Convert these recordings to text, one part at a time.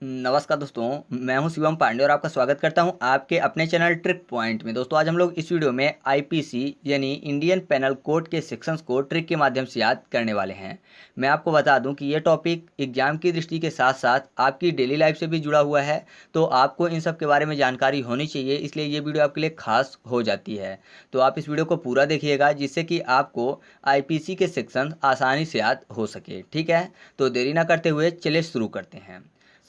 नमस्कार दोस्तों, मैं हूं शिवम पांडे और आपका स्वागत करता हूं आपके अपने चैनल ट्रिक पॉइंट में। दोस्तों आज हम लोग इस वीडियो में आईपीसी यानी इंडियन पेनल कोड के सेक्शंस को ट्रिक के माध्यम से याद करने वाले हैं। मैं आपको बता दूं कि ये टॉपिक एग्जाम की दृष्टि के साथ साथ आपकी डेली लाइफ से भी जुड़ा हुआ है, तो आपको इन सब के बारे में जानकारी होनी चाहिए, इसलिए ये वीडियो आपके लिए खास हो जाती है। तो आप इस वीडियो को पूरा देखिएगा जिससे कि आपको आईपीसी के सेक्शन आसानी से याद हो सके। ठीक है, तो देरी ना करते हुए चलिए शुरू करते हैं।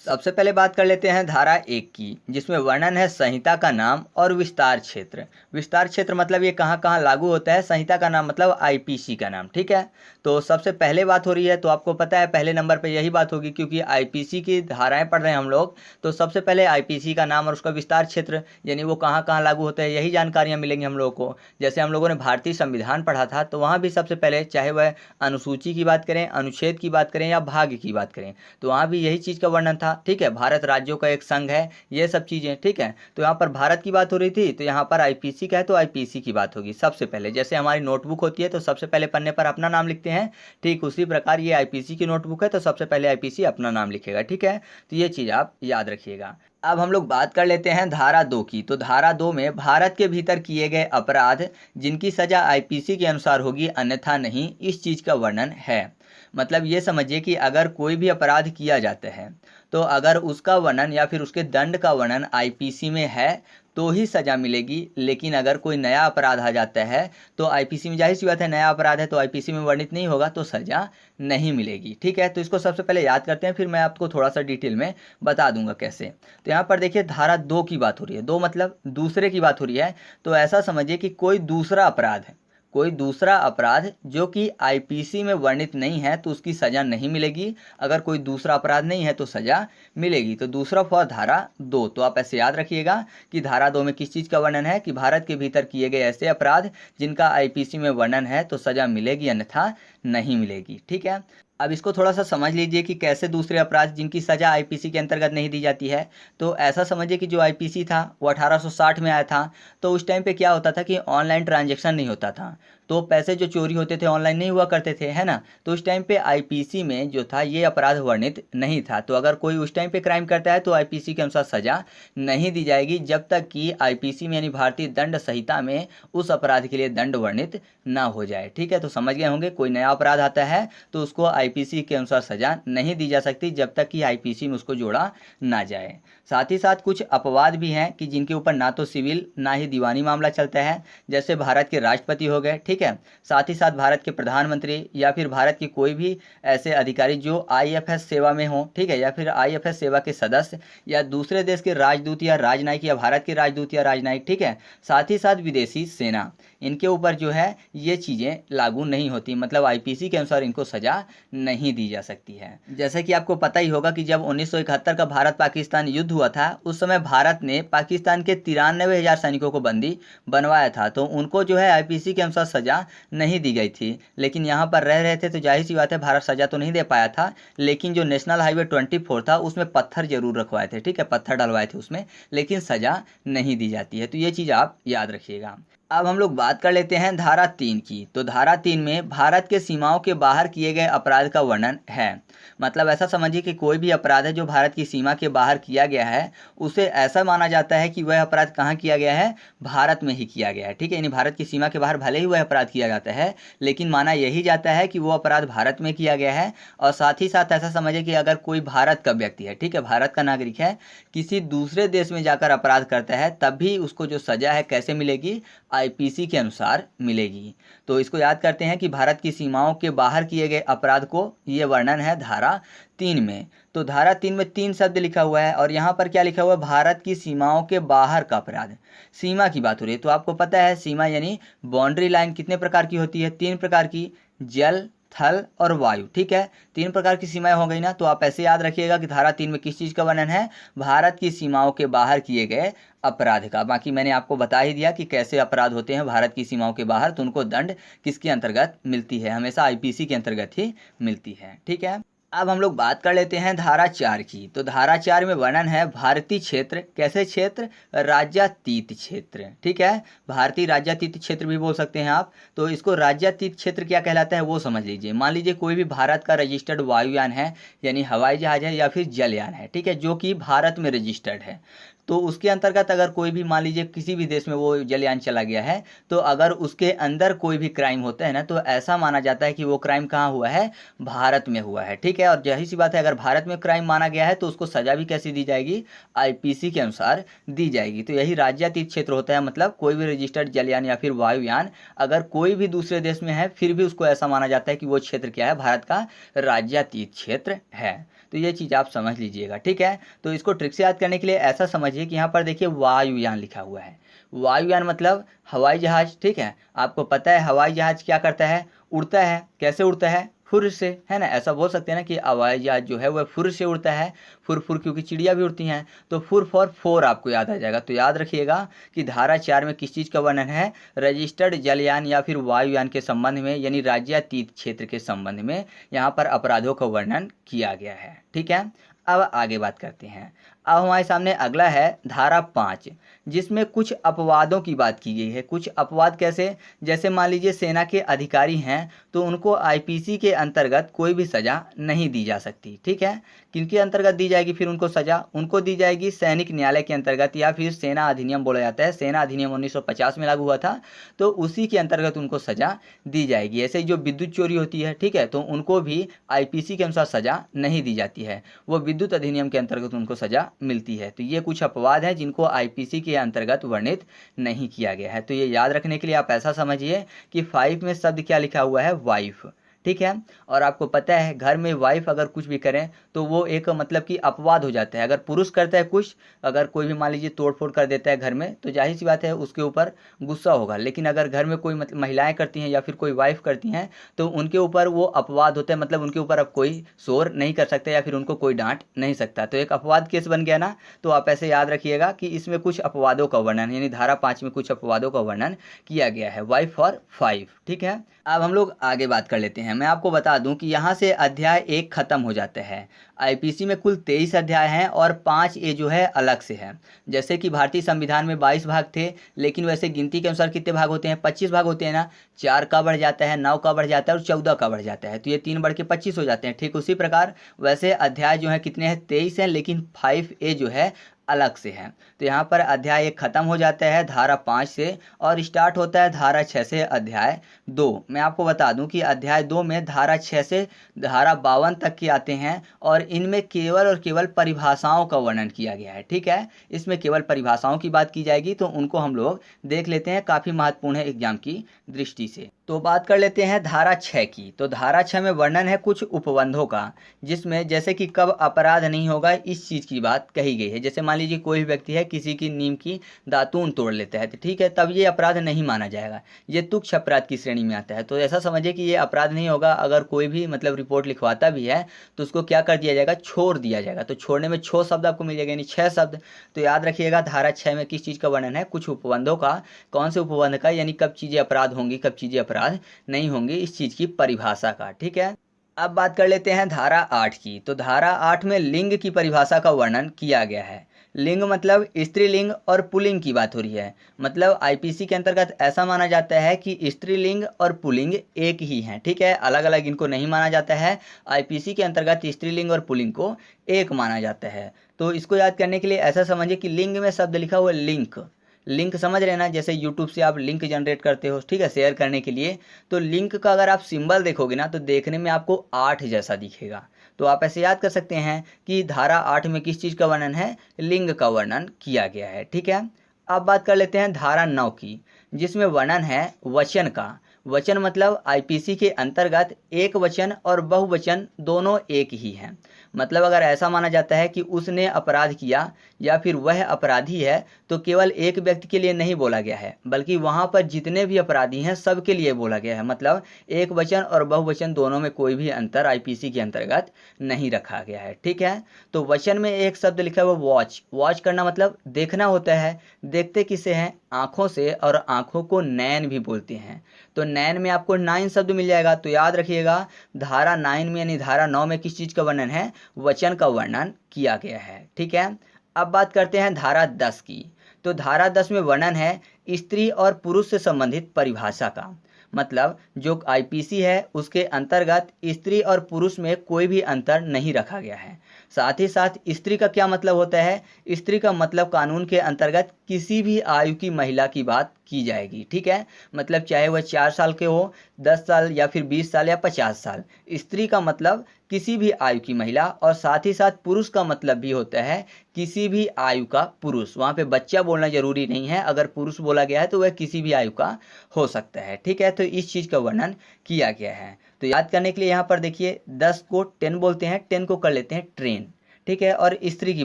सबसे पहले बात कर लेते हैं धारा 1 की, जिसमें वर्णन है संहिता का नाम और विस्तार क्षेत्र। विस्तार क्षेत्र मतलब ये कहाँ कहाँ लागू होता है, संहिता का नाम मतलब आईपीसी का नाम। ठीक है, तो सबसे पहले बात हो रही है, तो आपको पता है पहले नंबर पे यही बात होगी क्योंकि आईपीसी की धाराएं पढ़ रहे हैं हम लोग। तो सबसे पहले आईपीसी का नाम और उसका विस्तार क्षेत्र यानी वो कहाँ कहाँ लागू होता है, यही जानकारियाँ मिलेंगी हम लोगों को। जैसे हम लोगों ने भारतीय संविधान पढ़ा था तो वहाँ भी सबसे पहले चाहे वह अनुसूची की बात करें, अनुच्छेद की बात करें या भाग की बात करें, तो वहाँ भी यही चीज़ का वर्णन था। ठीक है, भारत राज्यों का एक संघ है, ये सब चीज़ें। ठीक है, तो यहाँ पर भारत की बात हो रही थी तो यहाँ पर आईपीसी का है तो आईपीसी की बात होगी सबसे पहले। जैसे हमारी नोटबुक होती है तो सबसे पहले पन्ने पर अपना नाम लिखते हैं, ठीक उसी प्रकार ये आईपीसी की नोटबुक है तो सबसे पहले आईपीसी अपना नाम लिखेगा। ठीक है, तो ये चीज़ आप याद रखिएगा। अब हम लोग बात कर लेते हैं धारा 2 की। तो धारा 2 में भारत के भीतर किए गए अपराध जिनकी सजा आईपीसी के अनुसार होगी अन्यथा नहीं, इस चीज़ का वर्णन है। मतलब ये समझिए कि अगर कोई भी अपराध किया जाता है तो अगर उसका वर्णन या फिर उसके दंड का वर्णन आईपीसी में है तो ही सज़ा मिलेगी, लेकिन अगर कोई नया अपराध आ जाता है तो आईपीसी में, जाहिर सी बात है नया अपराध है तो आईपीसी में वर्णित नहीं होगा तो सज़ा नहीं मिलेगी। ठीक है, तो इसको सबसे पहले याद करते हैं, फिर मैं आपको थोड़ा सा डिटेल में बता दूंगा कैसे। तो यहाँ पर देखिए धारा 2 की बात हो रही है, 2 मतलब दूसरे की बात हो रही है। तो ऐसा समझिए कि कोई दूसरा अपराध है, कोई दूसरा अपराध जो कि आईपीसी में वर्णित नहीं है तो उसकी सज़ा नहीं मिलेगी। अगर कोई दूसरा अपराध नहीं है तो सज़ा मिलेगी। तो दूसरा फॉर धारा 2, तो आप ऐसे याद रखिएगा कि धारा 2 में किस चीज़ का वर्णन है कि भारत के भीतर किए गए ऐसे अपराध जिनका आईपीसी में वर्णन है तो सज़ा मिलेगी अन्यथा नहीं मिलेगी। ठीक है, अब इसको थोड़ा सा समझ लीजिए कि कैसे दूसरे अपराध जिनकी सज़ा आईपीसी के अंतर्गत नहीं दी जाती है। तो ऐसा समझिए कि जो आईपीसी था वो 1860 में आया था, तो उस टाइम पे क्या होता था कि ऑनलाइन ट्रांजैक्शन नहीं होता था, तो पैसे जो चोरी होते थे ऑनलाइन नहीं हुआ करते थे, है ना। तो उस टाइम पे आईपीसी में जो था ये अपराध वर्णित नहीं था। तो अगर कोई उस टाइम पे क्राइम करता है तो आईपीसी के अनुसार सज़ा नहीं दी जाएगी जब तक कि आईपीसी में यानी भारतीय दंड संहिता में उस अपराध के लिए दंड वर्णित ना हो जाए। ठीक है, तो समझ गए होंगे, कोई नया अपराध आता है तो उसको आईपीसी के अनुसार सज़ा नहीं दी जा सकती जब तक कि आईपीसी में उसको जोड़ा ना जाए। साथ ही साथ कुछ अपवाद भी हैं कि जिनके ऊपर ना तो सिविल ना ही दीवानी मामला चलता है, जैसे भारत के राष्ट्रपति हो गए। ठीक है, साथ ही साथ भारत के प्रधानमंत्री या फिर भारत के कोई भी ऐसे अधिकारी जो आईएफएस सेवा में हो, ठीक है, या फिर आईएफएस सेवा के सदस्य या दूसरे देश के राजदूत या राजनयिक या भारत के राजदूत या राजनयिक। ठीक है, साथ ही साथ विदेशी सेना, इनके ऊपर जो है ये चीज़ें लागू नहीं होती, मतलब आईपीसी के अनुसार इनको सज़ा नहीं दी जा सकती है। जैसे कि आपको पता ही होगा कि जब 1971 का भारत पाकिस्तान युद्ध हुआ था उस समय भारत ने पाकिस्तान के 93,000 सैनिकों को बंदी बनवाया था, तो उनको जो है आईपीसी के अनुसार सज़ा नहीं दी गई थी। लेकिन यहाँ पर रह रहे थे तो जाहिर सी बात है भारत सज़ा तो नहीं दे पाया था, लेकिन जो नेशनल हाईवे 24 था उसमें पत्थर जरूर रखवाए थे। ठीक है, पत्थर डलवाए थे उसमें, लेकिन सज़ा नहीं दी जाती है। तो ये चीज़ आप याद रखिएगा। अब हम लोग बात कर लेते हैं धारा 3 की। तो धारा 3 में भारत के सीमाओं के बाहर किए गए अपराध का वर्णन है। मतलब ऐसा समझिए कि कोई भी अपराध है जो भारत की सीमा के बाहर किया गया है उसे ऐसा माना जाता है कि वह अपराध कहाँ किया गया है, भारत में ही किया गया है। ठीक है, यानी भारत की सीमा के बाहर भले ही वह अपराध किया जाता है लेकिन माना यही जाता है कि वो अपराध भारत में किया गया है। और साथ ही साथ ऐसा समझिए कि अगर कोई भारत का व्यक्ति है, ठीक है, भारत का नागरिक है, किसी दूसरे देश में जाकर अपराध करता है तब भी उसको जो सज़ा है कैसे मिलेगी, आईपीसी के अनुसार मिलेगी। तो इसको याद करते हैं कि भारत की सीमाओं के बाहर किए गए अपराध को ये वर्णन है धारा 3 में। तो धारा 3 में 3 शब्द लिखा हुआ है और यहाँ पर क्या लिखा हुआ है, भारत की सीमाओं के बाहर का अपराध। सीमा की बात हो रही है, तो आपको पता है सीमा यानी बाउंड्री लाइन कितने प्रकार की होती है, 3 प्रकार की, जल, थल और वायु। ठीक है, 3 प्रकार की सीमाएं हो गई ना। तो आप ऐसे याद रखिएगा कि धारा 3 में किस चीज़ का वर्णन है, भारत की सीमाओं के बाहर किए गए अपराध का। बाकी मैंने आपको बता ही दिया कि कैसे अपराध होते हैं भारत की सीमाओं के बाहर, तो उनको दंड किसके अंतर्गत मिलती है, हमेशा आईपीसी के अंतर्गत ही मिलती है। ठीक है, अब हम लोग बात कर लेते हैं धारा 4 की। तो धारा 4 में वर्णन है भारतीय क्षेत्र, कैसे क्षेत्र, राज्यातीत क्षेत्र। ठीक है, भारतीय राज्यातीत क्षेत्र भी बोल सकते हैं आप। तो इसको राज्यातीत क्षेत्र क्या कहलाता है वो समझ लीजिए। मान लीजिए कोई भी भारत का रजिस्टर्ड वायुयान है, यानी हवाई जहाज है या फिर जलयान है, ठीक है, जो कि भारत में रजिस्टर्ड है, तो उसके अंतर्गत अगर कोई भी मान लीजिए किसी भी देश में वो जलयान चला गया है, तो अगर उसके अंदर कोई भी क्राइम होता है ना, तो ऐसा माना जाता है कि वो क्राइम कहाँ हुआ है, भारत में हुआ है। ठीक है, और यही सी बात है, अगर भारत में क्राइम माना गया है तो उसको सजा भी कैसी दी जाएगी, आईपीसी के अनुसार दी जाएगी। तो यही राज्यातीत क्षेत्र होता है, मतलब कोई भी रजिस्टर्ड जलयान या फिर वायुयान अगर कोई भी दूसरे देश में है, फिर भी उसको ऐसा माना जाता है कि वो क्षेत्र क्या है, भारत का राज्यातीत क्षेत्र है। तो ये चीज़ आप समझ लीजिएगा। ठीक है, तो इसको ट्रिक से याद करने के लिए ऐसा समझिए कि यहाँ पर देखिए वायुयान लिखा हुआ है। वायुयान मतलब हवाई जहाज। ठीक है, आपको पता है हवाई जहाज क्या करता है, उड़ता है। कैसे उड़ता है, फुर से, है ना। ऐसा बोल सकते हैं ना कि हवाई जहाज जो है वह फुर से उड़ता है। फुर फुर, क्योंकि चिड़िया भी उड़ती हैं, तो फुर फॉर फोर आपको याद आ जाएगा। तो याद रखिएगा कि धारा 4 में किस चीज़ का वर्णन है, रजिस्टर्ड जलयान या फिर वायुयान के संबंध में, यानी राज्यातीत क्षेत्र के संबंध में यहाँ पर अपराधों का वर्णन किया गया है। ठीक है, अब आगे बात करते हैं। अब हमारे सामने अगला है धारा 5, जिसमें कुछ अपवादों की बात की गई है। कुछ अपवाद कैसे, जैसे मान लीजिए सेना के अधिकारी हैं, तो उनको आईपीसी के अंतर्गत कोई भी सज़ा नहीं दी जा सकती। ठीक है, किनके अंतर्गत दी जाएगी फिर उनको सज़ा, उनको दी जाएगी सैनिक न्यायालय के अंतर्गत, या फिर सेना अधिनियम बोला जाता है। सेना अधिनियम 1950 में लागू हुआ था, तो उसी के अंतर्गत उनको सज़ा दी जाएगी। ऐसे ही जो विद्युत चोरी होती है, ठीक है, तो उनको भी आईपीसी के अनुसार सज़ा नहीं दी जाती है, वो विद्युत अधिनियम के अंतर्गत उनको सज़ा मिलती है। तो ये कुछ अपवाद हैं जिनको आईपीसी के अंतर्गत वर्णित नहीं किया गया है। तो ये याद रखने के लिए आप ऐसा समझिए कि 5 में शब्द क्या लिखा हुआ है, वाइफ। ठीक है, और आपको पता है घर में वाइफ अगर कुछ भी करें तो वो एक मतलब कि अपवाद हो जाता है। अगर पुरुष करता है कुछ, अगर कोई भी मान लीजिए तोड़फोड़ कर देता है घर में, तो जाहिर सी बात है उसके ऊपर गुस्सा होगा। लेकिन अगर घर में कोई मतलब महिलाएं करती हैं या फिर कोई वाइफ करती हैं, तो उनके ऊपर वो अपवाद होता है, मतलब उनके ऊपर अब कोई शोर नहीं कर सकता या फिर उनको कोई डांट नहीं सकता। तो एक अपवाद केस बन गया ना। तो आप ऐसे याद रखिएगा कि इसमें कुछ अपवादों का वर्णन, यानी धारा 5 में कुछ अपवादों का वर्णन किया गया है, वाइफ और 5। ठीक है, अब हम लोग आगे बात कर लेते हैं। मैं आपको बता दूं कि यहाँ से अध्याय 1 खत्म हो जाता है। आईपीसी में कुल 23 अध्याय हैं और 5 ए जो है अलग से है। जैसे कि भारतीय संविधान में 22 भाग थे, लेकिन वैसे गिनती के अनुसार कितने भाग होते हैं, 25 भाग होते हैं ना। 4 का बढ़ जाता है, 9 का बढ़ जाता है और 14 का बढ़ जाता है, तो ये 3 बढ़ के 25 हो जाते हैं। ठीक उसी प्रकार वैसे अध्याय जो है कितने हैं, 23 हैं, लेकिन 5A जो है अलग से है। तो यहाँ पर अध्याय 1 खत्म हो जाता है धारा 5 से और स्टार्ट होता है धारा 6 से अध्याय 2। मैं आपको बता दूं कि अध्याय 2 में धारा 6 से धारा 52 तक के आते हैं और इनमें केवल और केवल परिभाषाओं का वर्णन किया गया है। ठीक है, इसमें केवल परिभाषाओं की बात की जाएगी, तो उनको हम लोग देख लेते हैं, काफ़ी महत्वपूर्ण है एग्जाम की दृष्टि से। तो बात कर लेते हैं धारा 6 की। तो धारा 6 में वर्णन है कुछ उपबंधों का, जिसमें जैसे कि कब अपराध नहीं होगा इस चीज़ की बात कही गई है। जैसे मान लीजिए कोई भी व्यक्ति है किसी की नीम की दातून तोड़ लेता है, तो ठीक है, तब ये अपराध नहीं माना जाएगा, ये तुच्छ अपराध की श्रेणी में आता है। तो ऐसा समझिए कि ये अपराध नहीं होगा। अगर कोई भी मतलब रिपोर्ट लिखवाता भी है तो उसको क्या कर दिया जाएगा, छोड़ दिया जाएगा। तो छोड़ने में 6 शब्द आपको मिल जाएगा, यानी 6 शब्द। तो याद रखिएगा धारा 6 में किस चीज़ का वर्णन है, कुछ उपबंधों का। कौन से उपबंध का, यानी कब चीज़ें अपराध होंगी, कब चीज़ें अपराध नहीं होंगी, इस चीज़ की परिभाषा का। ठीक है, अब बात कर लेते हैं धारा 8 की। तो धारा 8 में लिंग की परिभाषा का वर्णन किया गया है। लिंग मतलब स्त्रीलिंग और पुल्लिंग की बात हो रही है। मतलब आईपीसी के अंतर्गत ऐसा माना जाता है कि स्त्रीलिंग और पुल्लिंग एक ही हैं। ठीक है, अलग अलग इनको नहीं माना जाता है। आईपीसी के अंतर्गत स्त्रीलिंग और पुल्लिंग को एक माना जाता है। तो इसको याद करने के लिए ऐसा समझिए कि लिंग में शब्द लिखा हुआ है लिंक। लिंक समझ रहे ना, जैसे यूट्यूब से आप लिंक जनरेट करते हो, ठीक है, शेयर करने के लिए। तो लिंक का अगर आप सिंबल देखोगे ना, तो देखने में आपको 8 जैसा दिखेगा। तो आप ऐसे याद कर सकते हैं कि धारा 8 में किस चीज़ का वर्णन है, लिंग का वर्णन किया गया है। ठीक है, अब बात कर लेते हैं धारा 9 की, जिसमें वर्णन है वचन का। वचन मतलब आईपीसी के अंतर्गत एक वचन और बहुवचन दोनों एक ही हैं। मतलब अगर ऐसा माना जाता है कि उसने अपराध किया या फिर वह अपराधी है, तो केवल एक व्यक्ति के लिए नहीं बोला गया है, बल्कि वहां पर जितने भी अपराधी हैं सबके लिए बोला गया है। मतलब एक वचन और बहुवचन दोनों में कोई भी अंतर आईपीसी के अंतर्गत नहीं रखा गया है। ठीक है, तो वचन में एक शब्द लिखा है वो वॉच। वॉच करना मतलब देखना होता है। देखते किसे हैं? आंखों से, और आंखों को नैन भी बोलते हैं। तो नैन में आपको 9 शब्द मिल जाएगा। तो याद रखिएगा, धारा 9 में यानी धारा 9 में किस चीज का वर्णन है? वचन का वर्णन किया गया है। ठीक है, अब बात करते हैं धारा 10 की। तो धारा 10 में वर्णन है स्त्री और पुरुष से संबंधित परिभाषा का। मतलब जो आईपीसी है उसके अंतर्गत स्त्री और पुरुष में कोई भी अंतर नहीं रखा गया है। साथ ही साथ स्त्री का क्या मतलब होता है? स्त्री का मतलब कानून के अंतर्गत किसी भी आयु की महिला की बात की जाएगी। ठीक है, मतलब चाहे वह 4 साल के हो, 10 साल या फिर 20 साल या 50 साल। स्त्री का मतलब किसी भी आयु की महिला, और साथ ही साथ पुरुष का मतलब भी होता है किसी भी आयु का पुरुष। वहाँ पे बच्चा बोलना जरूरी नहीं है, अगर पुरुष बोला गया है तो वह किसी भी आयु का हो सकता है। ठीक है, तो इस चीज़ का वर्णन किया गया है। तो याद करने के लिए यहाँ पर देखिए 10 को 10 बोलते हैं, 10 को कर लेते हैं ट्रेन। ठीक है, और स्त्री की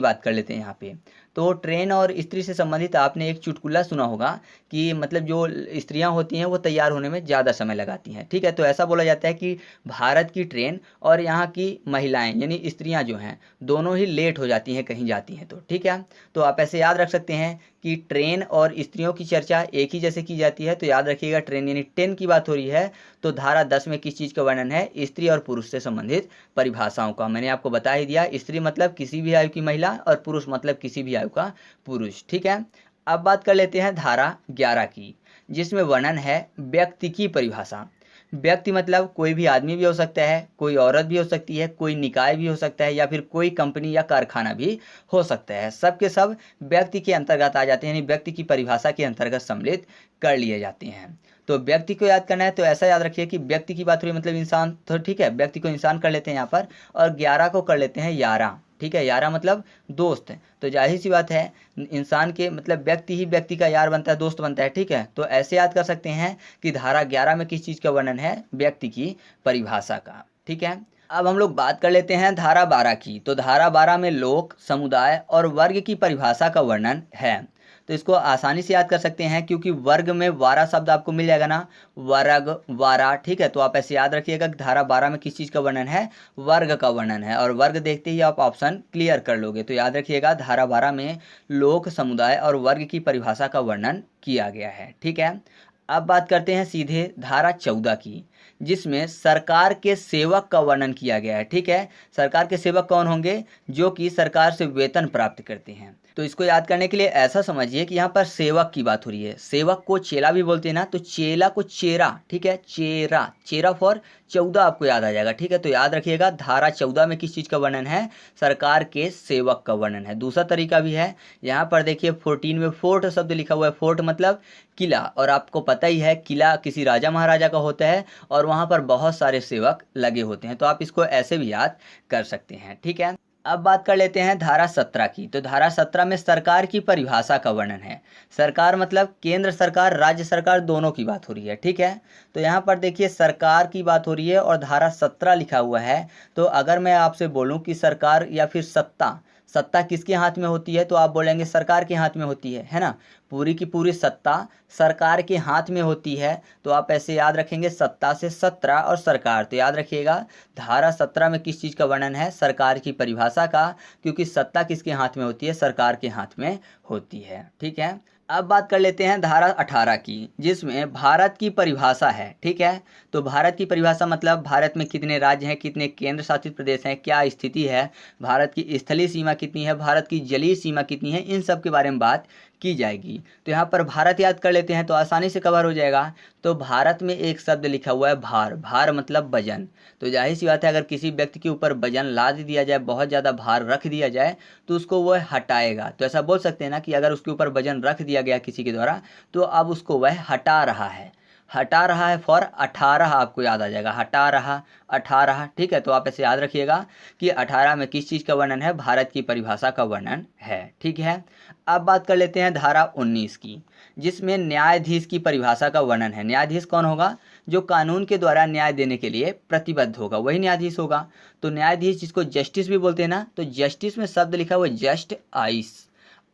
बात कर लेते हैं यहाँ पे। तो ट्रेन और स्त्री से संबंधित आपने एक चुटकुला सुना होगा कि मतलब जो स्त्रियां होती हैं वो तैयार होने में ज़्यादा समय लगाती हैं। ठीक है, तो ऐसा बोला जाता है कि भारत की ट्रेन और यहाँ की महिलाएं यानी स्त्रियां जो हैं दोनों ही लेट हो जाती हैं कहीं जाती हैं तो। ठीक है, तो आप ऐसे याद रख सकते हैं कि ट्रेन और स्त्रियों की चर्चा एक ही जैसे की जाती है। तो याद रखिएगा, ट्रेन यानी 10 की बात हो रही है, तो धारा 10 में किस चीज़ का वर्णन है? स्त्री और पुरुष से संबंधित परिभाषाओं का। मैंने आपको बता ही दिया, स्त्री मतलब किसी भी आयु की महिला और पुरुष मतलब किसी भी आयु का पुरुष। ठीक है, अब बात कर लेते हैं धारा 11 की, जिसमें वर्णन है व्यक्ति की परिभाषा। व्यक्ति मतलब कोई भी आदमी भी हो सकता है, कोई औरत भी हो सकती है, कोई निकाय भी हो सकता है, या फिर कोई कंपनी या कारखाना भी हो सकता है। सब के सब व्यक्ति के अंतर्गत आ जाते हैं, यानी व्यक्ति की परिभाषा के अंतर्गत सम्मिलित कर लिए जाते हैं। तो व्यक्ति को याद करना है तो ऐसा याद रखिए कि व्यक्ति की बात हो रही मतलब इंसान। तो ठीक है, व्यक्ति को इंसान कर लेते हैं यहाँ पर, और 11 को कर लेते हैं यारा। ठीक है, यारा मतलब दोस्त। तो जाहिर सी बात है, इंसान के मतलब व्यक्ति ही व्यक्ति का यार बनता है, दोस्त बनता है। ठीक है, तो ऐसे याद कर सकते हैं कि धारा 11 में किस चीज़ का वर्णन है? व्यक्ति की परिभाषा का। ठीक है, अब हम लोग बात कर लेते हैं धारा 12 की। तो धारा 12 में लोक, समुदाय और वर्ग की परिभाषा का वर्णन है। तो इसको आसानी से याद कर सकते हैं क्योंकि वर्ग में वारा शब्द आपको मिल जाएगा ना, वर्ग, वारा। ठीक है, तो आप ऐसे याद रखिएगा कि धारा 12 में किस चीज़ का वर्णन है? वर्ग का वर्णन है, और वर्ग देखते ही आप ऑप्शन क्लियर कर लोगे। तो याद रखिएगा, धारा 12 में लोक, समुदाय और वर्ग की परिभाषा का वर्णन किया गया है। ठीक है, अब बात करते हैं सीधे धारा 14 की, जिसमें सरकार के सेवक का वर्णन किया गया है। ठीक है, सरकार के सेवक कौन होंगे? जो कि सरकार से वेतन प्राप्त करते हैं। तो इसको याद करने के लिए ऐसा समझिए कि यहाँ पर सेवक की बात हो रही है। सेवक को चेला भी बोलते हैं ना, तो चेला को चेरा। ठीक है, चेरा, चेरा फॉर 14 आपको याद आ जाएगा। ठीक है, तो याद रखिएगा, धारा 14 में किस चीज़ का वर्णन है? सरकार के सेवक का वर्णन है। दूसरा तरीका भी है, यहाँ पर देखिए 14 में फोर्ट शब्द लिखा हुआ है। फोर्ट मतलब किला, और आपको पता ही है किला किसी राजा महाराजा का होता है, और वहाँ पर बहुत सारे सेवक लगे होते हैं। तो आप इसको ऐसे भी याद कर सकते हैं। ठीक है, अब बात कर लेते हैं धारा 17 की। तो धारा 17 में सरकार की परिभाषा का वर्णन है। सरकार मतलब केंद्र सरकार, राज्य सरकार, दोनों की बात हो रही है। ठीक है, तो यहाँ पर देखिए सरकार की बात हो रही है और धारा 17 लिखा हुआ है। तो अगर मैं आपसे बोलूँ कि सरकार या फिर सत्ता, सत्ता किसके हाथ में होती है? तो आप बोलेंगे सरकार के हाथ में होती है ना। पूरी की पूरी सत्ता सरकार के हाथ में होती है। तो आप ऐसे याद रखेंगे, सत्ता से 17 और सरकार। तो याद रखिएगा, धारा 17 में किस चीज़ का वर्णन है? सरकार की परिभाषा का, क्योंकि सत्ता किसके हाथ में होती है? सरकार के हाथ में होती है। ठीक है, अब बात कर लेते हैं धारा 18 की, जिसमें भारत की परिभाषा है। ठीक है, तो भारत की परिभाषा मतलब भारत में कितने राज्य हैं, कितने केंद्र शासित प्रदेश हैं, क्या स्थिति है, भारत की स्थलीय सीमा कितनी है, भारत की जलीय सीमा कितनी है, इन सब के बारे में बात की जाएगी। तो यहाँ पर भारत याद कर लेते हैं तो आसानी से कवर हो जाएगा। तो भारत में एक शब्द लिखा हुआ है भार। भार मतलब वजन। तो जाहिर सी बात है, अगर किसी व्यक्ति के ऊपर वजन लाद दिया जाए, बहुत ज़्यादा भार रख दिया जाए, तो उसको वह हटाएगा। तो ऐसा बोल सकते हैं ना कि अगर उसके ऊपर वजन रख दिया गया किसी के द्वारा, तो अब उसको वह हटा रहा है। हटा रहा है फॉर 18 आपको याद आ जाएगा, हटा रहा, 18। ठीक है, तो आप ऐसे याद रखिएगा कि 18 में किस चीज़ का वर्णन है? भारत की परिभाषा का वर्णन है। ठीक है, अब बात कर लेते हैं धारा 19 की, जिसमें न्यायाधीश की परिभाषा का वर्णन है। न्यायाधीश कौन होगा? जो कानून के द्वारा न्याय देने के लिए प्रतिबद्ध होगा वही न्यायाधीश होगा। तो न्यायाधीश जिसको जस्टिस भी बोलते हैं ना, तो जस्टिस में शब्द लिखा हुआ जस्ट आइस।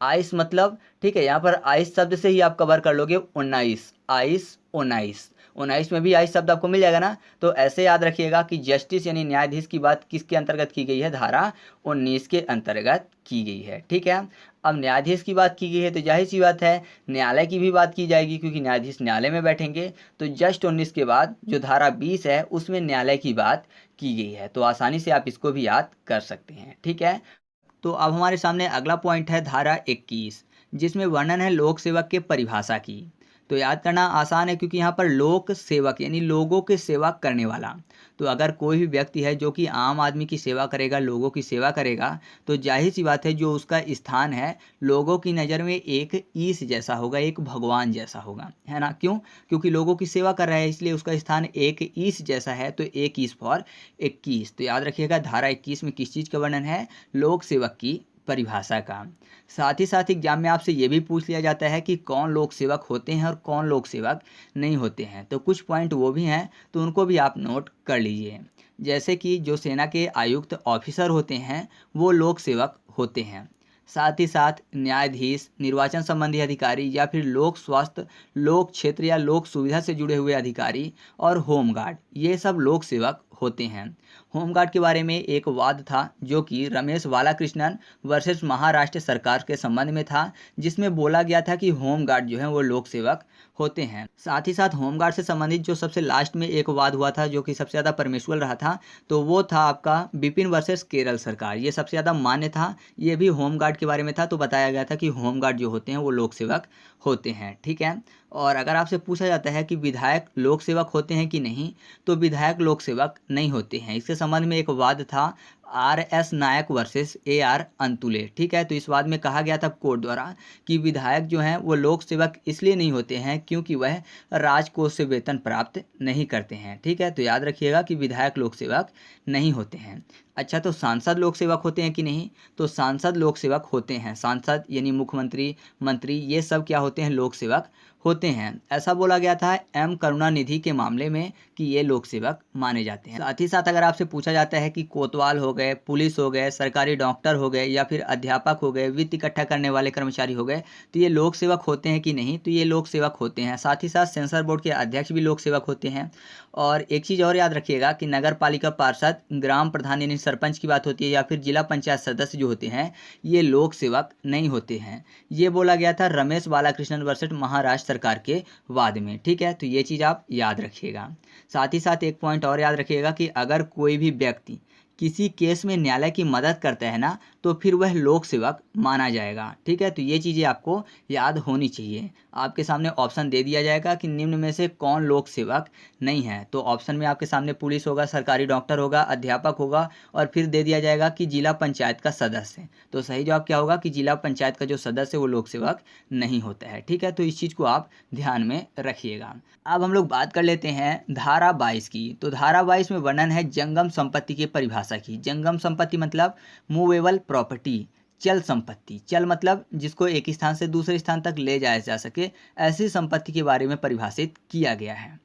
आइस मतलब, ठीक है, यहाँ पर आइस शब्द से ही आप कवर कर लोगे 19, आइस 19, 19 में भी आइस शब्द आपको मिल जाएगा ना। तो ऐसे याद रखिएगा कि जस्टिस यानी न्यायाधीश की बात किसके अंतर्गत की गई है, धारा 19 के अंतर्गत की गई है। ठीक है, अब न्यायाधीश की बात की गई है तो जाहिर सी बात है न्यायालय की भी बात की जाएगी, क्योंकि न्यायाधीश न्यायालय में बैठेंगे। तो जस्ट 19 के बाद जो धारा 20 है उसमें न्यायालय की बात की गई है, तो आसानी से आप इसको भी याद कर सकते हैं। ठीक है, तो अब हमारे सामने अगला पॉइंट है धारा 21, जिसमें वर्णन है लोक सेवक के परिभाषा की। तो याद करना आसान है, क्योंकि यहाँ पर लोक सेवक यानी लोगों की सेवा करने वाला। तो अगर कोई भी व्यक्ति है जो कि आम आदमी की सेवा करेगा, लोगों की सेवा करेगा, तो जाहिर सी बात है जो उसका स्थान है लोगों की नज़र में एक ईश जैसा होगा, एक भगवान जैसा होगा, है ना। क्यों? क्योंकि लोगों की सेवा कर रहा है, इसलिए उसका स्थान एक ईश जैसा है। तो एक ईश फॉर 21। तो याद रखिएगा धारा 21 में किस चीज़ का वर्णन है, लोक सेवक की परिभाषा का। साथ ही एग्जाम में आपसे ये भी पूछ लिया जाता है कि कौन लोक सेवक होते हैं और कौन लोक सेवक नहीं होते हैं। तो कुछ पॉइंट वो भी हैं, तो उनको भी आप नोट कर लीजिए। जैसे कि जो सेना के आयुक्त ऑफिसर होते हैं वो लोक सेवक होते हैं। साथ न्यायाधीश, निर्वाचन संबंधी अधिकारी या फिर लोक स्वास्थ्य, लोक क्षेत्र या लोक सुविधा से जुड़े हुए अधिकारी और होमगार्ड, ये सब लोक सेवक होते हैं। होमगार्ड के बारे में एक वाद था जो कि रमेश बालाकृष्णन वर्सेस महाराष्ट्र सरकार के संबंध में था, जिसमें बोला गया था कि होमगार्ड जो है वो लोक सेवक होते हैं। साथ ही साथ होमगार्ड से संबंधित जो सबसे लास्ट में एक वाद हुआ था जो कि सबसे ज़्यादा परमेश्वल रहा था, तो वो था आपका बिपिन वर्सेस केरल सरकार। ये सबसे ज़्यादा मान्य था, ये भी होमगार्ड के बारे में था। तो बताया गया था कि होमगार्ड जो होते हैं वो लोक सेवक होते हैं। ठीक है, और अगर आपसे पूछा जाता है कि विधायक लोक सेवक होते हैं कि नहीं, तो विधायक लोक सेवक नहीं होते हैं। इसके संबंध में एक वाद था RS नायक वर्सेस AR अंतुले। ठीक है, तो इस वाद में कहा गया था कोर्ट द्वारा कि विधायक जो हैं वो लोक सेवक इसलिए नहीं होते हैं क्योंकि वह राजकोष से वेतन प्राप्त नहीं करते हैं। ठीक है, तो याद रखिएगा कि विधायक लोक सेवक नहीं होते हैं। अच्छा, तो सांसद लोक सेवक होते हैं कि नहीं, तो सांसद लोक सेवक होते हैं। सांसद यानी मुख्यमंत्री, मंत्री, ये सब क्या होते हैं, लोक सेवक होते हैं। ऐसा बोला गया था M करुणानिधि के मामले में कि ये लोक सेवक माने जाते हैं। साथ ही साथ अगर आपसे पूछा जाता है कि कोतवाल हो गए, पुलिस हो गए, सरकारी डॉक्टर हो गए या फिर अध्यापक हो गए, वित्त इकट्ठा करने वाले कर्मचारी हो गए, तो ये लोक सेवक होते हैं कि नहीं, तो ये लोक सेवक होते हैं। साथ ही साथ सेंसर बोर्ड के अध्यक्ष भी लोक सेवक होते हैं। और एक चीज़ और याद रखिएगा कि नगर पालिका पार्षद, ग्राम प्रधान यानी सरपंच की बात होती है, या फिर जिला पंचायत सदस्य जो होते हैं ये लोक सेवक नहीं होते हैं। ये बोला गया था रमेश बालाकृष्णन वर्सेस महाराष्ट्र सरकार के वाद में। ठीक है, तो ये चीज़ आप याद रखिएगा। साथ ही साथ एक पॉइंट और याद रखिएगा कि अगर कोई भी व्यक्ति किसी केस में न्यायालय की मदद करता है ना, तो फिर वह लोक सेवक माना जाएगा। ठीक है, तो ये चीज़ें आपको याद होनी चाहिए। आपके सामने ऑप्शन दे दिया जाएगा कि निम्न में से कौन लोक सेवक नहीं है। तो ऑप्शन में आपके सामने पुलिस होगा, सरकारी डॉक्टर होगा, अध्यापक होगा, और फिर दे दिया जाएगा कि जिला पंचायत का सदस्य। तो सही जवाब क्या होगा कि जिला पंचायत का जो सदस्य वो लोक सेवक नहीं होता है। ठीक है, तो इस चीज़ को आप ध्यान में रखिएगा। अब हम लोग बात कर लेते हैं धारा 22 की। तो धारा 22 में वर्णन है जंगम संपत्ति की परिभाषा की। जंगम संपत्ति मतलब मूवेबल प्रॉपर्टी, चल संपत्ति। चल मतलब जिसको एक स्थान से दूसरे स्थान तक ले जाया जा सके, ऐसी संपत्ति के बारे में परिभाषित किया गया है।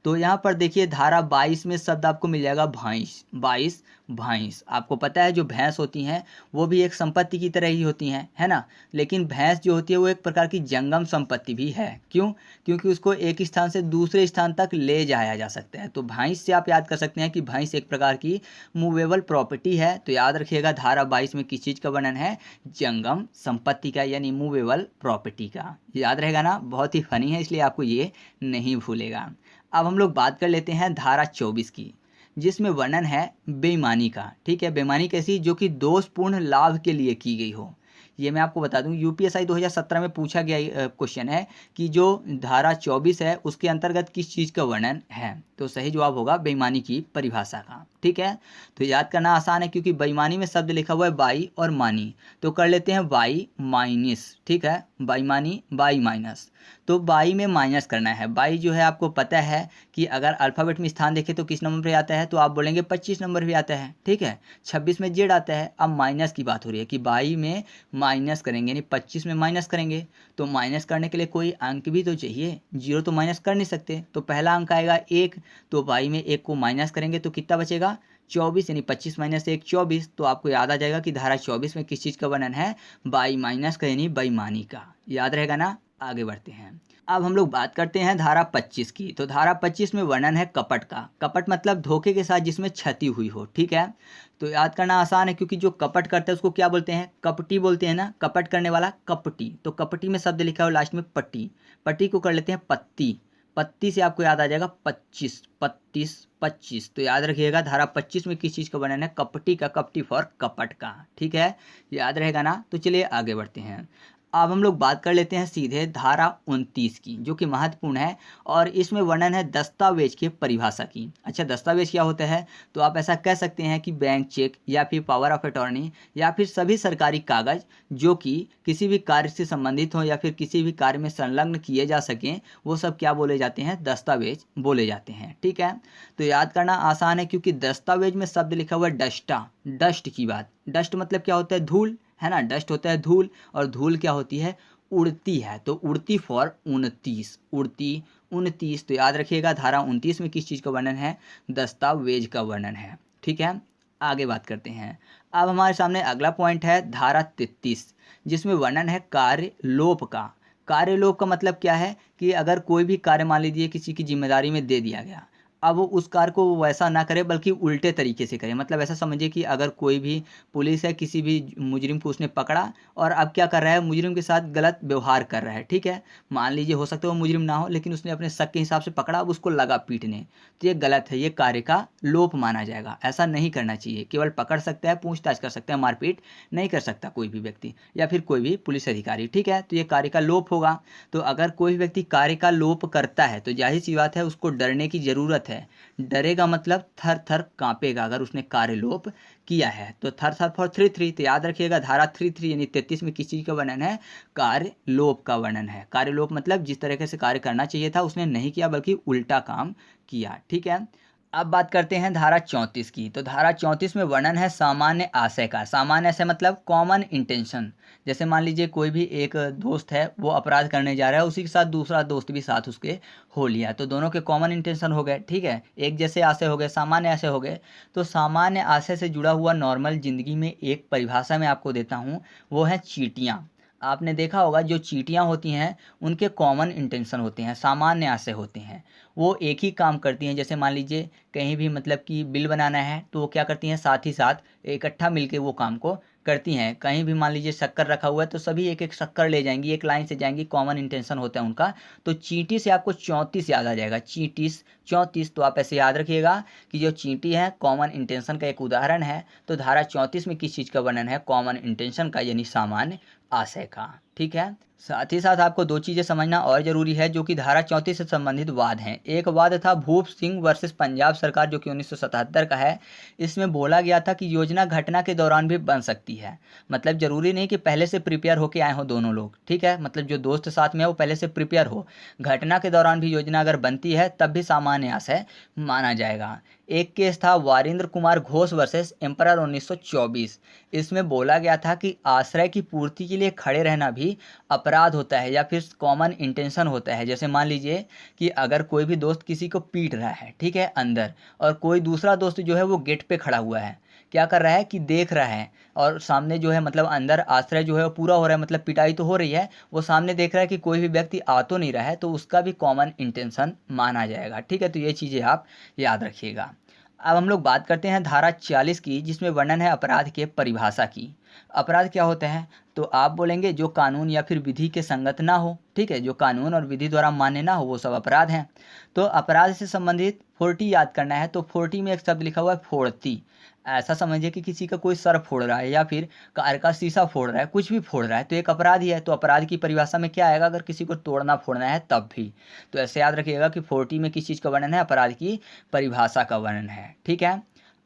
तो यहाँ पर देखिए धारा 22 में शब्द आपको मिल जाएगा भैंस। 22 भैंस, आपको पता है जो भैंस होती हैं वो भी एक संपत्ति की तरह ही होती हैं, है ना। लेकिन भैंस जो होती है वो एक प्रकार की जंगम संपत्ति भी है। क्यों? क्योंकि उसको एक स्थान से दूसरे स्थान तक ले जाया जा सकता है। तो भैंस से आप याद कर सकते हैं कि भैंस एक प्रकार की मूवेबल प्रॉपर्टी है। तो याद रखिएगा धारा 22 में किस चीज़ का वर्णन है, जंगम संपत्ति का, यानी मूवेबल प्रॉपर्टी का। याद रहेगा ना, बहुत ही फनी है इसलिए आपको ये नहीं भूलेगा। अब हम लोग बात कर लेते हैं धारा 24 की, जिसमें वर्णन है बेईमानी का। ठीक है, बेईमानी कैसी, जो कि दोषपूर्ण लाभ के लिए की गई हो। ये मैं आपको बता दूं यूपीएसआई 2017 में पूछा गया क्वेश्चन है कि जो धारा 24 है उसके अंतर्गत किस चीज़ का वर्णन है। तो सही जवाब होगा बेईमानी की परिभाषा का। ठीक है, तो याद करना आसान है क्योंकि बेईमानी में शब्द लिखा हुआ है बाई और मानी। तो कर लेते हैं बाई माइनस। ठीक है, बेईमानी बाई माइनस। तो बाई में माइनस करना है। बाई जो है आपको पता है कि अगर अल्फ़ाबेट में स्थान देखें तो किस नंबर पे आता है, तो आप बोलेंगे 25 नंबर पे आता है। ठीक है, 26 में जेड आता है। अब माइनस की बात हो रही है कि बाई में माइनस करेंगे, यानी 25 में माइनस करेंगे। तो माइनस करने के लिए कोई अंक भी तो चाहिए, जीरो तो माइनस कर नहीं सकते। तो पहला अंक आएगा 1, तो बाई में 1 को माइनस करेंगे तो कितना बचेगा 24, यानी 25 माइनस 1 24। तो आपको याद आ जाएगा कि धारा 24 में किस चीज़ का वर्णन है, बाई माइनस का, यानी बेईमानी का। याद रहेगा ना। आगे बढ़ते हैं। अब हम लोग बात करते हैं धारा 25 की। तो धारा 25 में वर्णन है कपट का। कपट मतलब धोखे के साथ जिसमें क्षति हुई हो, ठीक है। तो याद करना आसान है, क्योंकि जो कपट करता है उसको क्या बोलते हैं, कपटी बोलते हैं ना। कपट करने वाला कपटी। तो कपटी में शब्द लिखा हो लास्ट में पट्टी, पट्टी को कर लेते हैं पत्ती। पत्ती से आपको याद आ जाएगा 25, 25, 25। तो याद रखिएगा धारा 25 में किस चीज़ का वर्णन है, कपटी का, कपटी फॉर कपट का, ठीक है। याद रहेगा ना। तो चलिए आगे बढ़ते हैं। अब हम लोग बात कर लेते हैं सीधे धारा 29 की, जो कि महत्वपूर्ण है, और इसमें वर्णन है दस्तावेज की परिभाषा की। अच्छा, दस्तावेज क्या होता है, तो आप ऐसा कह सकते हैं कि बैंक चेक या फिर पावर ऑफ अटॉर्नी या फिर सभी सरकारी कागज जो कि किसी भी कार्य से संबंधित हो या फिर किसी भी कार्य में संलग्न किए जा सकें, वो सब क्या बोले जाते हैं, दस्तावेज बोले जाते हैं, ठीक है। तो याद करना आसान है, क्योंकि दस्तावेज में शब्द लिखा हुआ है डस्टा, डस्ट की बात। डस्ट मतलब क्या होता है, धूल, है ना। डस्ट होता है धूल, और धूल क्या होती है, उड़ती है। तो उड़ती फॉर 29, उड़ती 29। तो याद रखिएगा धारा 29 में किस चीज़ का वर्णन है, दस्तावेज का वर्णन है, ठीक है। आगे बात करते हैं। अब हमारे सामने अगला पॉइंट है धारा 33, जिसमें वर्णन है कार्यलोप का। कार्यलोप का मतलब क्या है कि अगर कोई भी कार्य मान लीजिए किसी की जिम्मेदारी में दे दिया गया, अब वो उस कार्य को वैसा ना करे बल्कि उल्टे तरीके से करे। मतलब ऐसा समझिए कि अगर कोई भी पुलिस है, किसी भी मुजरिम को उसने पकड़ा और अब क्या कर रहा है, मुजरिम के साथ गलत व्यवहार कर रहा है, ठीक है। मान लीजिए हो सकता है वो मुजरिम ना हो, लेकिन उसने अपने शक के हिसाब से पकड़ा, अब उसको लगा पीटने, तो ये गलत है, ये कार्य का लोप माना जाएगा। ऐसा नहीं करना चाहिए। केवल पकड़ सकता है, पूछताछ कर सकता है, मारपीट नहीं कर सकता कोई भी व्यक्ति या फिर कोई भी पुलिस अधिकारी, ठीक है। तो ये कार्य का लोप होगा। तो अगर कोई भी व्यक्ति कार्य का लोप करता है तो जाहिर सी बात है उसको डरने की जरूरत है। डरेगा मतलब थर थर कांपेगा अगर उसने कार्यलोप किया है। तो थर थर फॉर 33। तो याद रखिएगा धारा 33 यानी 33 में किस चीज़ का वर्णन है, कार्यलोप का वर्णन है। कार्यलोप मतलब जिस तरीके से कार्य करना चाहिए था उसने नहीं किया बल्कि उल्टा काम किया, ठीक है। अब बात करते हैं धारा 34 की। तो धारा 34 में वर्णन है सामान्य आशय का। सामान्य आशय मतलब कॉमन इंटेंशन। जैसे मान लीजिए कोई भी एक दोस्त है, वो अपराध करने जा रहा है, उसी के साथ दूसरा दोस्त भी साथ उसके हो लिया, तो दोनों के कॉमन इंटेंशन हो गए, ठीक है। एक जैसे आशय हो गए, सामान्य आशय हो गए। तो सामान्य आशय से जुड़ा हुआ नॉर्मल जिंदगी में एक परिभाषा मैं आपको देता हूँ, वो है चींटियाँ। आपने देखा होगा जो चींटियाँ होती हैं उनके कॉमन इंटेंशन होते हैं, सामान्य आशय होते हैं। वो एक ही काम करती हैं। जैसे मान लीजिए कहीं भी मतलब कि बिल बनाना है तो वो क्या करती हैं, साथ ही साथ इकट्ठा मिलके वो काम को करती हैं। कहीं भी मान लीजिए शक्कर रखा हुआ है तो सभी एक एक शक्कर ले जाएंगी, एक लाइन से जाएंगी, कॉमन इंटेंशन होता है उनका। तो चींटी से आपको 34 याद आ जाएगा, चींटीस 34। तो आप ऐसे याद रखिएगा कि जो चींटी है कॉमन इंटेंशन का एक उदाहरण है। तो धारा 34 में किस चीज़ का वर्णन है, कॉमन इंटेंशन का, यानी सामान्य आशय का, ठीक है। साथ ही साथ आपको दो चीज़ें समझना और जरूरी है जो कि धारा 34 से संबंधित वाद हैं। एक वाद था भूप सिंह वर्सेस पंजाब सरकार, जो कि 1977 का है। इसमें बोला गया था कि योजना घटना के दौरान भी बन सकती है। मतलब जरूरी नहीं कि पहले से प्रिपेयर होके आए हो दोनों लोग, ठीक है। मतलब जो दोस्त साथ में है वो पहले से प्रिपेयर हो, घटना के दौरान भी योजना अगर बनती है तब भी सामान्य आशय माना जाएगा। एक केस था वारिंद्र कुमार घोष वर्सेस एम्परर 1924। इसमें बोला गया था कि आश्रय की पूर्ति के लिए खड़े रहना भी अपराध होता है या फिर कॉमन इंटेंशन होता है। जैसे मान लीजिए कि अगर कोई भी दोस्त किसी को पीट रहा है, ठीक है, अंदर, और कोई दूसरा दोस्त जो है वो गेट पे खड़ा हुआ है, क्या कर रहा है कि देख रहा है, और सामने जो है मतलब अंदर आश्रय जो है वो पूरा हो रहा है, मतलब पिटाई तो हो रही है, वो सामने देख रहा है कि कोई भी व्यक्ति आ तो नहीं रहा है, तो उसका भी कॉमन इंटेंशन माना जाएगा, ठीक है। तो ये चीज़ें आप याद रखिएगा। अब हम लोग बात करते हैं धारा 40 की, जिसमें वर्णन है अपराध के परिभाषा की। अपराध क्या होता है, तो आप बोलेंगे जो कानून या फिर विधि के संगत ना हो, ठीक है, जो कानून और विधि द्वारा मान्य ना हो वो सब अपराध हैं। तो अपराध से संबंधित 40 याद करना है। तो 40 में एक शब्द लिखा हुआ है फोड़ती। ऐसा समझिए कि किसी का कोई सर फोड़ रहा है या फिर कार का शीशा फोड़ रहा है, कुछ भी फोड़ रहा है, तो एक अपराध ही है। तो अपराध की परिभाषा में क्या आएगा, अगर किसी को तोड़ना फोड़ना है तब भी। तो ऐसे याद रखिएगा कि 40 में किस चीज़ का वर्णन है, अपराध की परिभाषा का वर्णन है, ठीक है।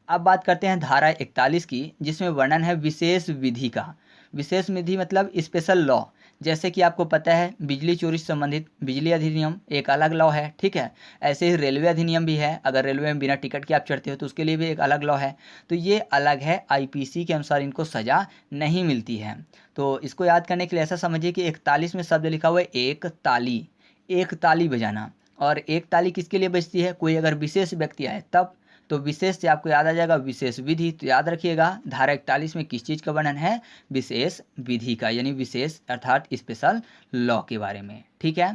अब बात करते हैं धारा 41 की, जिसमें वर्णन है विशेष विधि का। विशेष विधि मतलब स्पेशल लॉ। जैसे कि आपको पता है बिजली चोरी से संबंधित बिजली अधिनियम एक अलग लॉ है, ठीक है। ऐसे ही रेलवे अधिनियम भी है, अगर रेलवे में बिना टिकट के आप चढ़ते हो तो उसके लिए भी एक अलग लॉ है। तो ये अलग है, आईपीसी के अनुसार इनको सज़ा नहीं मिलती है। तो इसको याद करने के लिए ऐसा समझिए कि 41 में शब्द लिखा हुआ है एक ताली, एक ताली बजाना। और एक ताली किसके लिए बजती है, कोई अगर विशेष व्यक्ति आए तब। तो विशेष से आपको याद आ जाएगा विशेष विधि। तो याद रखिएगा धारा 41 में किस चीज़ का वर्णन है, विशेष विधि का, यानी विशेष अर्थात स्पेशल लॉ के बारे में, ठीक है।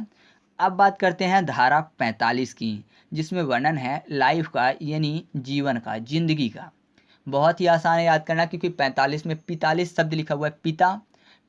अब बात करते हैं धारा 45 की, जिसमें वर्णन है लाइफ का, यानी जीवन का, जिंदगी का। बहुत ही आसान है याद करना, क्योंकि 45 में 45 शब्द लिखा हुआ है। पिता,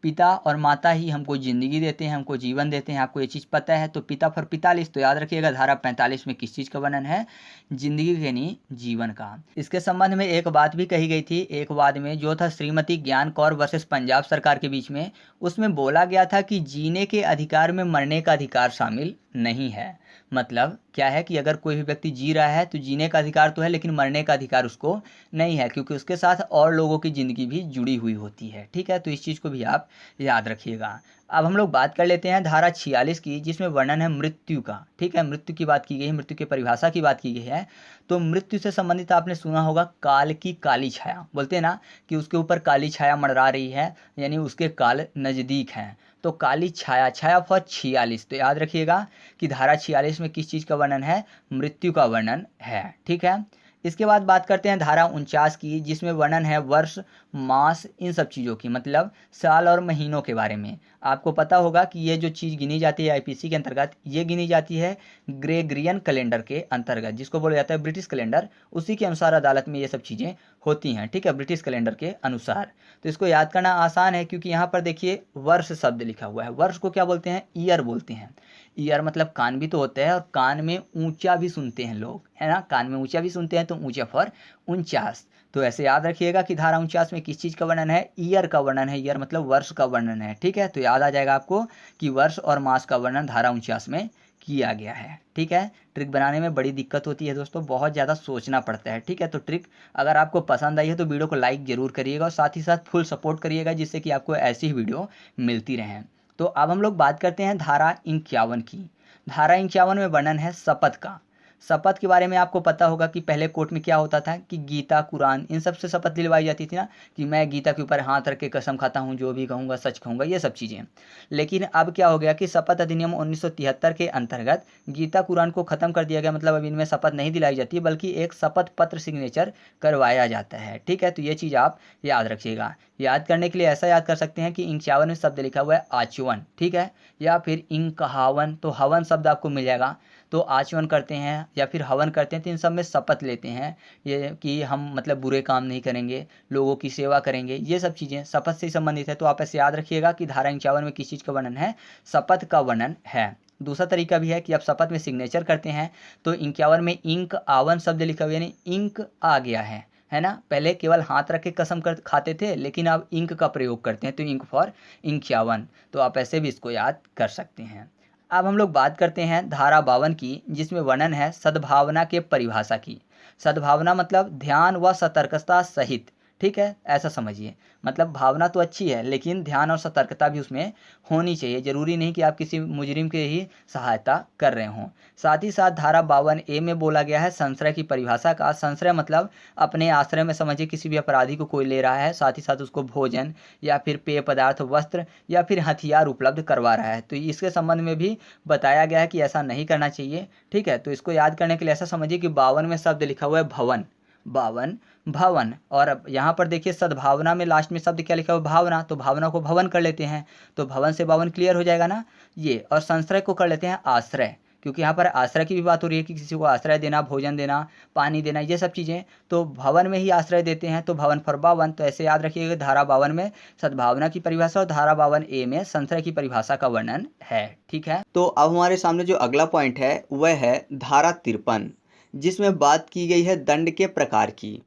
पिता और माता ही हमको ज़िंदगी देते हैं, हमको जीवन देते हैं, आपको ये चीज़ पता है। तो पिता फॉर 45, तो याद रखिएगा धारा 45 में किस चीज़ का वर्णन है, जिंदगी के यानी जीवन का। इसके संबंध में एक बात भी कही गई थी, एक वाद में जो था श्रीमती ज्ञान कौर वर्सेस पंजाब सरकार के बीच में, उसमें बोला गया था कि जीने के अधिकार में मरने का अधिकार शामिल नहीं है। मतलब क्या है कि अगर कोई भी व्यक्ति जी रहा है तो जीने का अधिकार तो है, लेकिन मरने का अधिकार उसको नहीं है, क्योंकि उसके साथ और लोगों की ज़िंदगी भी जुड़ी हुई होती है, ठीक है। तो इस चीज़ को भी आप याद रखिएगा। अब हम लोग बात कर लेते हैं धारा 46 की, जिसमें वर्णन है मृत्यु का, ठीक है। मृत्यु की बात की गई है, मृत्यु की परिभाषा की बात की गई है। तो मृत्यु से संबंधित आपने सुना होगा काल की काली छाया, बोलते हैं ना कि उसके ऊपर काली छाया मंडरा रही है, यानी उसके काल नज़दीक हैं। तो काली छाया, छाया फॉर 46, तो याद रखिएगा कि धारा 46 में किस चीज़ का वर्णन है, मृत्यु का वर्णन है, ठीक है। इसके बाद बात करते हैं धारा 49 की, जिसमें वर्णन है वर्ष, मास, इन सब चीज़ों की, मतलब साल और महीनों के बारे में। आपको पता होगा कि ये जो चीज़ गिनी जाती है आईपीसी के अंतर्गत, ये गिनी जाती है ग्रेगरियन कैलेंडर के अंतर्गत, जिसको बोला जाता है ब्रिटिश कैलेंडर। उसी के अनुसार अदालत में ये सब चीज़ें होती हैं, ठीक है, ब्रिटिश कैलेंडर के अनुसार। तो इसको याद करना आसान है, क्योंकि यहाँ पर देखिए वर्ष शब्द लिखा हुआ है। वर्ष को क्या बोलते हैं, ईयर बोलते हैं। ईयर मतलब कान भी तो होता है, और कान में ऊंचा भी सुनते हैं लोग, है ना, कान में ऊंचा भी सुनते हैं, तो ऊंचा फॉर 49। तो ऐसे याद रखिएगा कि धारा 49 में किस चीज़ का वर्णन है, ईयर का वर्णन है। ईयर मतलब वर्ष का वर्णन है, ठीक है। तो याद आ जाएगा आपको कि वर्ष और मास का वर्णन धारा 49 में किया गया है, ठीक है। ट्रिक बनाने में बड़ी दिक्कत होती है दोस्तों, बहुत ज़्यादा सोचना पड़ता है, ठीक है। तो ट्रिक अगर आपको पसंद आई है तो वीडियो को लाइक जरूर करिएगा, और साथ ही साथ फुल सपोर्ट करिएगा, जिससे कि आपको ऐसी ही वीडियो मिलती रहें। तो अब हम लोग बात करते हैं धारा 51 की। धारा 51 में वर्णन है शपथ का। शपथ के बारे में आपको पता होगा कि पहले कोर्ट में क्या होता था कि गीता, कुरान, इन सब से शपथ दिलवाई जाती थी ना, कि मैं गीता के ऊपर हाथ रख के कसम खाता हूँ, जो भी कहूँगा सच कहूँगा, ये सब चीज़ें। लेकिन अब क्या हो गया कि शपथ अधिनियम 1973 के अंतर्गत गीता, कुरान को ख़त्म कर दिया गया। मतलब अब इनमें शपथ नहीं दिलाई जाती, बल्कि एक शपथ पत्र सिग्नेचर करवाया जाता है, ठीक है। तो ये चीज़ आप याद रखिएगा। याद करने के लिए ऐसा याद कर सकते हैं कि 51 में शब्द लिखा हुआ है आचवन, ठीक है, या फिर इंकहावन। तो हवन शब्द आपको मिल जाएगा। तो आचमन करते हैं या फिर हवन करते हैं, तो इन सब में शपथ लेते हैं, ये कि हम मतलब बुरे काम नहीं करेंगे, लोगों की सेवा करेंगे, ये सब चीज़ें शपथ से संबंधित है। तो आप ऐसे याद रखिएगा कि धारा 51 में किस चीज़ का वर्णन है, शपथ का वर्णन है। दूसरा तरीका भी है कि आप शपथ में सिग्नेचर करते हैं, तो 51 में इंक आवन शब्द लिखा हुआ, यानी इंक आ गया है ना। पहले केवल हाथ रख के कसम कर खाते थे, लेकिन अब इंक का प्रयोग करते हैं, तो इंक फॉर 51। तो आप ऐसे भी इसको याद कर सकते हैं। अब हम लोग बात करते हैं धारा 52 की, जिसमें वर्णन है सद्भावना के परिभाषा की। सद्भावना मतलब ध्यान व सतर्कता सहित, ठीक है, ऐसा समझिए। मतलब भावना तो अच्छी है, लेकिन ध्यान और सतर्कता भी उसमें होनी चाहिए। जरूरी नहीं कि आप किसी मुजरिम के ही सहायता कर रहे हों। साथ ही साथ धारा 52A में बोला गया है संश्रय की परिभाषा का। संश्रय मतलब अपने आश्रय में समझिए किसी भी अपराधी को कोई ले रहा है, साथ ही साथ उसको भोजन या फिर पेय पदार्थ, वस्त्र या फिर हथियार उपलब्ध करवा रहा है। तो इसके संबंध में भी बताया गया है कि ऐसा नहीं करना चाहिए, ठीक है। तो इसको याद करने के लिए ऐसा समझिए कि 52 में शब्द लिखा हुआ है भवन, 52 भवन। और अब यहाँ पर देखिए सद्भावना में लास्ट में शब्द क्या लिखा हुआ है, भावना। तो भावना को भवन कर लेते हैं, तो भवन से 52 क्लियर हो जाएगा ना ये। और संश्रय को कर लेते हैं आश्रय, क्योंकि यहाँ पर आश्रय की भी बात हो रही है कि किसी को आश्रय देना, भोजन देना, पानी देना, ये सब चीज़ें तो भवन में ही आश्रय देते हैं। तो भवन फॉर 52। तो ऐसे याद रखिएगा धारा 52 में सद्भावना की परिभाषा और धारा 52A में संश्रय की परिभाषा का वर्णन है, ठीक है। तो अब हमारे सामने जो अगला पॉइंट है वह है धारा 53, जिसमें बात की गई है दंड के प्रकार की।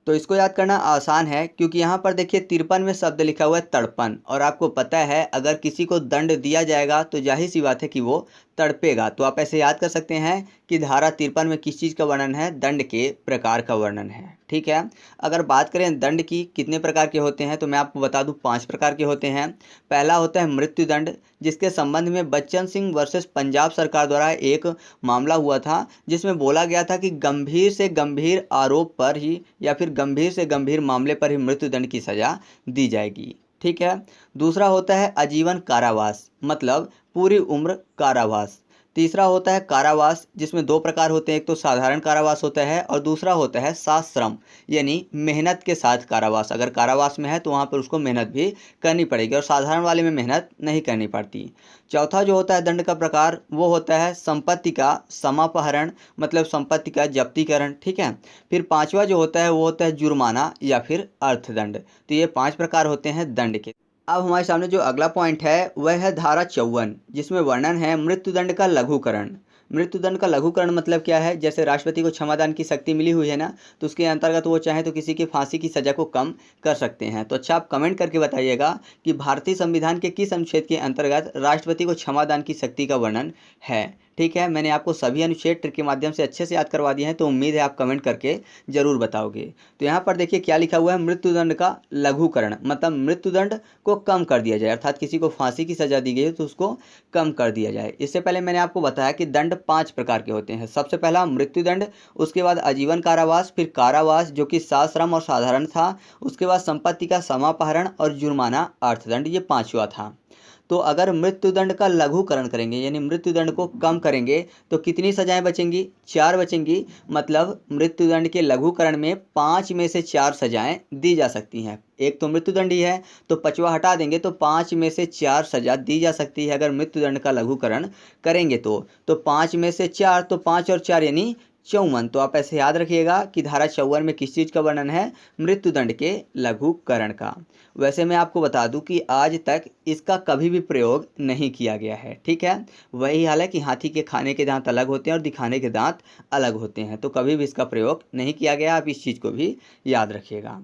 तो इसको याद करना आसान है, क्योंकि यहाँ पर देखिए 53 में शब्द लिखा हुआ है तड़पन। और आपको पता है अगर किसी को दंड दिया जाएगा तो जाहिर सी बात है कि वो तड़पेगा। तो आप ऐसे याद कर सकते हैं कि धारा 53 में किस चीज़ का वर्णन है, दंड के प्रकार का वर्णन है। ठीक है, अगर बात करें दंड की कितने प्रकार के होते हैं तो मैं आपको बता दूं 5 प्रकार के होते हैं। पहला होता है मृत्युदंड, जिसके संबंध में बच्चन सिंह वर्सेस पंजाब सरकार द्वारा एक मामला हुआ था, जिसमें बोला गया था कि गंभीर से गंभीर आरोप पर ही या फिर गंभीर से गंभीर मामले पर ही मृत्युदंड की सजा दी जाएगी। ठीक है, दूसरा होता है आजीवन कारावास, मतलब पूरी उम्र कारावास। तीसरा होता है कारावास, जिसमें 2 प्रकार होते हैं, एक तो साधारण कारावास होता है और दूसरा होता है साश्रम, यानी मेहनत के साथ कारावास। अगर कारावास में है तो वहाँ पर उसको मेहनत भी करनी पड़ेगी और साधारण वाले में मेहनत नहीं करनी पड़ती। चौथा जो होता है दंड का प्रकार वो होता है संपत्ति का समापहरण, मतलब संपत्ति का जब्तीकरण। ठीक है, फिर पांचवा जो होता है वो होता है जुर्माना या फिर अर्थदंड। तो ये 5 प्रकार होते हैं दंड के। अब हमारे सामने जो अगला पॉइंट है वह है धारा 54, जिसमें वर्णन है मृत्युदंड का लघुकरण। मृत्युदंड का लघुकरण मतलब क्या है, जैसे राष्ट्रपति को क्षमादान की शक्ति मिली हुई है ना, तो उसके अंतर्गत वो चाहे तो किसी की फांसी की सज़ा को कम कर सकते हैं। तो अच्छा, आप कमेंट करके बताइएगा कि भारतीय संविधान के किस अनुच्छेद के अंतर्गत राष्ट्रपति को क्षमादान की शक्ति का वर्णन है। ठीक है, मैंने आपको सभी अनुच्छेद ट्रिक के माध्यम से अच्छे से याद करवा दिए हैं, तो उम्मीद है आप कमेंट करके जरूर बताओगे। तो यहाँ पर देखिए क्या लिखा हुआ है, मृत्युदंड का लघुकरण, मतलब मृत्युदंड को कम कर दिया जाए, अर्थात किसी को फांसी की सजा दी गई है तो उसको कम कर दिया जाए। इससे पहले मैंने आपको बताया कि दंड 5 प्रकार के होते हैं। सबसे पहला मृत्युदंड, उसके बाद आजीवन कारावास, फिर कारावास जो कि साश्रम और साधारण था, उसके बाद संपत्ति का समापहरण और जुर्माना अर्थदंड, ये 5वां था। तो अगर मृत्युदंड का लघुकरण करेंगे यानी मृत्युदंड को कम करेंगे तो कितनी सजाएं बचेंगी, 4 बचेंगी। मतलब मृत्युदंड के लघुकरण में 5 में से 4 सजाएं दी जा सकती हैं। एक तो मृत्युदंड ही है तो 5वां हटा देंगे तो 5 में से 4 सजा दी जा सकती है अगर मृत्युदंड का लघुकरण करेंगे तो 5 में से 4 तो 5 और 4 यानी 54। तो आप ऐसे याद रखिएगा कि धारा 54 में किस चीज़ का वर्णन है, मृत्युदंड के लघुकरण का। वैसे मैं आपको बता दूं कि आज तक इसका कभी भी प्रयोग नहीं किया गया है। ठीक है, वही हाल है कि हाथी के खाने के दांत अलग होते हैं और दिखाने के दांत अलग होते हैं, तो कभी भी इसका प्रयोग नहीं किया गया। आप इस चीज़ को भी याद रखिएगा।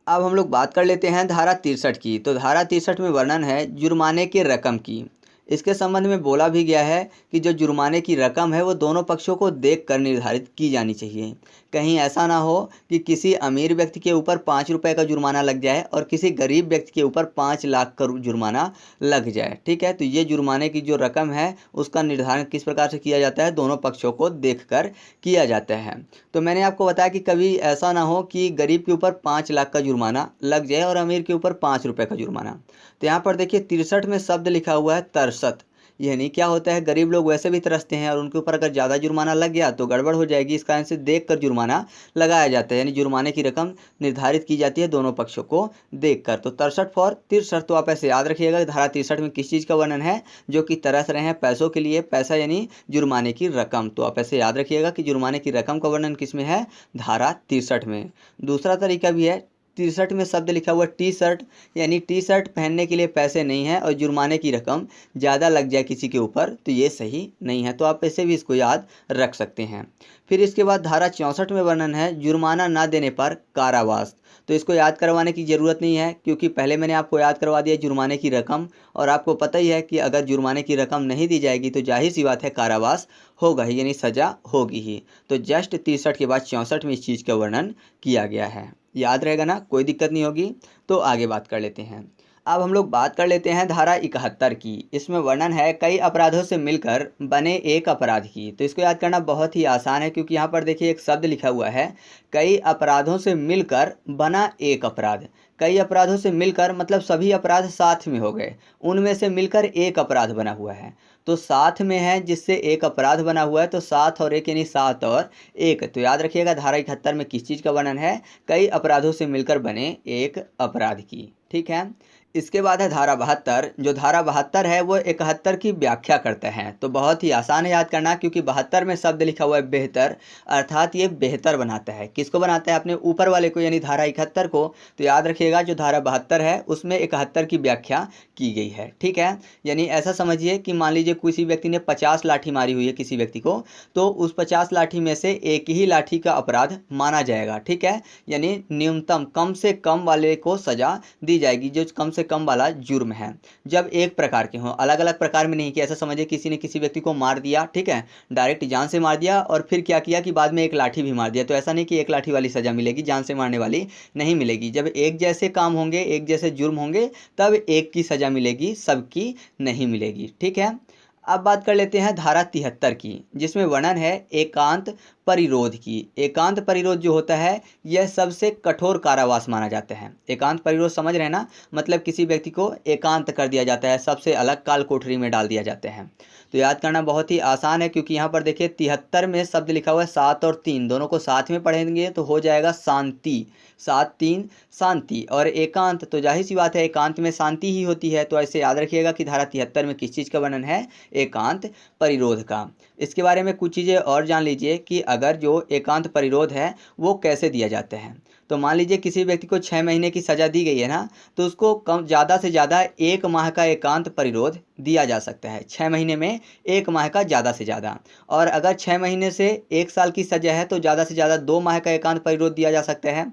अब हम लोग बात कर लेते हैं धारा 63 की। तो धारा 63 में वर्णन है जुर्माने के रकम की। इसके संबंध में बोला भी गया है कि जो जुर्माने की रकम है वो दोनों पक्षों को देखकर निर्धारित की जानी चाहिए। कहीं ऐसा ना हो कि किसी अमीर व्यक्ति के ऊपर 5 रुपए का जुर्माना लग जाए और किसी गरीब व्यक्ति के ऊपर 5 लाख का जुर्माना लग जाए। ठीक है, तो ये जुर्माने की जो रकम है उसका निर्धारण किस प्रकार से किया जाता है, दोनों पक्षों को देखकर किया जाता है। तो मैंने आपको बताया कि कभी ऐसा ना हो कि गरीब के ऊपर 5 लाख का जुर्माना लग जाए और अमीर के ऊपर 5 रुपए का जुर्माना। तो यहाँ पर देखिए 63 में शब्द लिखा हुआ है तरसत, यानी क्या होता है, गरीब लोग वैसे भी तरसते हैं और उनके ऊपर अगर ज़्यादा जुर्माना लग गया तो गड़बड़ हो जाएगी। इस कारण से देख कर जुर्माना लगाया जाता है, यानी जुर्माने की रकम निर्धारित की जाती है दोनों पक्षों को देखकर। तो 63 फॉर 63। तो आप ऐसे याद रखिएगा धारा 63 में किस चीज़ का वर्णन है, जो कि तरस रहे हैं पैसों के लिए, पैसा यानी जुर्माने की रकम। तो आप ऐसे याद रखिएगा कि जुर्माने की रकम का वर्णन किस में है, धारा 63 में। दूसरा तरीका भी है, 63 में शब्द लिखा हुआ टी शर्ट, यानी टी शर्ट पहनने के लिए पैसे नहीं है और जुर्माने की रकम ज़्यादा लग जाए किसी के ऊपर तो ये सही नहीं है। तो आप ऐसे भी इसको याद रख सकते हैं। फिर इसके बाद धारा 64 में वर्णन है जुर्माना ना देने पर कारावास। तो इसको याद करवाने की ज़रूरत नहीं है क्योंकि पहले मैंने आपको याद करवा दिया जुर्माने की रकम, और आपको पता ही है कि अगर जुर्माने की रकम नहीं दी जाएगी तो जाहिर सी बात है कारावास होगा ही, यानी सज़ा होगी ही। तो जस्ट 63 के बाद 64 में इस चीज़ का वर्णन किया गया है। याद रहेगा ना, कोई दिक्कत नहीं होगी। तो आगे बात कर लेते हैं। अब हम लोग बात कर लेते हैं धारा 71 की। इसमें वर्णन है कई अपराधों से मिलकर बने एक अपराध की। तो इसको याद करना बहुत ही आसान है क्योंकि यहाँ पर देखिए एक शब्द लिखा हुआ है कई अपराधों से मिलकर बना एक अपराध। कई अपराधों से मिलकर मतलब सभी अपराध साथ में हो गए, उनमें से मिलकर एक अपराध बना हुआ है। तो साथ में है जिससे एक अपराध बना हुआ है, तो 7 और 1 यानी 7 और 1। तो याद रखिएगा धारा 71 में किस चीज़ का वर्णन है, कई अपराधों से मिलकर बने एक अपराध की। ठीक है, इसके बाद है धारा 72। जो धारा 72 है वो 71 की व्याख्या करता है। तो बहुत ही आसान है याद करना क्योंकि 72 में शब्द लिखा हुआ है बेहतर, अर्थात ये बेहतर बनाता है। किसको बनाता है, अपने ऊपर वाले को यानी धारा 71 को। तो याद रखिएगा जो धारा 72 है उसमें 71 की व्याख्या की गई है। ठीक है, यानी ऐसा समझिए कि मान लीजिए किसी व्यक्ति ने 50 लाठी मारी हुई है किसी व्यक्ति को, तो उस 50 लाठी में से एक ही लाठी का अपराध माना जाएगा। ठीक है, यानी न्यूनतम कम से कम वाले को सजा दी जाएगी। जो कम से कम वाला जुर्म है। जब एक प्रकार के हों, अलग अलग प्रकार में नहीं कि ऐसा समझिए किसी ने किसी व्यक्ति को मार दिया, ठीक है, डायरेक्ट जान से मार दिया और फिर क्या किया कि बाद में एक लाठी भी मार दिया, तो ऐसा नहीं कि एक लाठी वाली सज़ा मिलेगी, जान से मारने वाली नहीं मिलेगी। जब एक जैसे काम होंगे, एक जैसे जुर्म होंगे, तब एक की सज़ा मिलेगी, सबकी नहीं मिलेगी, ठीक है। अब बात कर लेते हैं धारा 73 की, जिसमें वर्णन है एकांत परिरोध की। एकांत परिरोध जो होता है यह सबसे कठोर कारावास माना जाता है। एकांत परिरोध समझ रहे हैं ना, मतलब किसी व्यक्ति को एकांत कर दिया जाता है, सबसे अलग काल कोठरी में डाल दिया जाते हैं। तो याद करना बहुत ही आसान है, क्योंकि यहाँ पर देखिए 73 में शब्द लिखा हुआ है 7 और 3, दोनों को साथ में पढ़ेंगे तो हो जाएगा शांति, 7 3 शांति। और एकांत, तो जाहिर सी बात है एकांत में शांति ही होती है, तो ऐसे याद रखिएगा कि धारा 73 में किस चीज़ का वर्णन है, एकांत परिरोध का। इसके बारे में कुछ चीज़ें और जान लीजिए कि अगर जो एकांत परिरोध है वो कैसे दिया जाता है। तो मान लीजिए किसी व्यक्ति को 6 महीने की सज़ा दी गई है ना, तो उसको कम ज़्यादा से ज़्यादा 1 माह का एकांत परिरोध दिया जा सकता है। 6 महीने में 1 माह का ज़्यादा से ज़्यादा, और अगर 6 महीने से 1 साल की सज़ा है तो ज़्यादा से ज़्यादा 2 माह का एकांत परिरोध दिया जा सकता है,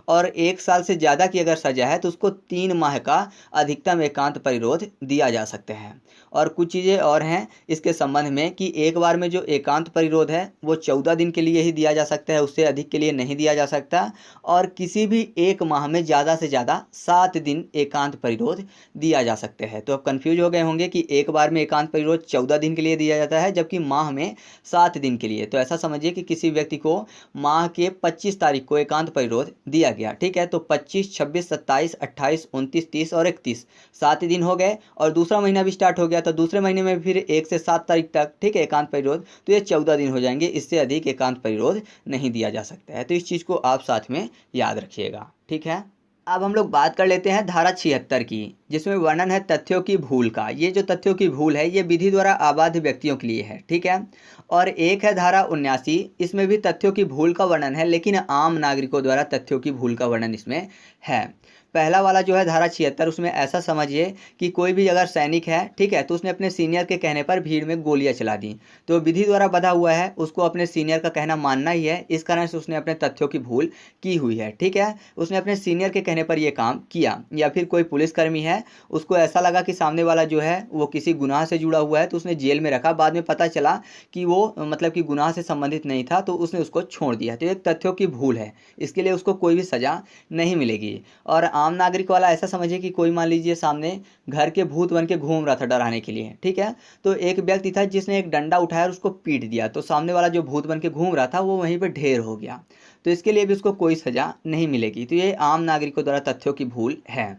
और 1 साल से ज़्यादा की अगर सज़ा है तो उसको 3 माह का अधिकतम एकांत परिरोध दिया जा सकता है। और कुछ चीज़ें और हैं इसके संबंध में कि एक बार में जो एकांत परिरोध है वो 14 दिन के लिए ही दिया जा सकता है, उससे अधिक के लिए नहीं दिया जा सकता, और किसी भी 1 माह में ज़्यादा से ज़्यादा 7 दिन एकांत परिरोध दिया जा सकते हैं। तो अब कन्फ्यूज हो गए होंगे कि एक बार में एकांत परिरोध 14 दिन के लिए दिया जाता है, जबकि माह में 7 दिन के लिए। तो ऐसा समझिए कि किसी व्यक्ति को माह के 25 तारीख को एकांत परिरोध दिया गया, ठीक है, तो 25, 26, 27, 28, 29, 30 और 31 7 दिन हो गए, और दूसरा महीना भी स्टार्ट हो गया, तो दूसरे महीने में फिर 1 से 7 तारीख तक, ठीक है, एकांत परिरोध, तो ये 14 दिन हो जाएंगे, इससे अधिक एकांत परिरोध नहीं दिया जा सकता है। तो इस चीज़ को आप साथ में याद रखिएगा, ठीक है। अब हम लोग बात कर लेते हैं धारा 76 की, जिसमें वर्णन है तथ्यों की भूल का। ये जो तथ्यों की भूल है ये विधि द्वारा आबाद व्यक्तियों के लिए है, ठीक है। और एक है धारा 79, इसमें भी तथ्यों की भूल का वर्णन है, लेकिन आम नागरिकों द्वारा तथ्यों की भूल का वर्णन इसमें है। पहला वाला जो है धारा 76, उसमें ऐसा समझिए कि कोई भी अगर सैनिक है, ठीक है, तो उसने अपने सीनियर के कहने पर भीड़ में गोलियां चला दी, तो विधि द्वारा बंधा हुआ है, उसको अपने सीनियर का कहना मानना ही है, इस कारण से उसने अपने तथ्यों की भूल की हुई है, ठीक है। उसने अपने सीनियर के कहने पर यह काम किया। या फिर कोई पुलिसकर्मी है, उसको ऐसा लगा कि सामने वाला जो है वो किसी गुनाह से जुड़ा हुआ है, तो उसने जेल में रखा, बाद में पता चला कि वो मतलब कि गुनाह से संबंधित नहीं था, तो उसने उसको छोड़ दिया, तो एक तथ्यों की भूल है, इसके लिए उसको कोई भी सज़ा नहीं मिलेगी। और आम नागरिक वाला ऐसा समझिए कि कोई मान लीजिए सामने घर के भूत बन के घूम रहा था डराने के लिए, ठीक है, तो एक व्यक्ति था जिसने एक डंडा उठाया और उसको पीट दिया, तो सामने वाला जो भूत बन के घूम रहा था वो वहीं पे ढेर हो गया, तो इसके लिए भी उसको कोई सज़ा नहीं मिलेगी। तो ये आम नागरिकों द्वारा तथ्यों की भूल है।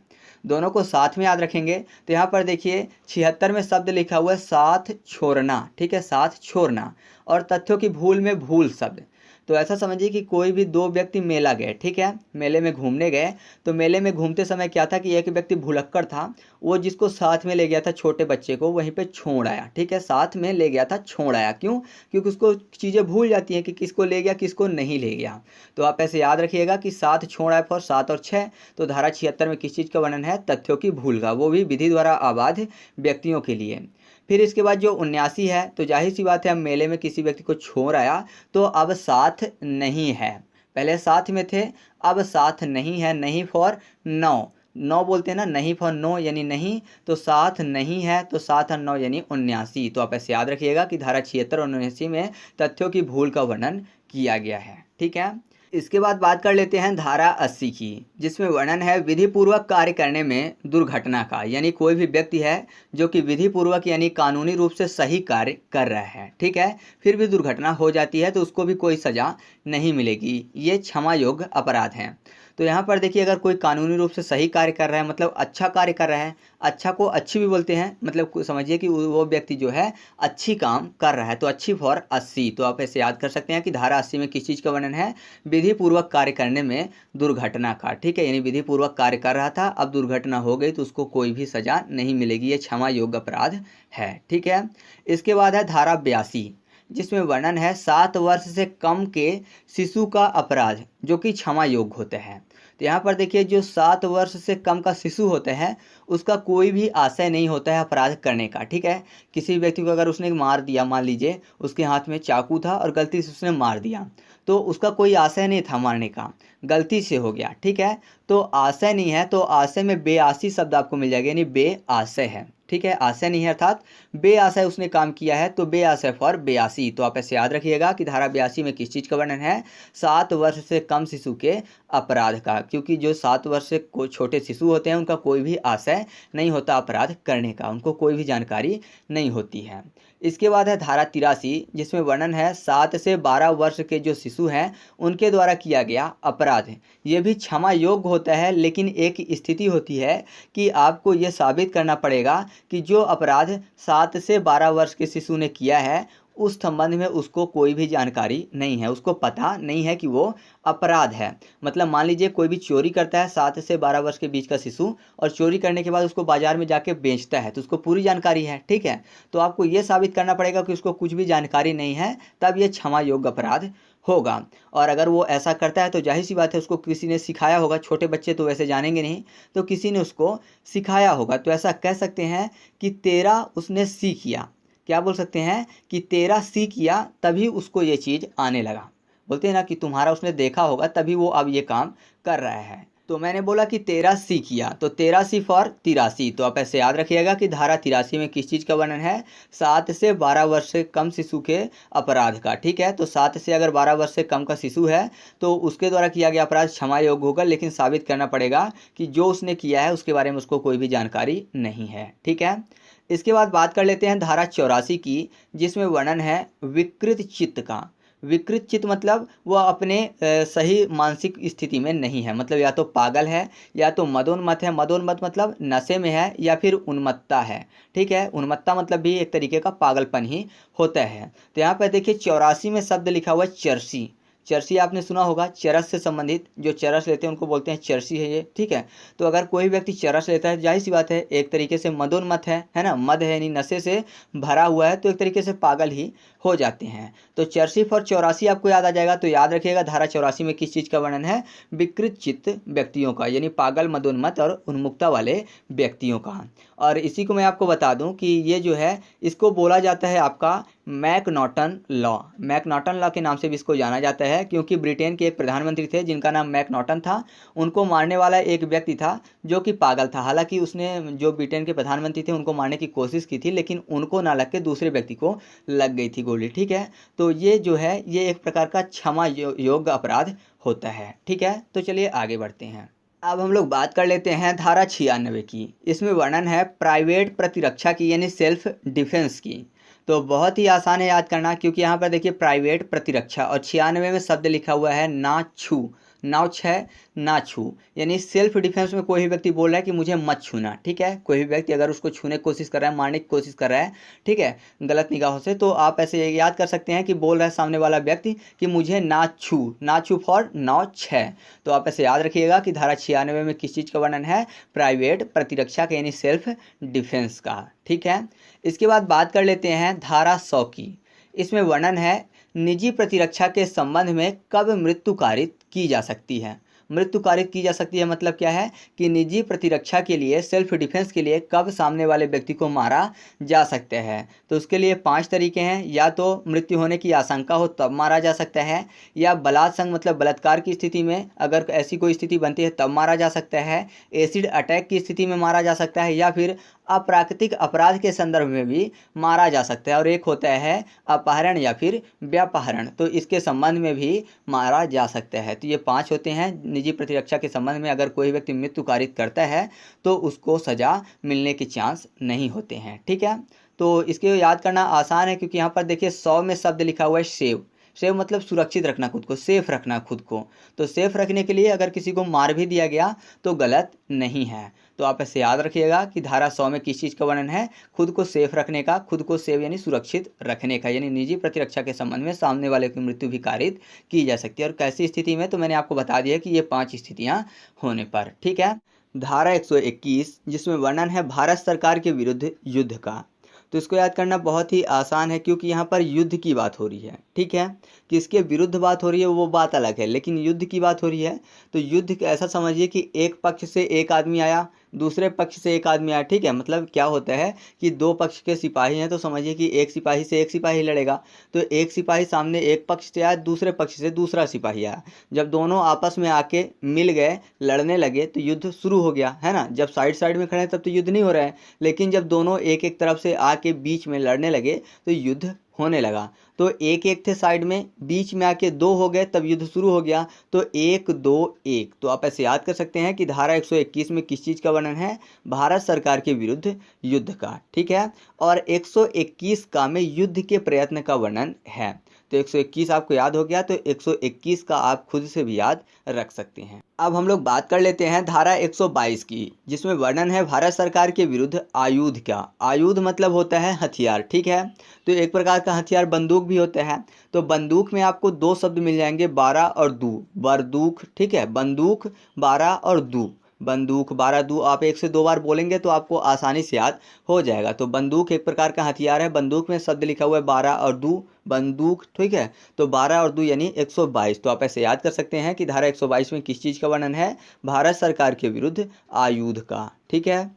दोनों को साथ में याद रखेंगे, तो यहाँ पर देखिए 76 में शब्द लिखा हुआ है साथ छोड़ना, ठीक है, साथ छोड़ना, और तथ्यों की भूल में भूल शब्द। तो ऐसा समझिए कि कोई भी 2 व्यक्ति मेला गए, ठीक है, मेले में घूमने गए, तो मेले में घूमते समय क्या था कि एक व्यक्ति भुलक्कड़ था, वो जिसको साथ में ले गया था छोटे बच्चे को वहीं पे छोड़ आया, ठीक है, साथ में ले गया था छोड़ आया, क्यों, क्योंकि उसको चीज़ें भूल जाती हैं कि किसको ले गया किसको नहीं ले गया। तो आप ऐसे याद रखिएगा कि साथ छोड़ आया फॉर 7 और 6। तो धारा 76 में किस चीज़ का वर्णन है, तथ्यों की भूल का, वो भी विधि द्वारा आबाद व्यक्तियों के लिए। फिर इसके बाद जो 79 है, तो जाहिर सी बात है, अब मेले में किसी व्यक्ति को छोड़ आया, तो अब साथ नहीं है, पहले साथ में थे, अब साथ नहीं है, नहीं फॉर नौ बोलते हैं ना, नहीं फॉर नो यानी नहीं, तो साथ नहीं है, तो 7 और 9 यानी 79। तो आप ऐसे याद रखिएगा कि धारा 76 और 79 में तथ्यों की भूल का वर्णन किया गया है, ठीक है। इसके बाद बात कर लेते हैं धारा 80 की, जिसमें वर्णन है विधि पूर्वक कार्य करने में दुर्घटना का। यानी कोई भी व्यक्ति है जो कि विधि पूर्वक यानी कानूनी रूप से सही कार्य कर रहा है, ठीक है, फिर भी दुर्घटना हो जाती है तो उसको भी कोई सज़ा नहीं मिलेगी, ये क्षमा योग्य अपराध हैं। तो यहाँ पर देखिए, अगर कोई कानूनी रूप से सही कार्य कर रहा है, मतलब अच्छा कार्य कर रहा है, अच्छा को अच्छी भी बोलते हैं, मतलब समझिए कि वो व्यक्ति जो है अच्छी काम कर रहा है, तो अच्छी फॉर 80। तो आप ऐसे याद कर सकते हैं कि धारा 80 में किस चीज़ का वर्णन है, विधि पूर्वक कार्य करने में दुर्घटना का, ठीक है, यानी विधि पूर्वक कार्य कर रहा था, अब दुर्घटना हो गई तो उसको कोई भी सज़ा नहीं मिलेगी, ये क्षमा योग्य अपराध है, ठीक है। इसके बाद है धारा 82, जिसमें वर्णन है 7 वर्ष से कम के शिशु का अपराध जो कि क्षमा योग्य होते हैं। तो यहाँ पर देखिए जो 7 वर्ष से कम का शिशु होता है उसका कोई भी आशय नहीं होता है अपराध करने का, ठीक है। किसी व्यक्ति को अगर उसने मार दिया, मान लीजिए उसके हाथ में चाकू था और गलती से उसने मार दिया, तो उसका कोई आशय नहीं था मारने का, गलती से हो गया, ठीक है। तो आशय नहीं है तो आशय में बेआसी शब्द आपको मिल जाएगा, यानी बेआशय है, ठीक है। आशय नहीं है अर्थात बेआशय उसने काम किया है, तो बेआशय फॉर 82। तो आप ऐसे याद रखिएगा कि धारा 82 में किस चीज़ का वर्णन है, 7 वर्ष से कम शिशु के अपराध का, क्योंकि जो 7 वर्ष से छोटे शिशु होते हैं उनका कोई भी आशय नहीं होता अपराध करने का, उनको कोई भी जानकारी नहीं होती है। इसके बाद है धारा 83 जिसमें वर्णन है 7 से 12 वर्ष के जो शिशु हैं उनके द्वारा किया गया अपराध, ये भी क्षमा योग्य होता है, लेकिन एक स्थिति होती है कि आपको ये साबित करना पड़ेगा कि जो अपराध 7 से 12 वर्ष के शिशु ने किया है उस संबंध में उसको कोई भी जानकारी नहीं है, उसको पता नहीं है कि वो अपराध है। मतलब मान लीजिए कोई भी चोरी करता है 7 से 12 वर्ष के बीच का शिशु, और चोरी करने के बाद उसको बाजार में जाके बेचता है तो उसको पूरी जानकारी है, ठीक है। तो आपको ये साबित करना पड़ेगा कि उसको कुछ भी जानकारी नहीं है, तब ये क्षमा योग्य अपराध होगा। और अगर वो ऐसा करता है तो जाहिर सी बात है उसको किसी ने सिखाया होगा, छोटे बच्चे तो वैसे जानेंगे नहीं, तो किसी ने उसको सिखाया होगा। तो ऐसा कह सकते हैं कि तेरा उसने सीख किया, क्या बोल सकते हैं कि तेरा सी किया तभी उसको ये चीज़ आने लगा। बोलते हैं ना कि तुम्हारा उसने देखा होगा तभी वो अब ये काम कर रहा है। तो मैंने बोला कि 83 किया, तो 83 फॉर 83। तो आप ऐसे याद रखिएगा कि धारा 83 में किस चीज़ का वर्णन है, 7 से 12 वर्ष से कम शिशु के अपराध का, ठीक है। तो 7 से अगर 12 वर्ष से कम का शिशु है तो उसके द्वारा किया गया अपराध क्षमा योग्य होगा, लेकिन साबित करना पड़ेगा कि जो उसने किया है उसके बारे में उसको कोई भी जानकारी नहीं है, ठीक है। इसके बाद बात कर लेते हैं धारा 84 की, जिसमें वर्णन है विकृत चित्त का। विकृत चित्त मतलब वह अपने सही मानसिक स्थिति में नहीं है, मतलब या तो पागल है या तो मदोन्मत्त है। मदोन्मत्त मतलब नशे में है या फिर उन्मत्ता है, ठीक है। उन्मत्ता मतलब भी एक तरीके का पागलपन ही होता है। तो यहाँ पर देखिए 84 में शब्द लिखा हुआ है चर्सी। चर्सी आपने सुना होगा, चरस से संबंधित, जो चरस लेते हैं उनको बोलते हैं चर्सी है ये, ठीक है। तो अगर कोई व्यक्ति चरस लेता है जाहिर सी बात है एक तरीके से मदोन्मत्त है ना, मद है यानी नशे से भरा हुआ है, तो एक तरीके से पागल ही हो जाते हैं। तो चर्सी फॉर 84 आपको याद आ जाएगा। तो याद रखिएगा धारा 84 में किस चीज़ का वर्णन है, विकृत चित्त व्यक्तियों का, यानी पागल, मदोन्मत्त और उन्मुक्ता वाले व्यक्तियों का। और इसी को मैं आपको बता दूं कि ये जो है इसको बोला जाता है आपका मैकनॉटन लॉ। मैकनॉटन लॉ के नाम से भी इसको जाना जाता है, क्योंकि ब्रिटेन के एक प्रधानमंत्री थे जिनका नाम मैकनॉटन था, उनको मारने वाला एक व्यक्ति था जो कि पागल था। हालांकि उसने, जो ब्रिटेन के प्रधानमंत्री थे, उनको मारने की कोशिश की थी, लेकिन उनको ना लग के दूसरे व्यक्ति को लग गई थी गोली, ठीक है। तो ये जो है ये एक प्रकार का क्षमा योग्य अपराध होता है, ठीक है। तो चलिए आगे बढ़ते हैं। अब हम लोग बात कर लेते हैं धारा 96 की। इसमें वर्णन है प्राइवेट प्रतिरक्षा की, यानी सेल्फ डिफेंस की। तो बहुत ही आसान है याद करना, क्योंकि यहाँ पर देखिए प्राइवेट प्रतिरक्षा और 96 में शब्द लिखा हुआ है ना छू, नाउच है ना छू, यानी सेल्फ डिफेंस में कोई भी व्यक्ति बोल रहा है कि मुझे मत छूना, ठीक है। कोई भी व्यक्ति अगर उसको छूने की कोशिश कर रहा है, मारने की कोशिश कर रहा है, ठीक है, गलत निगाहों से, तो आप ऐसे याद कर सकते हैं कि बोल रहा है सामने वाला व्यक्ति कि मुझे ना छू, ना छू फॉर 96। तो आप ऐसे याद रखिएगा कि धारा 96 में किस चीज़ का वर्णन है, प्राइवेट प्रतिरक्षा का, यानी सेल्फ डिफेंस का, ठीक है। इसके बाद बात कर लेते हैं धारा 100 की। इसमें वर्णन है निजी प्रतिरक्षा के संबंध में कब मृत्यु कारित की जा सकती है। मृत्यु कारित की जा सकती है मतलब क्या है कि निजी प्रतिरक्षा के लिए, सेल्फ डिफेंस के लिए कब सामने वाले व्यक्ति को मारा जा सकता है। तो उसके लिए 5 तरीके हैं, या तो मृत्यु होने की आशंका हो तब मारा जा सकता है, या बलात्संग मतलब बलात्कार की स्थिति में अगर ऐसी कोई स्थिति बनती है तब मारा जा सकता है, एसिड अटैक की स्थिति में मारा जा सकता है, या फिर अप्राकृतिक अपराध के संदर्भ में भी मारा जा सकता है, और एक होता है अपहरण या फिर व्यापहरण, तो इसके संबंध में भी मारा जा सकता है। तो ये 5 होते हैं। निजी प्रतिरक्षा के संबंध में अगर कोई व्यक्ति मृत्यु कारित करता है तो उसको सजा मिलने के चांस नहीं होते हैं, ठीक है। तो इसके याद करना आसान है, क्योंकि यहाँ पर देखिए 100 में शब्द लिखा हुआ है सेव। सेव मतलब सुरक्षित रखना खुद को, सेफ रखना खुद को। तो सेफ रखने के लिए अगर किसी को मार भी दिया गया तो गलत नहीं है। तो आप ऐसे याद रखिएगा कि धारा 100 में किस चीज़ का वर्णन है, खुद को सेफ रखने का, खुद को सेफ यानी सुरक्षित रखने का, यानी निजी प्रतिरक्षा के संबंध में सामने वाले की मृत्यु भी कारित की जा सकती है। और कैसी स्थिति में, तो मैंने आपको बता दिया कि ये 5 स्थितियाँ होने पर, ठीक है। धारा 121 जिसमें वर्णन है भारत सरकार के विरुद्ध युद्ध का। तो इसको याद करना बहुत ही आसान है, क्योंकि यहाँ पर युद्ध की बात हो रही है। ठीक है, किसके विरुद्ध बात हो रही है वो बात अलग है, लेकिन युद्ध की बात हो रही है। तो युद्ध ऐसा समझिए कि एक पक्ष से एक आदमी आया, दूसरे पक्ष से एक आदमी आया। ठीक है, मतलब क्या होता है कि दो पक्ष के सिपाही हैं, तो समझिए कि एक सिपाही से एक सिपाही लड़ेगा। तो एक सिपाही सामने एक पक्ष से आया, दूसरे पक्ष से दूसरा सिपाही आया। जब दोनों आपस में आके मिल गए, लड़ने लगे, तो युद्ध शुरू हो गया, है ना। जब साइड साइड में खड़े हैं तब तो युद्ध नहीं हो रहा है, लेकिन जब दोनों एक एक तरफ से आके बीच में लड़ने लगे तो युद्ध होने लगा। तो एक एक थे साइड में, बीच में आके दो हो गए, तब युद्ध शुरू हो गया। तो 1 2 1। तो आप ऐसे याद कर सकते हैं कि धारा 121 में किस चीज़ का वर्णन है? भारत सरकार के विरुद्ध युद्ध का। ठीक है, और 121 का में युद्ध के प्रयत्न का वर्णन है। तो 121 आपको याद हो गया, तो 121 का आप खुद से भी याद रख सकते हैं। अब हम लोग बात कर लेते हैं धारा 122 की, जिसमें वर्णन है भारत सरकार के विरुद्ध आयुध का। आयुध मतलब होता है हथियार। ठीक है, तो एक प्रकार का हथियार बंदूक भी होता है। तो बंदूक में आपको दो शब्द मिल जाएंगे, 12 और दू, बरदूक। ठीक है, बंदूक 12 और दू, बंदूक 12 दू। आप एक से दो बार बोलेंगे तो आपको आसानी से याद हो जाएगा। तो बंदूक एक प्रकार का हथियार है, बंदूक में शब्द लिखा हुआ है 12 और दू, बंदूक। ठीक है, तो 12 और 2 यानी 122। तो आप ऐसे याद कर सकते हैं कि धारा 122 में किस चीज़ का वर्णन है? भारत सरकार के विरुद्ध आयुध का। ठीक है,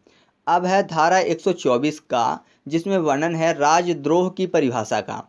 अब है धारा 124 का, जिसमें वर्णन है राजद्रोह की परिभाषा का।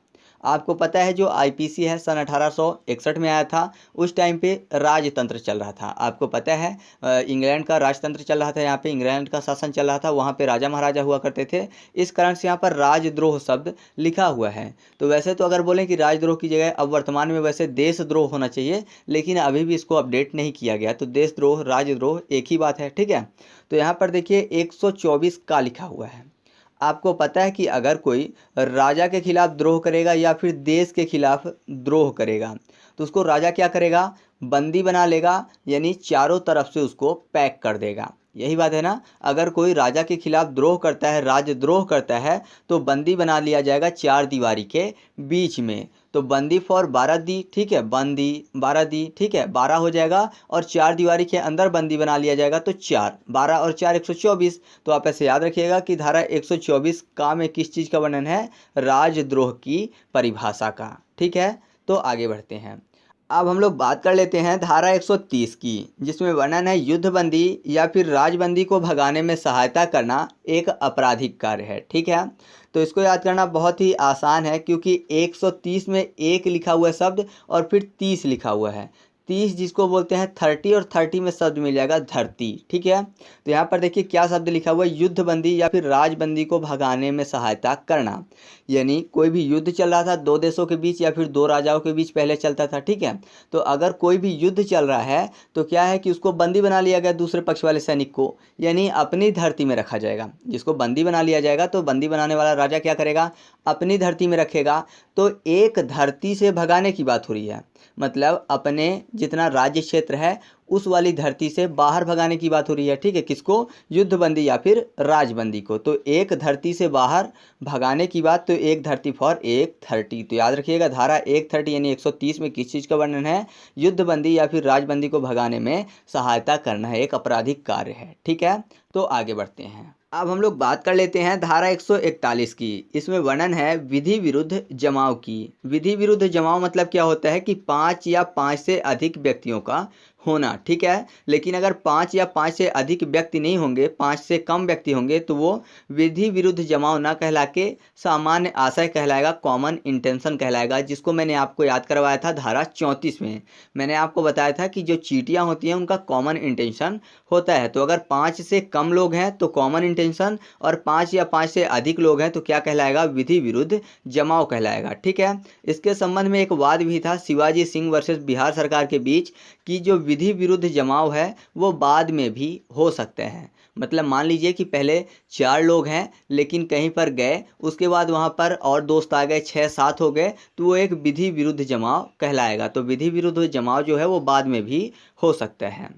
आपको पता है जो आईपीसी है सन 1861 में आया था, उस टाइम पे राजतंत्र चल रहा था। आपको पता है इंग्लैंड का राजतंत्र चल रहा था, यहाँ पे इंग्लैंड का शासन चल रहा था, वहाँ पे राजा महाराजा हुआ करते थे। इस कारण से यहाँ पर राजद्रोह शब्द लिखा हुआ है। तो वैसे तो अगर बोलें कि राजद्रोह की जगह अब वर्तमान में वैसे देशद्रोह होना चाहिए, लेकिन अभी भी इसको अपडेट नहीं किया गया। तो देशद्रोह राजद्रोह एक ही बात है। ठीक है, तो यहाँ पर देखिए 124 का लिखा हुआ है। आपको पता है कि अगर कोई राजा के खिलाफ द्रोह करेगा या फिर देश के खिलाफ द्रोह करेगा, तो उसको राजा क्या करेगा? बंदी बना लेगा, यानी चारों तरफ से उसको पैक कर देगा। यही बात है ना। अगर कोई राजा के खिलाफ द्रोह करता है, राजद्रोह करता है, तो बंदी बना लिया जाएगा चार दीवारी के बीच में। तो बंदी फॉर 12 दी। ठीक है, बंदी 12 दी। ठीक है, 12 हो जाएगा, और चार दीवारी के अंदर बंदी बना लिया जाएगा, तो 4, 12 और 4 124। तो आप ऐसे याद रखिएगा कि धारा 124 का में किस चीज़ का वर्णन है? राजद्रोह की परिभाषा का। ठीक है, तो आगे बढ़ते हैं। अब हम लोग बात कर लेते हैं धारा 130 की, जिसमें वर्णन है युद्धबंदी या फिर राजबंदी को भगाने में सहायता करना एक आपराधिक कार्य है। ठीक है, तो इसको याद करना बहुत ही आसान है, क्योंकि 130 में एक लिखा हुआ है शब्द और फिर 30 लिखा हुआ है। 30 जिसको बोलते हैं 30, और 30 में शब्द मिल जाएगा धरती। ठीक है, तो यहाँ पर देखिए क्या शब्द लिखा हुआ है? युद्धबंदी या फिर राजबंदी को भगाने में सहायता करना। यानी कोई भी युद्ध चल रहा था दो देशों के बीच या फिर दो राजाओं के बीच पहले चलता था। ठीक है, तो अगर कोई भी युद्ध चल रहा है तो क्या है कि उसको बंदी बना लिया गया दूसरे पक्ष वाले सैनिक को, यानी अपनी धरती में रखा जाएगा। जिसको बंदी बना लिया जाएगा तो बंदी बनाने वाला राजा क्या करेगा? अपनी धरती में रखेगा। तो एक धरती से भगाने की बात हो रही है, मतलब अपने जितना राज्य क्षेत्र है उस वाली धरती से बाहर भगाने की बात हो रही है। ठीक है, किसको? युद्धबंदी या फिर राजबंदी को। तो एक धरती से बाहर भगाने की बात, तो एक धरती फॉर 130। तो याद रखिएगा धारा 130 यानी 130 में किस चीज़ का वर्णन है? युद्धबंदी या फिर राजबंदी को भगाने में सहायता करना है, एक आपराधिक कार्य है। ठीक है, तो आगे बढ़ते हैं। अब हम लोग बात कर लेते हैं धारा 141 की। इसमें वर्णन है विधि विरुद्ध जमाव की। विधि विरुद्ध जमाव मतलब क्या होता है कि 5 या 5 से अधिक व्यक्तियों का होना। ठीक है, लेकिन अगर 5 या 5 से अधिक व्यक्ति नहीं होंगे, 5 से कम व्यक्ति होंगे, तो वो विधि विरुद्ध जमाव ना कहला के सामान्य आशय कहलाएगा, कॉमन इंटेंशन कहलाएगा, जिसको मैंने आपको याद करवाया था धारा 34 में। मैंने आपको बताया था कि जो चीटियां होती हैं उनका कॉमन इंटेंशन होता है। तो अगर 5 से कम लोग हैं तो कॉमन इंटेंशन, और 5 या 5 से अधिक लोग हैं तो क्या कहलाएगा? विधि विरुद्ध जमाव कहलाएगा। ठीक है, इसके संबंध में एक वाद भी था शिवाजी सिंह वर्सेस बिहार सरकार के बीच, कि जो विधि विरुद्ध जमाव है वो बाद में भी हो सकते हैं। मतलब मान लीजिए कि पहले 4 लोग हैं लेकिन कहीं पर गए, उसके बाद वहाँ पर और दोस्त आ गए, 6-7 हो गए, तो वो एक विधि विरुद्ध जमाव कहलाएगा। तो विधि विरुद्ध जमाव जो है वो बाद में भी हो सकता है।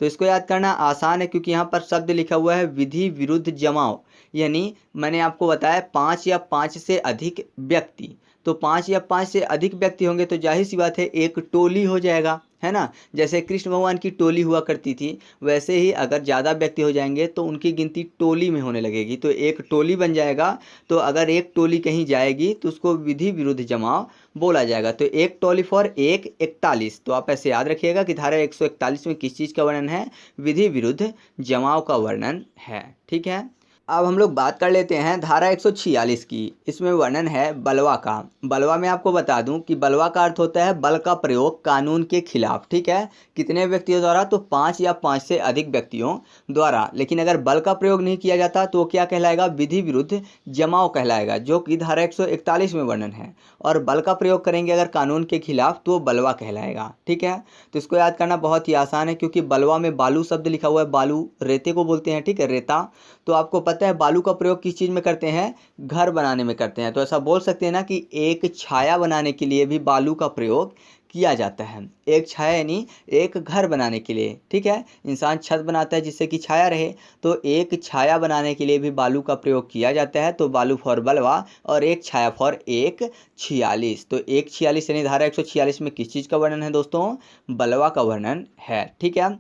तो इसको याद करना आसान है, क्योंकि यहाँ पर शब्द लिखा हुआ है विधि विरुद्ध जमाव, यानी मैंने आपको बताया 5 या 5 से अधिक व्यक्ति। तो 5 या 5 से अधिक व्यक्ति होंगे तो जाहिर सी बात है एक टोली हो जाएगा, है ना। जैसे कृष्ण भगवान की टोली हुआ करती थी, वैसे ही अगर ज़्यादा व्यक्ति हो जाएंगे तो उनकी गिनती टोली में होने लगेगी, तो एक टोली बन जाएगा। तो अगर एक टोली कहीं जाएगी तो उसको विधि विरुद्ध जमाव बोला जाएगा। तो एक टोली फॉर एक 41। तो आप ऐसे याद रखिएगा कि धारा 141 में किस चीज़ का वर्णन है, विधि विरुद्ध जमाव का वर्णन है। ठीक है, अब हम लोग बात कर लेते हैं धारा 146 की। इसमें वर्णन है बलवा का। बलवा में आपको बता दूं कि बलवा का अर्थ होता है बल का प्रयोग कानून के खिलाफ। ठीक है, कितने व्यक्तियों द्वारा, तो 5 या 5 से अधिक व्यक्तियों द्वारा। लेकिन अगर बल का प्रयोग नहीं किया जाता तो क्या कहलाएगा, विधि विरुद्ध जमाव कहलाएगा, जो कि धारा 141 में वर्णन है। और बल का प्रयोग करेंगे अगर कानून के खिलाफ तो बलवा कहलाएगा। ठीक है, तो इसको याद करना बहुत ही आसान है, क्योंकि बलवा में बालू शब्द लिखा हुआ है। बालू रेते को बोलते हैं, ठीक है, रेता। तो आपको पता है बालू का प्रयोग किस चीज़ में करते हैं, घर बनाने में करते हैं। तो ऐसा बोल सकते हैं ना कि एक छाया बनाने के लिए भी बालू का प्रयोग किया जाता है। एक छाया यानी एक घर बनाने के लिए। ठीक है, इंसान छत बनाता है जिससे कि छाया रहे, तो एक छाया बनाने के लिए भी बालू का प्रयोग किया जाता है। तो बालू फॉर बलवा और एक छाया फॉर 146। तो 146 यानी धारा 146 में किस चीज़ का वर्णन है दोस्तों, बलवा का वर्णन है। ठीक है,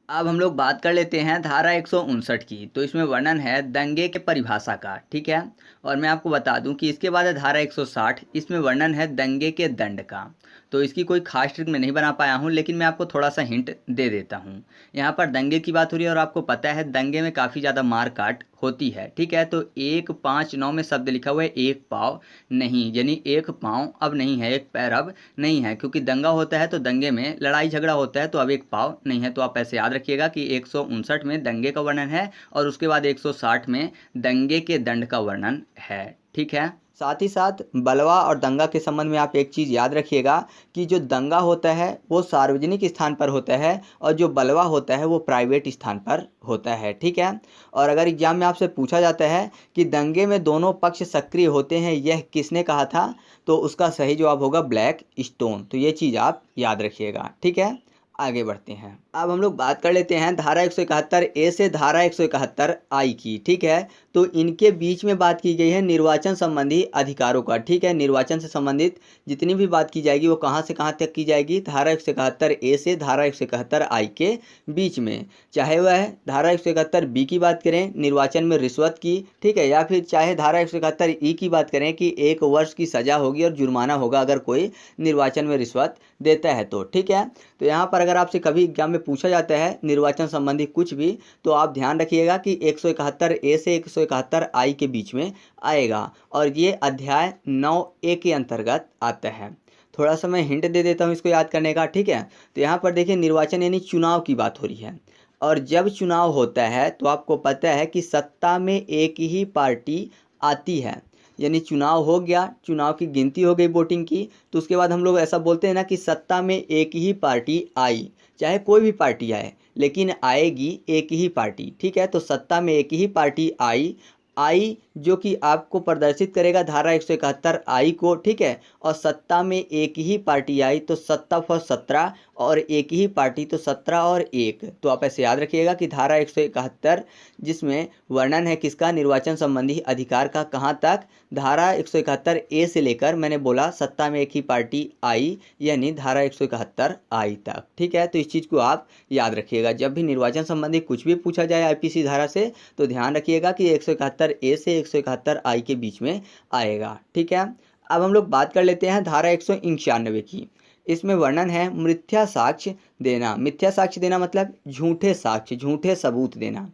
अब हम लोग बात कर लेते हैं धारा 159 की। तो इसमें वर्णन है दंगे के परिभाषा का। ठीक है, और मैं आपको बता दूं कि इसके बाद है धारा 160। इसमें वर्णन है दंगे के दंड का। तो इसकी कोई खास ट्रिक मैं नहीं बना पाया हूं, लेकिन मैं आपको थोड़ा सा हिंट दे देता हूं। यहाँ पर दंगे की बात हो रही है और आपको पता है दंगे में काफ़ी ज़्यादा मार काट होती है। ठीक है, तो 159 में शब्द लिखा हुआ है एक पाँव नहीं, यानी एक पाँव अब नहीं है, एक पैर अब नहीं है, क्योंकि दंगा होता है तो दंगे में लड़ाई झगड़ा होता है, तो अब एक पाँव नहीं है। तो आप ऐसे याद रखिएगा कि 159 में दंगे का वर्णन है और उसके बाद 160 में दंगे के दंड का वर्णन है। ठीक है, साथ ही साथ बलवा और दंगा के संबंध में आप एक चीज़ याद रखिएगा कि जो दंगा होता है वो सार्वजनिक स्थान पर होता है और जो बलवा होता है वो प्राइवेट स्थान पर होता है। ठीक है, और अगर एग्जाम में आपसे पूछा जाता है कि दंगे में दोनों पक्ष सक्रिय होते हैं, यह किसने कहा था, तो उसका सही जवाब होगा ब्लैक स्टोन। तो ये चीज़ आप याद रखिएगा। ठीक है, आगे बढ़ते हैं। अब हम लोग बात कर लेते हैं धारा 171 ए से धारा 171 आई की। ठीक है, तो इनके बीच में बात की गई है निर्वाचन संबंधी अधिकारों का। ठीक है, निर्वाचन से संबंधित जितनी भी बात की जाएगी वो कहाँ से कहाँ तक की जाएगी, धारा 171 ए से धारा 171 आई के बीच में। चाहे वह धारा 171 बी की बात करें निर्वाचन में रिश्वत की, ठीक है, या फिर चाहे धारा 171 ई की बात करें कि 1 वर्ष की सजा होगी और जुर्माना होगा अगर कोई निर्वाचन में रिश्वत देता है तो। ठीक है, तो यहाँ पर अगर आपसे कभी एग्जाम में पूछा जाता है निर्वाचन संबंधी कुछ भी, तो आप ध्यान रखिएगा कि 171 ए से 171 आई के बीच में आएगा और ये अध्याय 9 ए के अंतर्गत आता है। थोड़ा सा मैं हिंट दे देता हूँ इसको याद करने का। ठीक है, तो यहाँ पर देखिए निर्वाचन यानी चुनाव की बात हो रही है, और जब चुनाव होता है तो आपको पता है कि सत्ता में एक ही पार्टी आती है, यानी चुनाव हो गया, चुनाव की गिनती हो गई वोटिंग की, तो उसके बाद हम लोग ऐसा बोलते हैं ना कि सत्ता में एक ही पार्टी आई। चाहे कोई भी पार्टी आए लेकिन आएगी एक ही पार्टी। ठीक है, तो सत्ता में एक ही पार्टी आई जो कि आपको प्रदर्शित करेगा धारा 171 आई को। ठीक है, और सत्ता में एक ही पार्टी आई तो सत्ता फॉर 17 और एक ही पार्टी तो 17 और 1। तो आप ऐसे याद रखिएगा कि धारा 171 जिसमें वर्णन है किसका, निर्वाचन संबंधी अधिकार का, कहाँ तक, धारा 171 ए से लेकर मैंने बोला सत्ता में एक ही पार्टी आई यानी धारा 171 आई तक। ठीक है, तो इस चीज़ को आप याद रखिएगा। जब भी निर्वाचन संबंधी कुछ भी पूछा जाए आईपीसी धारा से तो ध्यान रखिएगा कि 171 ए से 171 आई के बीच में आएगा। ठीक है, अब हम लोग बात कर लेते हैं धारा 191 की। इसमें वर्णन है मिथ्या साक्ष्य देना। मिथ्या साक्ष्य देना मतलब झूठे साक्ष्य, झूठे सबूत देना।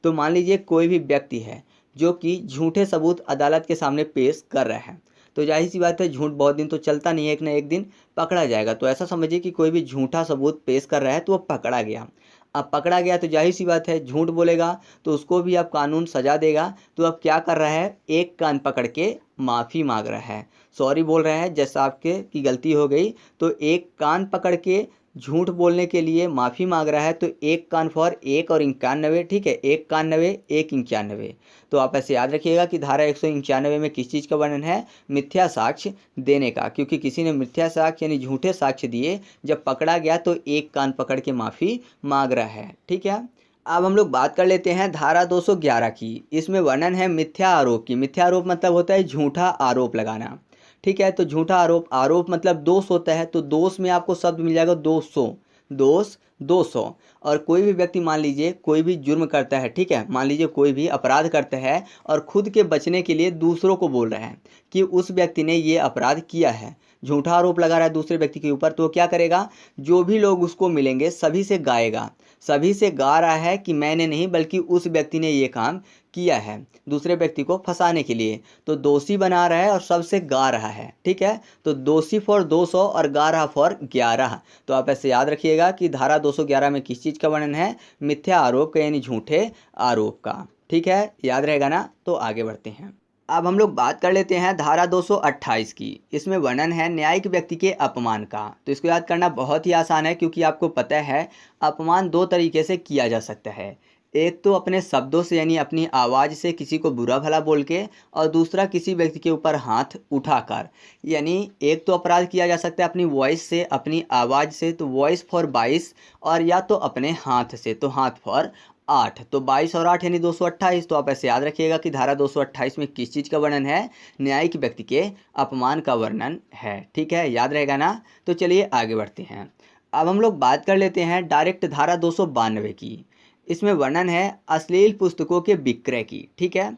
तो मान लीजिए कोई भी व्यक्ति है जो कि झूठे सबूत अदालत के सामने पेश कर रहा है, तो जाहिर सी बात है झूठ बहुत दिन तो चलता नहीं है, एक ना एक दिन पकड़ा जाएगा। तो ऐसा समझिए कि कोई भी झूठा सबूत पेश कर रहा है तो वो पकड़ा गया। अब पकड़ा गया तो जाहिर सी बात है झूठ बोलेगा तो उसको भी अब कानून सजा देगा। तो अब क्या कर रहा है, एक कान पकड़ के माफ़ी मांग रहा है, सॉरी बोल रहा है, जैसा आपके की गलती हो गई तो एक कान पकड़ के झूठ बोलने के लिए माफ़ी मांग रहा है। तो एक कान फॉर 1 और 91। ठीक है, 1 91 1 91। तो आप ऐसे याद रखिएगा कि धारा 191 में किस चीज़ का वर्णन है, मिथ्या साक्ष्य देने का, क्योंकि किसी ने मिथ्या साक्ष्य यानी झूठे साक्ष्य दिए, जब पकड़ा गया तो एक कान पकड़ के माफ़ी मांग रहा है। ठीक है, अब हम लोग बात कर लेते हैं धारा 211 की। इसमें वर्णन है मिथ्या आरोप की। मिथ्या आरोप मतलब होता है झूठा आरोप लगाना। ठीक है। तो झूठा आरोप, आरोप मतलब दोष होता है, तो दोष में आपको शब्द मिल जाएगा 200, दोष 200। और कोई भी व्यक्ति मान लीजिए कोई भी जुर्म करता है, ठीक है, मान लीजिए कोई भी अपराध करता है और खुद के बचने के लिए दूसरों को बोल रहा है कि उस व्यक्ति ने ये अपराध किया है, झूठा आरोप लगा रहा है दूसरे व्यक्ति के ऊपर, तो क्या करेगा, जो भी लोग उसको मिलेंगे सभी से गाएगा, सभी से गा रहा है कि मैंने नहीं बल्कि उस व्यक्ति ने ये काम किया है दूसरे व्यक्ति को फंसाने के लिए। तो दोषी बना रहा है और सबसे गा रहा है, ठीक है। तो दोषी फॉर 200 और गा रहा फॉर 11। तो आप ऐसे याद रखिएगा कि धारा 211 में किस चीज़ का वर्णन है, मिथ्या आरोप का यानी झूठे आरोप का, ठीक है, याद रहेगा ना। तो आगे बढ़ते हैं। अब हम लोग बात कर लेते हैं धारा 228 की। इसमें वर्णन है न्यायिक व्यक्ति के अपमान का। तो इसको याद करना बहुत ही आसान है, क्योंकि आपको पता है अपमान दो तरीके से किया जा सकता है। एक तो अपने शब्दों से यानी अपनी आवाज़ से किसी को बुरा भला बोल के, और दूसरा किसी व्यक्ति के ऊपर हाथ उठाकर। यानी एक तो अपराध किया जा सकता है अपनी वॉइस से, अपनी आवाज़ से, तो वॉइस फॉर 22, और या तो अपने हाथ से, तो हाथ फॉर 8। तो 22 और 8 यानी 228। तो आप ऐसे याद रखिएगा कि धारा 228 में किस चीज़ का वर्णन है, न्यायिक व्यक्ति के अपमान का वर्णन है, ठीक है, याद रहेगा ना। तो चलिए आगे बढ़ते हैं। अब हम लोग बात कर लेते हैं डायरेक्ट धारा 292 की। इसमें वर्णन है अश्लील पुस्तकों के विक्रय की, ठीक है।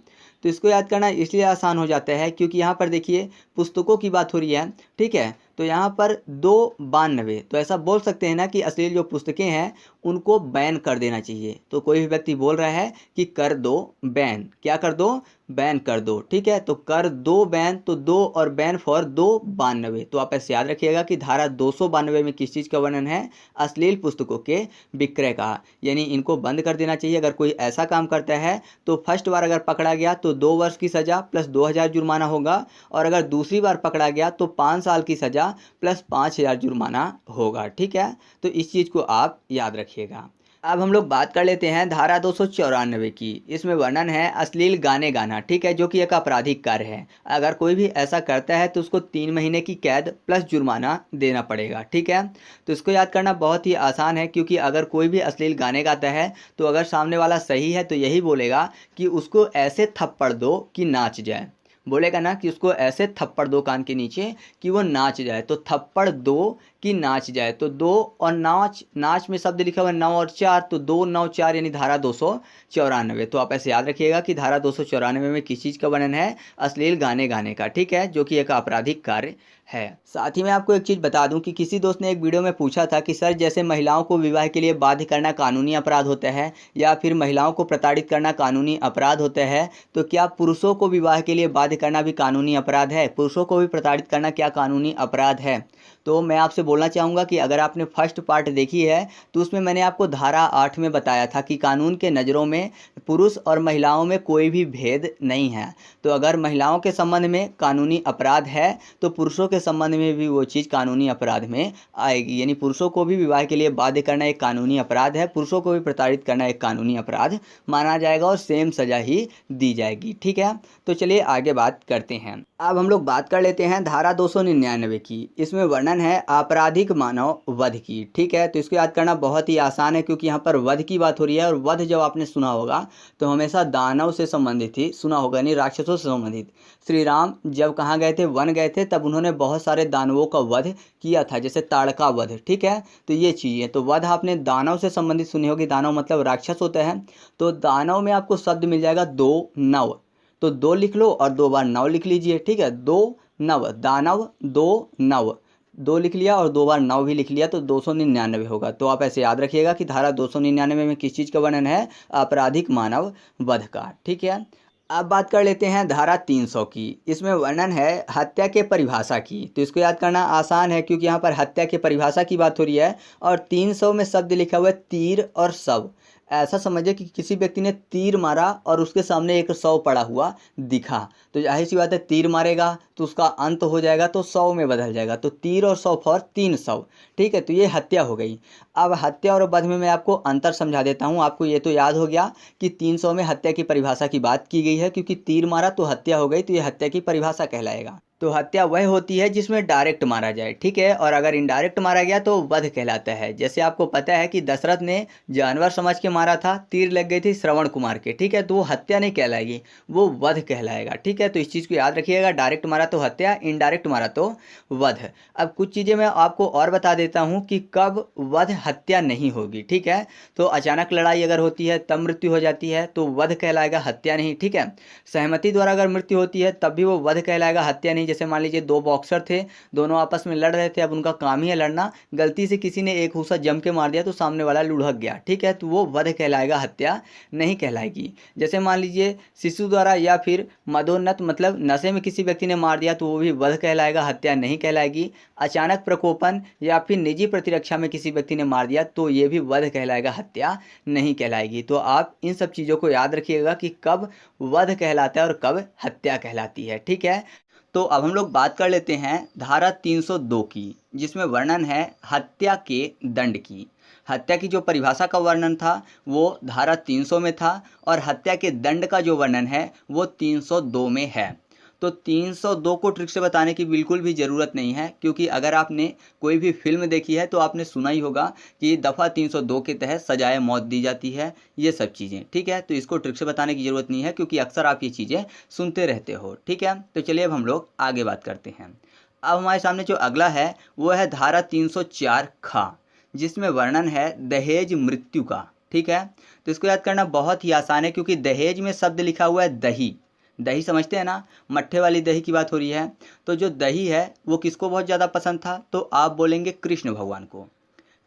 तो इसको याद करना इसलिए आसान हो जाता है क्योंकि यहाँ पर देखिए पुस्तकों की बात हो रही है, ठीक है। तो यहाँ पर 292, तो ऐसा बोल सकते हैं ना कि अश्लील जो पुस्तकें हैं उनको बैन कर देना चाहिए। तो कोई भी व्यक्ति बोल रहा है कि कर दो बैन, क्या कर दो, बैन कर दो, ठीक है। तो कर दो बैन, तो 2 और बैन फॉर 292। तो आप ऐसे याद रखिएगा कि धारा 292 में किस चीज़ का वर्णन है, अश्लील पुस्तकों के विक्रय का, यानी इनको बंद कर देना चाहिए। अगर कोई ऐसा काम करता है तो फर्स्ट बार अगर पकड़ा गया तो 2 वर्ष की सज़ा प्लस 2000 जुर्माना होगा, और अगर दूसरी बार पकड़ा गया तो 5 साल की सज़ा प्लस 5000 जुर्माना होगा, ठीक है। तो इस चीज़ को आप याद रखिएगा। अब हम लोग बात कर लेते हैं धारा 294 की। इसमें वर्णन है अश्लील गाने गाना, ठीक है, जो कि एक आपराधिक कार्य है। अगर कोई भी ऐसा करता है तो उसको 3 महीने की कैद प्लस जुर्माना देना पड़ेगा, ठीक है। तो इसको याद करना बहुत ही आसान है, क्योंकि अगर कोई भी अश्लील गाने गाता है तो अगर सामने वाला सही है तो यही बोलेगा कि उसको ऐसे थप्पड़ दो कि नाच जाए, बोलेगा ना कि उसको ऐसे थप्पड़ दो कान के नीचे कि वो नाच जाए। तो थप्पड़ दो कि नाच जाए, तो 2 और नाच, नाच में शब्द लिखा हुआ है 9 और 4, तो 2 9 4 यानी धारा 294। तो आप ऐसे याद रखिएगा कि धारा 294 में किस चीज़ का वर्णन है, अश्लील गाने गाने का, ठीक है, जो कि एक आपराधिक कार्य है। साथ ही मैं आपको एक चीज़ बता दूं कि किसी दोस्त ने एक वीडियो में पूछा था कि सर जैसे महिलाओं को विवाह के लिए बाध्य करना कानूनी अपराध होता है, या फिर महिलाओं को प्रताड़ित करना कानूनी अपराध होता है, तो क्या पुरुषों को विवाह के लिए बाध्य करना भी कानूनी अपराध है, पुरुषों को भी प्रताड़ित करना क्या कानूनी अपराध है। तो मैं आपसे बोलना चाहूँगा कि अगर आपने फर्स्ट पार्ट देखी है तो उसमें मैंने आपको धारा 8 में बताया था कि कानून के नज़रों में पुरुष और महिलाओं में कोई भी भेद नहीं है। तो अगर महिलाओं के संबंध में कानूनी अपराध है तो पुरुषों के संबंध में भी वो चीज़ कानूनी अपराध में आएगी। यानी पुरुषों को भी विवाह के लिए बाध्य करना एक कानूनी अपराध है, पुरुषों को भी प्रताड़ित करना एक कानूनी अपराध माना जाएगा और सेम सज़ा ही दी जाएगी, ठीक है। तो चलिए आगे बात करते हैं। अब हम लोग बात कर लेते हैं धारा 299 की। इसमें वर्णन है आपराधिक मानव वध की, ठीक है। तो इसको याद करना बहुत ही आसान है, क्योंकि यहाँ पर वध की बात हो रही है, और वध जब आपने सुना होगा तो हमेशा दानव से संबंधित ही सुना होगा, यानी राक्षसों से संबंधित। श्री राम जब कहाँ गए थे, वन गए थे, तब उन्होंने बहुत सारे दानवों का वध किया था, जैसे ताड़का वध, ठीक है। तो ये चीज़ है, तो वध आपने दानव से संबंधित सुनी होगी, दानव मतलब राक्षस होता है। तो दानव में आपको शब्द मिल जाएगा 2 9, तो 2 लिख लो और 2 बार 9 लिख लीजिए, ठीक है। 2 9 दानव, 2 9, 2 लिख लिया और 2 बार 9 भी लिख लिया, तो 299 होगा। तो आप ऐसे याद रखिएगा कि धारा 299 में किस चीज़ का वर्णन है, आपराधिक मानव वध का, ठीक है। अब बात कर लेते हैं धारा 300 की। इसमें वर्णन है हत्या के परिभाषा की। तो इसको याद करना आसान है, क्योंकि यहाँ पर हत्या के परिभाषा की बात हो रही है, और 300 में शब्द लिखा हुआ है तीर और शव। ऐसा समझिए कि किसी व्यक्ति ने तीर मारा और उसके सामने एक शव पड़ा हुआ दिखा, तो जाहिर सी बात है तीर मारेगा तो उसका अंत हो जाएगा, तो शव में बदल जाएगा। तो तीर और शव फॉर 3 शव, ठीक है। तो ये हत्या हो गई। अब हत्या और वध में मैं आपको अंतर समझा देता हूँ। आपको ये तो याद हो गया कि 300 में हत्या की परिभाषा की बात की गई है, क्योंकि तीर मारा तो हत्या हो गई, तो ये हत्या की परिभाषा कहलाएगा। तो हत्या वह होती है जिसमें डायरेक्ट मारा जाए, ठीक है। और अगर इनडायरेक्ट मारा गया तो वध कहलाता है। जैसे आपको पता है कि दशरथ ने जानवर समझ के मारा था, तीर लग गई थी श्रवण कुमार के, ठीक है, तो वो हत्या नहीं कहलाएगी, वो वध कहलाएगा, ठीक है। तो इस चीज़ को याद रखिएगा, डायरेक्ट मारा तो हत्या, इनडायरेक्ट मारा तो वध। अब कुछ चीज़ें मैं आपको और बता देता हूँ कि कब वध हत्या नहीं होगी, ठीक है। तो अचानक लड़ाई अगर होती है तब मृत्यु हो जाती है तो वध कहलाएगा, हत्या नहीं, ठीक है। सहमति द्वारा अगर मृत्यु होती है तब भी वो वध कहलाएगा, हत्या नहीं। जैसे मान लीजिए दो बॉक्सर थे, दोनों आपस में लड़ रहे थे, अब उनका काम ही है लड़ना, गलती से किसी ने एक हुस्सा जम के मार दिया तो सामने वाला लुढ़क गया, ठीक है, तो वो वध कहलाएगा, हत्या नहीं कहलाएगी। जैसे मान लीजिए शिशु द्वारा या फिर मदोन्नत मतलब नशे में किसी व्यक्ति ने मार दिया तो वो भी वध कहलाएगा, हत्या नहीं कहलाएगी। अचानक प्रकोपन या फिर निजी प्रतिरक्षा में किसी व्यक्ति ने मार दिया तो ये भी वध कहलाएगा, हत्या नहीं कहलाएगी। तो आप इन सब चीज़ों को याद रखिएगा कि कब वध कहलाता है और कब हत्या कहलाती है, ठीक है। तो अब हम लोग बात कर लेते हैं धारा 302 की, जिसमें वर्णन है हत्या के दंड की। हत्या की जो परिभाषा का वर्णन था वो धारा 300 में था और हत्या के दंड का जो वर्णन है वो 302 में है। तो 302 को ट्रिक से बताने की बिल्कुल भी ज़रूरत नहीं है, क्योंकि अगर आपने कोई भी फिल्म देखी है तो आपने सुना ही होगा कि दफ़ा 302 के तहत सजाए मौत दी जाती है, ये सब चीज़ें, ठीक है। तो इसको ट्रिक से बताने की ज़रूरत नहीं है, क्योंकि अक्सर आप ये चीज़ें सुनते रहते हो, ठीक है। तो चलिए अब हम लोग आगे बात करते हैं। अब हमारे सामने जो अगला है वो है धारा 304 खा, जिसमें वर्णन है दहेज मृत्यु का, ठीक है। तो इसको याद करना बहुत ही आसान है, क्योंकि दहेज में शब्द लिखा हुआ है दही। दही समझते हैं ना, मट्ठे वाली दही की बात हो रही है। तो जो दही है वो किसको बहुत ज़्यादा पसंद था, तो आप बोलेंगे कृष्ण भगवान को।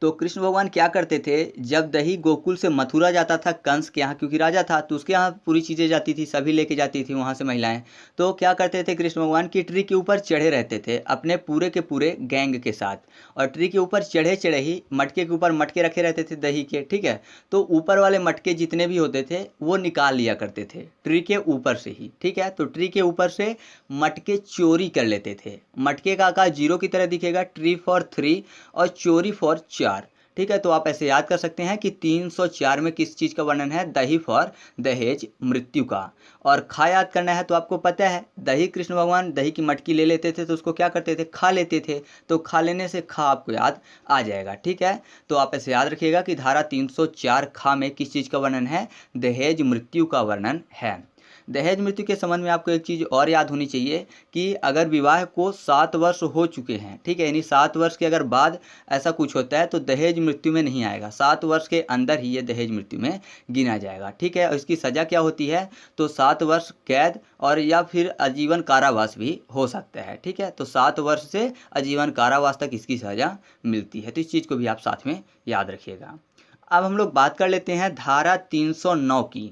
तो कृष्ण भगवान क्या करते थे, जब दही गोकुल से मथुरा जाता था कंस के यहाँ, क्योंकि राजा था तो उसके यहाँ पूरी चीज़ें जाती थी, सभी लेके जाती थी वहाँ से महिलाएं। तो क्या करते थे कृष्ण भगवान की ट्री के ऊपर चढ़े रहते थे अपने पूरे के पूरे गैंग के साथ, और ट्री के ऊपर चढ़े चढ़े ही मटके के ऊपर मटके रखे रहते थे दही के, ठीक है। तो ऊपर वाले मटके जितने भी होते थे वो निकाल लिया करते थे ट्री के ऊपर से ही, ठीक है। तो ट्री के ऊपर से मटके चोरी कर लेते थे। मटके का आकार 0 की तरह दिखेगा, ट्री फॉर 3 और चोरी फॉर 4, ठीक है। तो आप ऐसे याद कर सकते हैं कि 304 में किस चीज़ का वर्णन है, दही फॉर दहेज मृत्यु का। और खा याद करना है तो आपको पता है दही, कृष्ण भगवान दही की मटकी ले लेते थे तो उसको क्या करते थे, खा लेते थे। तो खा लेने से खा आपको याद आ जाएगा, ठीक है। तो आप ऐसे याद रखिएगा कि धारा 304 खा में किस चीज़ का वर्णन है, दहेज मृत्यु का वर्णन है। दहेज मृत्यु के संबंध में आपको एक चीज़ और याद होनी चाहिए कि अगर विवाह को 7 वर्ष हो चुके हैं, ठीक है, यानी 7 वर्ष के अगर बाद ऐसा कुछ होता है तो दहेज मृत्यु में नहीं आएगा, 7 वर्ष के अंदर ही ये दहेज मृत्यु में गिना जाएगा, ठीक है। और इसकी सज़ा क्या होती है, तो 7 वर्ष कैद और या फिर आजीवन कारावास भी हो सकता है, ठीक है। तो 7 वर्ष से आजीवन कारावास तक इसकी सज़ा मिलती है, तो इस चीज़ को भी आप साथ में याद रखिएगा। अब हम लोग बात कर लेते हैं धारा 309 की।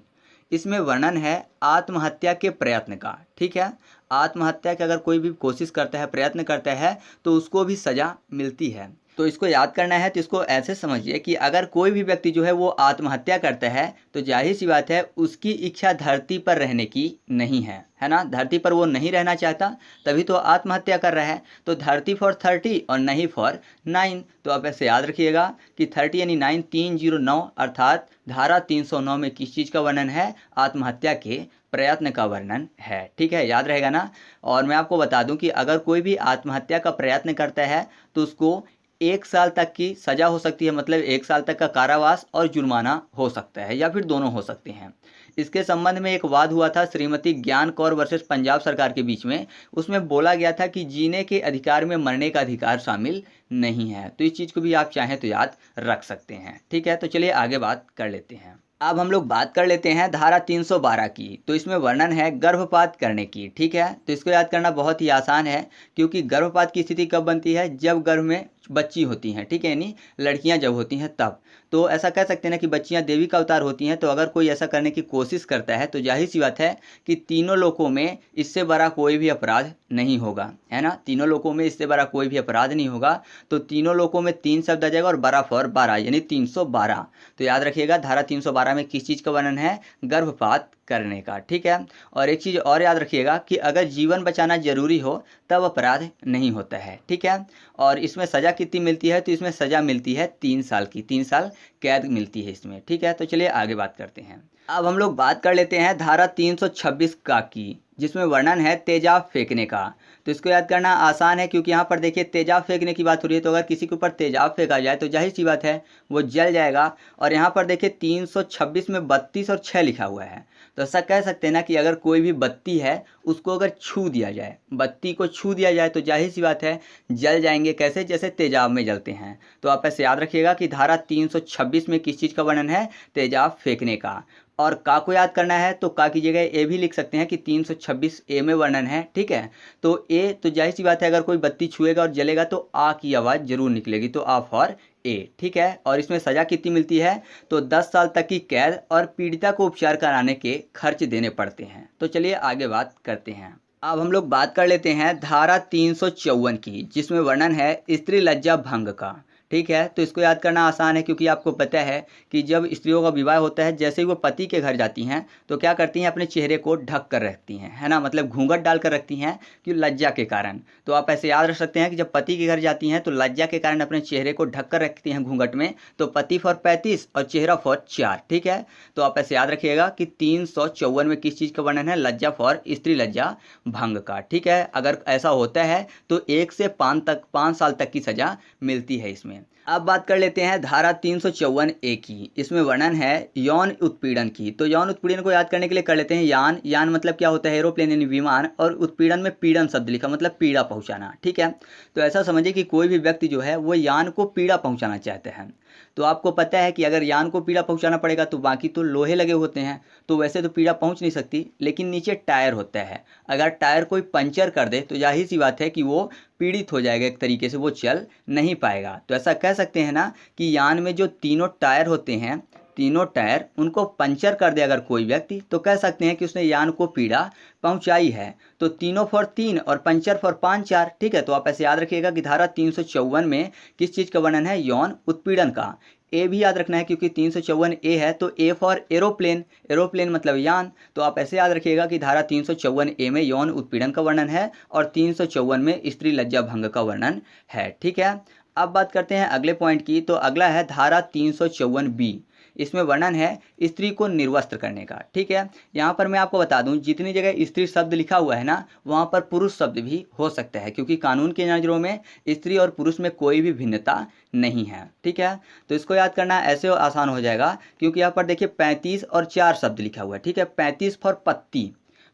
इसमें वर्णन है आत्महत्या के प्रयत्न का, ठीक है। आत्महत्या की अगर कोई भी कोशिश करता है, प्रयत्न करता है तो उसको भी सज़ा मिलती है। तो इसको याद करना है, तो इसको ऐसे समझिए कि अगर कोई भी व्यक्ति जो है वो आत्महत्या करता है तो जाहिर सी बात है उसकी इच्छा धरती पर रहने की नहीं है ना, धरती पर वो नहीं रहना चाहता, तभी तो आत्महत्या कर रहा है। तो धरती फॉर 30 और नहीं फॉर 9। तो आप ऐसे याद रखिएगा कि 30 यानी 9, 309 अर्थात धारा 309 में किस चीज़ का वर्णन है, आत्महत्या के प्रयत्न का वर्णन है, ठीक है, याद रहेगा ना। और मैं आपको बता दूं कि अगर कोई भी आत्महत्या का प्रयत्न करता है तो उसको 1 साल तक की सज़ा हो सकती है, मतलब 1 साल तक का कारावास और जुर्माना हो सकता है, या फिर दोनों हो सकते हैं। इसके संबंध में एक वाद हुआ था श्रीमती ज्ञान कौर वर्सेस पंजाब सरकार के बीच में। उसमें बोला गया था कि जीने के अधिकार में मरने का अधिकार शामिल नहीं है। तो इस चीज़ को भी आप चाहें तो याद रख सकते हैं, ठीक है। तो चलिए आगे बात कर लेते हैं। अब हम लोग बात कर लेते हैं धारा 312 की। तो इसमें वर्णन है गर्भपात करने की, ठीक है। तो इसको याद करना बहुत ही आसान है, क्योंकि गर्भपात की स्थिति कब बनती है, जब गर्भ में बच्ची होती हैं, ठीक है, यानी लड़कियां जब होती हैं तब। तो ऐसा कह सकते हैं ना कि बच्चियां देवी का अवतार होती हैं। तो अगर कोई ऐसा करने की कोशिश करता है तो जाहिर सी बात है कि तीनों लोकों में इससे बड़ा कोई भी अपराध नहीं होगा, है ना। तीनों लोकों में इससे बड़ा कोई भी अपराध नहीं होगा। तो तीनों लोकों में 3 शब्द आ जाएगा और 12 फॉर 12 यानी 312। तो याद रखिएगा धारा 312 में किस चीज़ का वर्णन है, गर्भपात करने का। ठीक है, और एक चीज़ और याद रखिएगा कि अगर जीवन बचाना जरूरी हो तब अपराध नहीं होता है। ठीक है, और इसमें सज़ा कितनी मिलती है, तो इसमें सज़ा मिलती है 3 साल की, 3 साल कैद मिलती है इसमें। ठीक है, तो चलिए आगे बात करते हैं। अब हम लोग बात कर लेते हैं धारा 326 का की, जिसमें वर्णन है तेजाब फेंकने का। तो इसको याद करना आसान है, क्योंकि यहाँ पर देखिए तेजाब फेंकने की बात हो रही है, तो अगर किसी के ऊपर तेजाब फेंका जाए तो जाहिर सी बात है वो जल जाएगा। और यहाँ पर देखिए 326 में 32 और 6 लिखा हुआ है, तो ऐसा कह सकते हैं ना कि अगर कोई भी बत्ती है उसको अगर छू दिया जाए, बत्ती को छू दिया जाए तो जाहिर सी बात है जल जाएंगे। कैसे? जैसे तेजाब में जलते हैं। तो आप ऐसे याद रखिएगा कि धारा 326 में किस चीज़ का वर्णन है? तेजाब फेंकने का। और का को याद करना है तो का की जगह ए भी लिख सकते हैं कि 326 ए में वर्णन है। ठीक है, तो ए, तो जाहिर सी बात है अगर कोई बत्ती छुएगा और जलेगा तो आ की आवाज़ जरूर निकलेगी, तो आ फॉर ए। ठीक है, और इसमें सज़ा कितनी मिलती है? तो 10 साल तक की कैद और पीड़िता को उपचार कराने के खर्च देने पड़ते हैं। तो चलिए आगे बात करते हैं। अब हम लोग बात कर लेते हैं धारा 354 की, जिसमें वर्णन है स्त्री लज्जा भंग का। ठीक है, तो इसको याद करना आसान है, क्योंकि आपको पता है कि जब स्त्रियों का विवाह होता है, जैसे ही वो पति के घर जाती हैं तो क्या करती हैं? अपने चेहरे को ढक कर रखती हैं, है ना, मतलब घूंघट डाल कर रखती हैं कि लज्जा के कारण। तो आप ऐसे याद रख सकते हैं कि जब पति के घर जाती हैं तो लज्जा के कारण अपने चेहरे को ढक कर रखती हैं घूंघट में, तो पति फॉर 35 और चेहरा फॉर 4। ठीक है, तो आप ऐसे याद रखिएगा कि 354 में किस चीज़ का वर्णन है? लज्जा फॉर स्त्री लज्जा भंग का। ठीक है, अगर ऐसा होता है तो 1 से 5 साल तक की सज़ा मिलती है इसमें। अब बात कर लेते हैं धारा 354 ए की, इसमें वर्णन है यौन उत्पीड़न की। तो यौन उत्पीड़न को याद करने के लिए कर लेते हैं यान। यान मतलब क्या होता है? एरोप्लेन यानी विमान, और उत्पीड़न में पीड़न शब्द लिखा, मतलब पीड़ा पहुंचाना। ठीक है, तो ऐसा समझिए कि कोई भी व्यक्ति जो है वो यान को पीड़ा पहुंचाना चाहते हैं। तो आपको पता है कि अगर यान को पीड़ा पहुंचाना पड़ेगा तो बाकी तो लोहे लगे होते हैं, तो वैसे तो पीड़ा पहुंच नहीं सकती, लेकिन नीचे टायर होता है। अगर टायर कोई पंचर कर दे तो जाहिर सी बात है कि वो पीड़ित हो जाएगा, एक तरीके से वो चल नहीं पाएगा। तो ऐसा कह सकते हैं ना कि यान में जो तीनों टायर होते हैं, तीनों टायर उनको पंचर कर दे अगर कोई व्यक्ति, तो कह सकते हैं कि उसने यान को पीड़ा पहुंचाई है। तो तीनों फॉर 3 और पंचर फॉर 5 4। ठीक है, तो आप ऐसे याद रखिएगा कि धारा 354 में किस चीज़ का वर्णन है? यौन उत्पीड़न का। ए भी याद रखना है, क्योंकि 354 ए है, तो ए फॉर एरोप्लेन, एरोप्लेन मतलब यान। तो आप ऐसे याद रखिएगा कि धारा 354 ए में यौन उत्पीड़न का वर्णन है और 354 में स्त्री लज्जा भंग का वर्णन है। ठीक है, अब बात करते हैं अगले पॉइंट की। तो अगला है धारा 354 बी, इसमें वर्णन है स्त्री को निर्वस्त्र करने का। ठीक है, यहाँ पर मैं आपको बता दूं, जितनी जगह स्त्री शब्द लिखा हुआ है ना, वहाँ पर पुरुष शब्द भी हो सकता है, क्योंकि कानून की नज़रों में स्त्री और पुरुष में कोई भी भिन्नता नहीं है। ठीक है, तो इसको याद करना ऐसे आसान हो जाएगा, क्योंकि यहाँ पर देखिए 35 और 4 शब्द लिखा हुआ है। ठीक है, 35 फॉर पत्ती,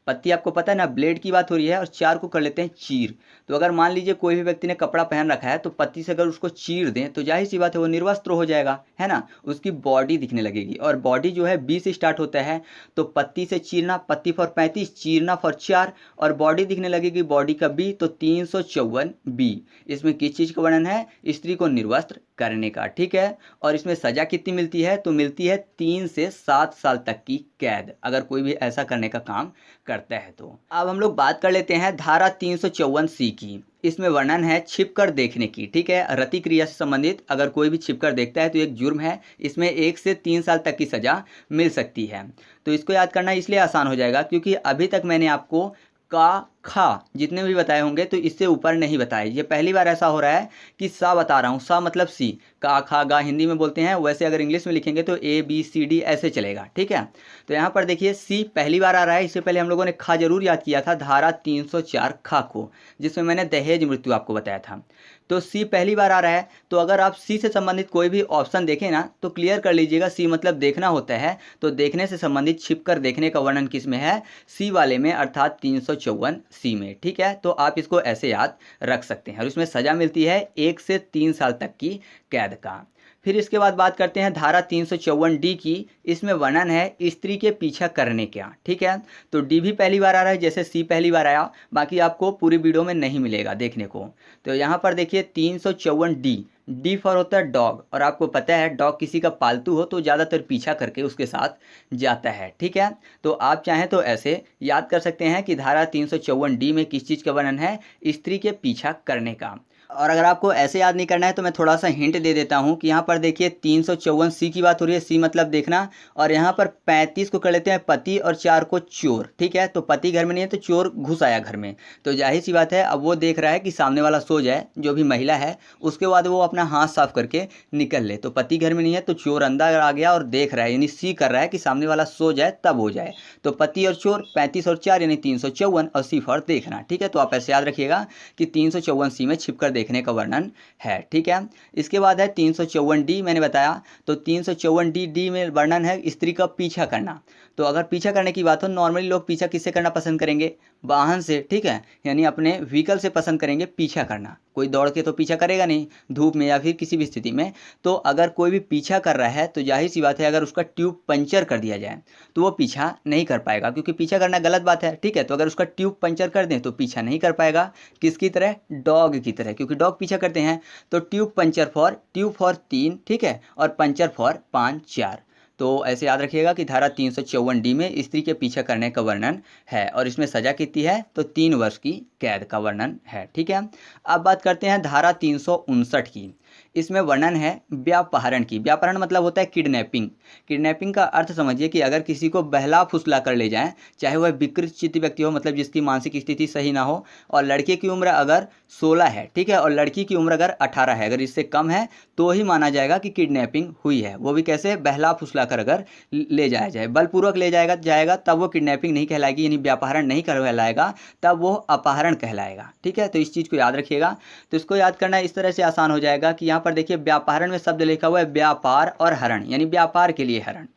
पत्ती आपको पता है ना, ब्लेड की बात हो रही है, और 4 को कर लेते हैं चीर। तो अगर मान लीजिए कोई भी व्यक्ति ने कपड़ा पहन रखा है तो पत्ती से अगर उसको चीर दें तो जाहिर सी बात है वो निर्वस्त्र हो जाएगा, है ना, उसकी बॉडी दिखने लगेगी। और बॉडी जो है बी से स्टार्ट होता है, तो पत्ती से चीरना, पत्ती फॉर 35, चीरना फॉर 4, और बॉडी दिखने लगेगी, बॉडी का बी, तो 354 बी। इसमें किस चीज़ का वर्णन है? स्त्री को निर्वस्त्र करने का। ठीक है, और इसमें सजा कितनी मिलती है? तो मिलती है 3 से 7 साल तक की कैद, अगर कोई भी ऐसा करने का काम करता है तो। अब हम लोग बात कर लेते हैं धारा 354 सी की, इसमें वर्णन है छिपकर देखने की। ठीक है, रति क्रिया से संबंधित अगर कोई भी छिपकर देखता है तो एक जुर्म है, इसमें 1 से 3 साल तक की सजा मिल सकती है। तो इसको याद करना इसलिए आसान हो जाएगा क्योंकि अभी तक मैंने आपको का, खा जितने भी बताए होंगे तो इससे ऊपर नहीं बताए। ये पहली बार ऐसा हो रहा है कि सा बता रहा हूँ, सा मतलब सी, का खा गा हिंदी में बोलते हैं, वैसे अगर इंग्लिश में लिखेंगे तो ए बी सी डी ऐसे चलेगा। ठीक है, तो यहाँ पर देखिए सी पहली बार आ रहा है, इससे पहले हम लोगों ने खा जरूर याद किया था धारा 304 खा को, जिसमें मैंने दहेज मृत्यु आपको बताया था। तो सी पहली बार आ रहा है, तो अगर आप सी से संबंधित कोई भी ऑप्शन देखें ना तो क्लियर कर लीजिएगा, सी मतलब देखना होता है, तो देखने से संबंधित छिपकर देखने का वर्णन किस में है? सी वाले में, अर्थात 354 सी में। ठीक है, तो आप इसको ऐसे याद रख सकते हैं, और इसमें सजा मिलती है 1 से 3 साल तक की कैद का। फिर इसके बाद बात करते हैं धारा 354 डी की, इसमें वर्णन है स्त्री के पीछा करने का। ठीक है, तो डी भी पहली बार आ रहा है जैसे सी पहली बार आया, बाकी आपको पूरी वीडियो में नहीं मिलेगा देखने को। तो यहाँ पर देखिए 354 डी, डी फॉर होता है डॉग, और आपको पता है डॉग किसी का पालतू हो तो ज़्यादातर पीछा करके उसके साथ जाता है। ठीक है, तो आप चाहें तो ऐसे याद कर सकते हैं कि धारा 354 डी में किस चीज़ का वर्णन है? स्त्री के पीछा करने का। और अगर आपको ऐसे याद नहीं करना है तो मैं थोड़ा सा हिंट दे देता हूँ कि यहाँ पर देखिए 354 की बात हो रही है, सी मतलब देखना, और यहाँ पर 35 को कर लेते हैं पति और 4 को चोर। ठीक है, तो पति घर में नहीं है तो चोर घुस आया घर में, तो जाहिर सी बात है अब वो देख रहा है कि सामने वाला सो जाए, जो भी महिला है, उसके बाद वो अपना हाथ साफ करके निकल ले। तो पति घर में नहीं है तो चोर अंदर आ गया और देख रहा है, यानी सी कर रहा है कि सामने वाला सो जाए तब हो जाए। तो पति और चोर 35 और 4 यानी 354 और सी फॉर देखना। ठीक है, तो आप ऐसे याद रखिएगा कि 354 सी में छिपकर देखने का वर्णन है। ठीक है, इसके बाद है 354 डी, मैंने बताया तो 354 डी में वर्णन है स्त्री का पीछा करना। तो अगर पीछा करने की बात हो, नॉर्मली लोग पीछा किससे करना पसंद करेंगे? वाहन से। ठीक है, यानी अपने व्हीकल से पसंद करेंगे पीछा करना। कोई दौड़ के तो पीछा करेगा नहीं धूप में या फिर किसी भी स्थिति में। तो अगर कोई भी पीछा कर रहा है तो जाहिर सी बात है अगर उसका ट्यूब पंचर कर दिया जाए तो वो पीछा नहीं कर पाएगा, क्योंकि पीछा करना गलत बात है। ठीक है, तो अगर उसका ट्यूब पंचर कर दें तो पीछा नहीं कर पाएगा। किसकी तरह? डॉग की तरह, क्योंकि डॉग पीछा करते हैं। तो tube puncture for, tube for 3, ठीक है, और पंचर फॉर 5 4। तो ऐसे याद रखिएगा कि धारा 354 डी में स्त्री के पीछा करने का वर्णन है, और इसमें सजा कितनी है? तो 3 वर्ष की कैद का वर्णन है। ठीक है, अब बात करते हैं धारा 359 की। इसमें वर्णन है व्यापहरण की। व्यापहरण मतलब होता है किडनैपिंग। किडनैपिंग का अर्थ समझिए कि अगर किसी को बहला फुसला कर ले जाएं, चाहे वह विकृत चित्त व्यक्ति हो, मतलब जिसकी मानसिक स्थिति सही ना हो, और लड़के की उम्र अगर 16 है, ठीक है, और लड़की की उम्र अगर 18 है, अगर इससे कम है तो ही माना जाएगा कि किडनैपिंग हुई है। वो भी कैसे? बहला फुसला कर अगर ले जाया जाए, बलपूर्वक ले जाएगा तब वो किडनैपिंग नहीं कहलाएगी, यानी व्यापहरण नहीं कहलाएगा, तब वो अपहरण कहलाएगा। ठीक है, तो इस चीज़ को याद रखिएगा। तो इसको याद करना इस तरह से आसान हो जाएगा कि यहाँ पर देखिए व्यापहरण में शब्द लिखा हुआ है व्यापार और हरण, यानी व्यापार के लिए हरण।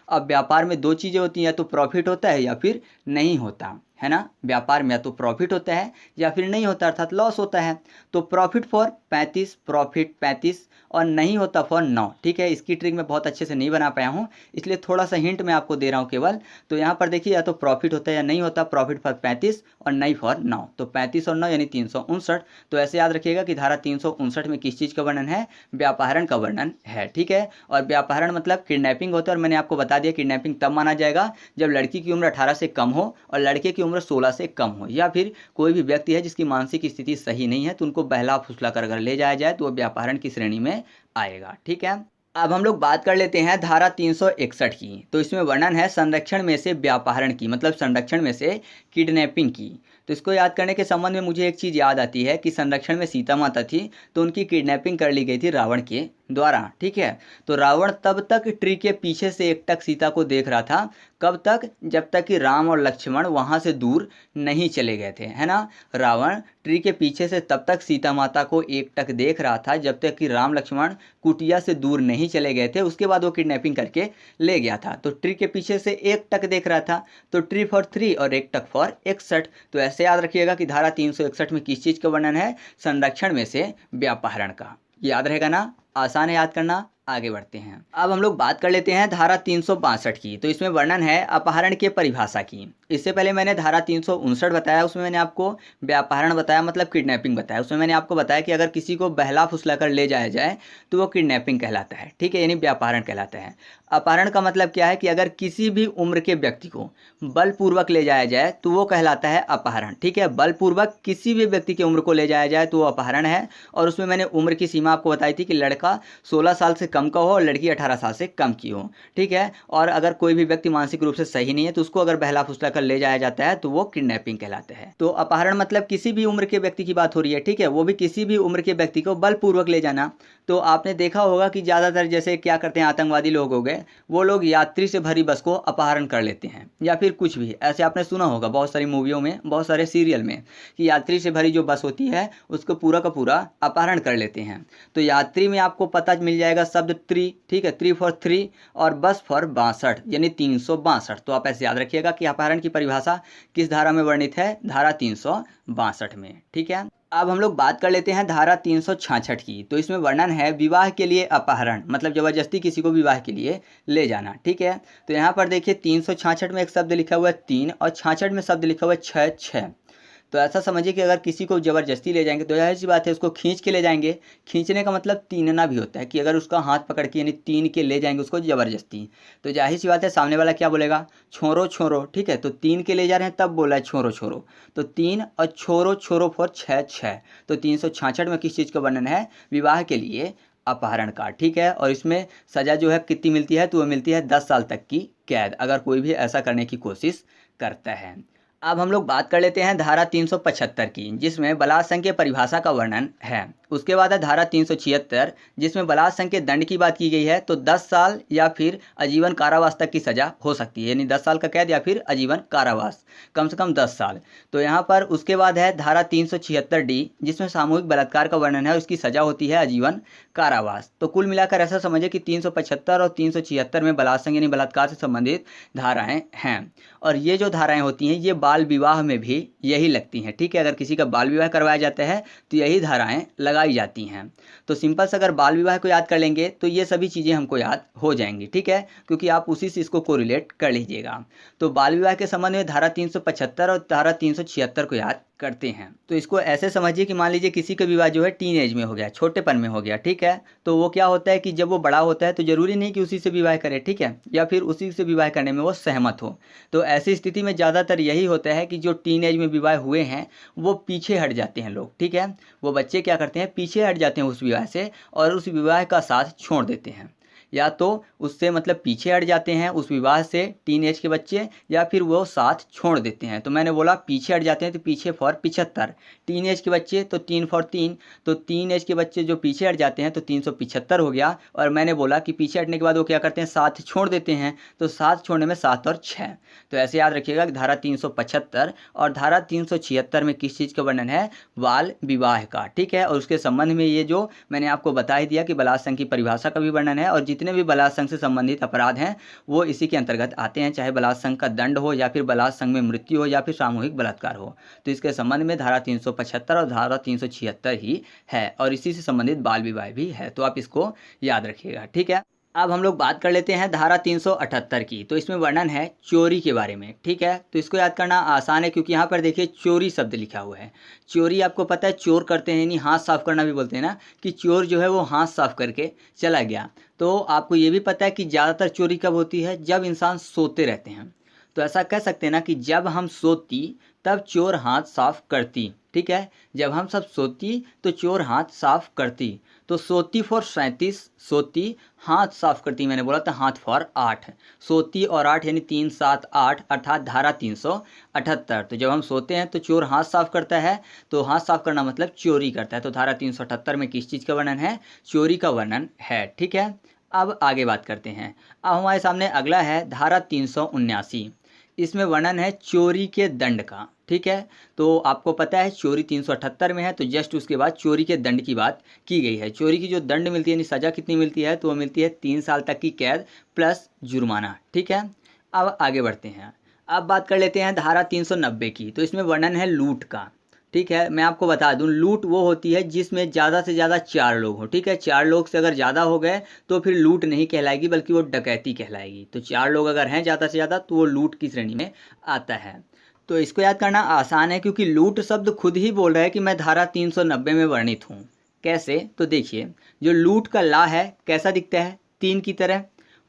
अब व्यापार में 2 चीज़ें होती हैं, या तो प्रॉफिट होता है या फिर नहीं होता है ना। व्यापार में या तो प्रॉफिट होता है या फिर नहीं होता, अर्थात लॉस होता है। तो प्रॉफिट फॉर 35, प्रॉफिट 35, और नहीं होता फॉर 9। ठीक है, इसकी ट्रिक मैं बहुत अच्छे से नहीं बना पाया हूँ, इसलिए थोड़ा सा हिंट मैं आपको दे रहा हूँ केवल। तो यहाँ पर देखिए या तो प्रॉफिट होता है या नहीं होता, प्रॉफिट फॉर 35 और नहीं फॉर 9। तो 35 और 9 यानी 359। तो ऐसे याद रखिएगा कि धारा 359 में किस चीज़ का वर्णन है? व्यापहरण का वर्णन है। ठीक है, और व्यापहरण मतलब किडनैपिंग होता है, और मैंने आपको बता दिया किडनैपिंग तब माना जाएगा जब लड़की की उम्र 18 से कम हो और लड़के की उम्र 16 से कम हो, या फिर कोई भी व्यक्ति है जिसकी मानसिक स्थिति सही नहीं है तो उनको बहला फुसला कर अगर ले जाया जाए तो वो व्यापहरण की श्रेणी में आएगा। ठीक है, अब हम लोग बात कर लेते हैं धारा 361 की। तो इसमें वर्णन है संरक्षण में से व्यापहरण की, मतलब संरक्षण में से किडनैपिंग की। तो इसको याद करने के संबंध में मुझे एक चीज़ याद आती है कि संरक्षण में सीता माता थी तो उनकी किडनैपिंग कर ली गई थी रावण के द्वारा। ठीक है, तो रावण तब तक ट्री के पीछे से एकटक सीता को देख रहा था, कब तक? जब तक कि राम और लक्ष्मण वहाँ से दूर नहीं चले गए थे, है ना। रावण ट्री के पीछे से तब तक सीता माता को एकटक देख रहा था जब तक कि राम लक्ष्मण कुटिया से दूर नहीं चले गए थे, उसके बाद वो किडनैपिंग करके ले गया था। तो ट्री के पीछे से एकटक देख रहा था, तो ट्री फॉर 3 और एकटक फॉर 61। तो ऐसे याद रखिएगा कि धारा 361 में किस चीज़ का वर्णन है? संरक्षण में से व्यापहरण का। याद रहेगा ना, आसान है याद करना। आगे बढ़ते हैं, अब हम लोग बात कर लेते हैं धारा 362 की। तो इसमें वर्णन है अपहरण के परिभाषा की। इससे पहले मैंने धारा 359 बताया, उसमें मैंने आपको व्यापहरण बताया, मतलब किडनैपिंग बताया। उसमें मैंने आपको बताया कि अगर किसी को बहला फुसला कर ले जाया जाए तो वो किडनैपिंग कहलाता है। ठीक है, यानी व्यापहरण कहलाता है। अपहरण का मतलब क्या है कि अगर किसी भी उम्र के व्यक्ति को बलपूर्वक ले जाया जाए तो वो कहलाता है अपहरण। ठीक है, बलपूर्वक किसी भी व्यक्ति की उम्र को ले जाया जाए तो वो अपहरण है। और उसमें मैंने उम्र की सीमा आपको बताई थी कि लड़का 16 साल से कम का हो और लड़की 18 साल से कम की हो। ठीक है, और अगर कोई भी व्यक्ति मानसिक रूप से सही नहीं है तो उसको अगर बहला फुसला कर ले जाया जाता है तो वो किडनैपिंग कहलाता है। तो अपहरण मतलब किसी भी उम्र के व्यक्ति की बात हो रही है। ठीक है, वो भी किसी भी उम्र के व्यक्ति को बलपूर्वक ले जाना। तो आपने देखा होगा कि ज़्यादातर जैसे क्या करते हैं आतंकवादी लोग हो गए, वो लोग यात्री से भरी बस को अपहरण कर लेते हैं, या फिर कुछ भी ऐसे आपने सुना होगा बहुत सारी मूवियों में, बहुत सारे सीरियल में, कि यात्री से भरी जो बस होती है उसको पूरा का पूरा अपहरण कर लेते हैं। तो यात्री में आपको पता मिल जाएगा शब्द ट्री। ठीक है, 3 फॉर 3 और बस फॉर 62 यानी 362। तो आप ऐसे याद रखिएगा कि अपहरण की परिभाषा किस धारा में वर्णित है? धारा 362 में। ठीक है, अब हम लोग बात कर लेते हैं धारा 366 की। तो इसमें वर्णन है विवाह के लिए अपहरण, मतलब जबरदस्ती किसी को विवाह के लिए ले जाना। ठीक है, तो यहाँ पर देखिए 366 में एक शब्द लिखा हुआ है 3 और 66 में शब्द लिखा हुआ है 6 6। तो ऐसा समझिए कि अगर किसी को ज़बरदस्ती ले जाएंगे तो जाहिर सी बात है उसको खींच के ले जाएंगे। खींचने का मतलब तीनना भी होता है कि अगर उसका हाथ पकड़ के यानी तीन के ले जाएंगे उसको ज़बरदस्ती, तो जाहिर सी बात है सामने वाला क्या बोलेगा, छोरो छोरो। ठीक है, तो तीन के ले जा रहे हैं तब बोला है छोरो छोरो, तो तीन और छोरो छोरो फोर छः छः, तो 366 में किस चीज़ का वर्णन है, विवाह के लिए अपहरण का। ठीक है, और इसमें सज़ा जो है कितनी मिलती है, तो वो मिलती है 10 साल तक की कैद अगर कोई भी ऐसा करने की कोशिश करता है। अब हम लोग बात कर लेते हैं धारा 375 की, जिसमें बलात्कार संघ के परिभाषा का वर्णन है। उसके बाद है धारा 376 जिसमें बलात्कार संघ के दंड की बात की गई है। तो 10 साल या फिर आजीवन कारावास तक की सज़ा हो सकती है, यानी 10 साल का कैद या फिर आजीवन कारावास, कम से कम 10 साल। तो यहाँ पर उसके बाद है धारा 376D जिसमें सामूहिक बलात्कार का वर्णन है, उसकी सज़ा होती है आजीवन कारावास। तो कुल मिलाकर ऐसा समझिए कि 375 और 376 में बलात्कार संघ यानी बलात्कार से संबंधित धाराएँ हैं। और ये जो धाराएँ होती हैं ये बाल विवाह में भी यही लगती हैं। ठीक है, अगर किसी का बाल विवाह करवाया जाता है तो यही धाराएँ लगाई जाती हैं। तो सिंपल से अगर बाल विवाह को याद कर लेंगे तो ये सभी चीज़ें हमको याद हो जाएंगी। ठीक है, क्योंकि आप उसी से इसको कोरिलेट कर लीजिएगा। तो बाल विवाह के संबंध में धारा 375 और धारा 376 को याद करते हैं। तो इसको ऐसे समझिए कि मान लीजिए किसी का विवाह जो है टीन एज में हो गया, छोटेपन में हो गया। ठीक है, तो वो क्या होता है कि जब वो बड़ा होता है तो ज़रूरी नहीं कि उसी से विवाह करे। ठीक है, या फिर उसी से विवाह करने में वो सहमत हो। तो ऐसी स्थिति में ज़्यादातर यही होता है कि जो टीन एज में विवाह हुए हैं वो पीछे हट जाते हैं लोग। ठीक है, वो बच्चे क्या करते हैं, पीछे हट जाते हैं उस विवाह से और उस विवाह का साथ छोड़ देते हैं। या तो उससे मतलब पीछे हट जाते हैं उस विवाह से टीन एज के बच्चे, या फिर वो साथ छोड़ देते हैं। तो मैंने बोला पीछे हट जाते हैं तो पीछे फॉर 75, टीन एज के बच्चे तो 3 फॉर 3, तो 3 एज के बच्चे जो पीछे हट जाते हैं तो 375 हो गया। और मैंने बोला कि पीछे हटने के बाद वो क्या करते हैं, साथ छोड़ देते हैं, तो साथ छोड़ने में 7 और 6। तो ऐसे याद रखिएगा कि धारा 375 और धारा 376 में किस चीज़ का वर्णन है, बाल विवाह का। ठीक है, और उसके संबंध में ये जो मैंने आपको बता ही दिया कि बलात्कार संघ की परिभाषा का भी वर्णन है, और जितने भी बलात्कार संघ से संबंधित अपराध हैं वो इसी के अंतर्गत आते हैं, चाहे बलात्कार संघ का दंड हो या फिर बलात्कार संघ में मृत्यु हो या फिर सामूहिक बलात्कार हो। तो इसके संबंध में धारा 375 और धारा 376 ही है, और इसी से संबंधित बाल विवाह भी है। तो आप इसको याद रखिएगा। ठीक है, अब हम लोग बात कर लेते हैं धारा 378 की। तो इसमें वर्णन है चोरी के बारे में। ठीक है, तो इसको याद करना आसान है क्योंकि यहाँ पर देखिए चोरी शब्द लिखा हुआ है। चोरी आपको पता है चोर करते हैं, यानी हाथ साफ करना भी बोलते हैं ना, कि चोर जो है वो हाथ साफ करके चला गया। तो आपको ये भी पता है कि ज़्यादातर चोरी कब होती है, जब इंसान सोते रहते हैं। तो ऐसा कह सकते हैं ना कि जब हम सोती तब चोर हाथ साफ करती। ठीक है, जब हम सब सोती तो चोर हाथ साफ करती। तो सोती फॉर 37, सोती हाथ साफ करती, मैंने बोला था हाथ फॉर 8, सोती और 8 यानी 3 7 8, अर्थात धारा 378। तो जब हम सोते हैं तो चोर हाथ साफ करता है, तो हाथ साफ करना मतलब चोरी करता है। तो धारा 378 में किस चीज़ का वर्णन है, चोरी का वर्णन है। ठीक है, अब आगे बात करते हैं। अब हमारे सामने अगला है धारा 379, इसमें वर्णन है चोरी के दंड का। ठीक है, तो आपको पता है चोरी 378 में है, तो जस्ट उसके बाद चोरी के दंड की बात की गई है। चोरी की जो दंड मिलती है यानी सज़ा कितनी मिलती है, तो वो मिलती है 3 साल तक की कैद प्लस जुर्माना। ठीक है, अब आगे बढ़ते हैं। अब बात कर लेते हैं धारा 390 की। तो इसमें वर्णन है लूट का। ठीक है, मैं आपको बता दूं लूट वो होती है जिसमें ज़्यादा से ज़्यादा 4 लोग हो। ठीक है, 4 लोग से अगर ज़्यादा हो गए तो फिर लूट नहीं कहलाएगी बल्कि वो डकैती कहलाएगी। तो 4 लोग अगर हैं ज़्यादा से ज़्यादा तो वो लूट की श्रेणी में आता है। तो इसको याद करना आसान है क्योंकि लूट शब्द खुद ही बोल रहा है कि मैं धारा 390 में वर्णित हूँ। कैसे, तो देखिए जो लूट का ला है कैसा दिखता है, 3 की तरह।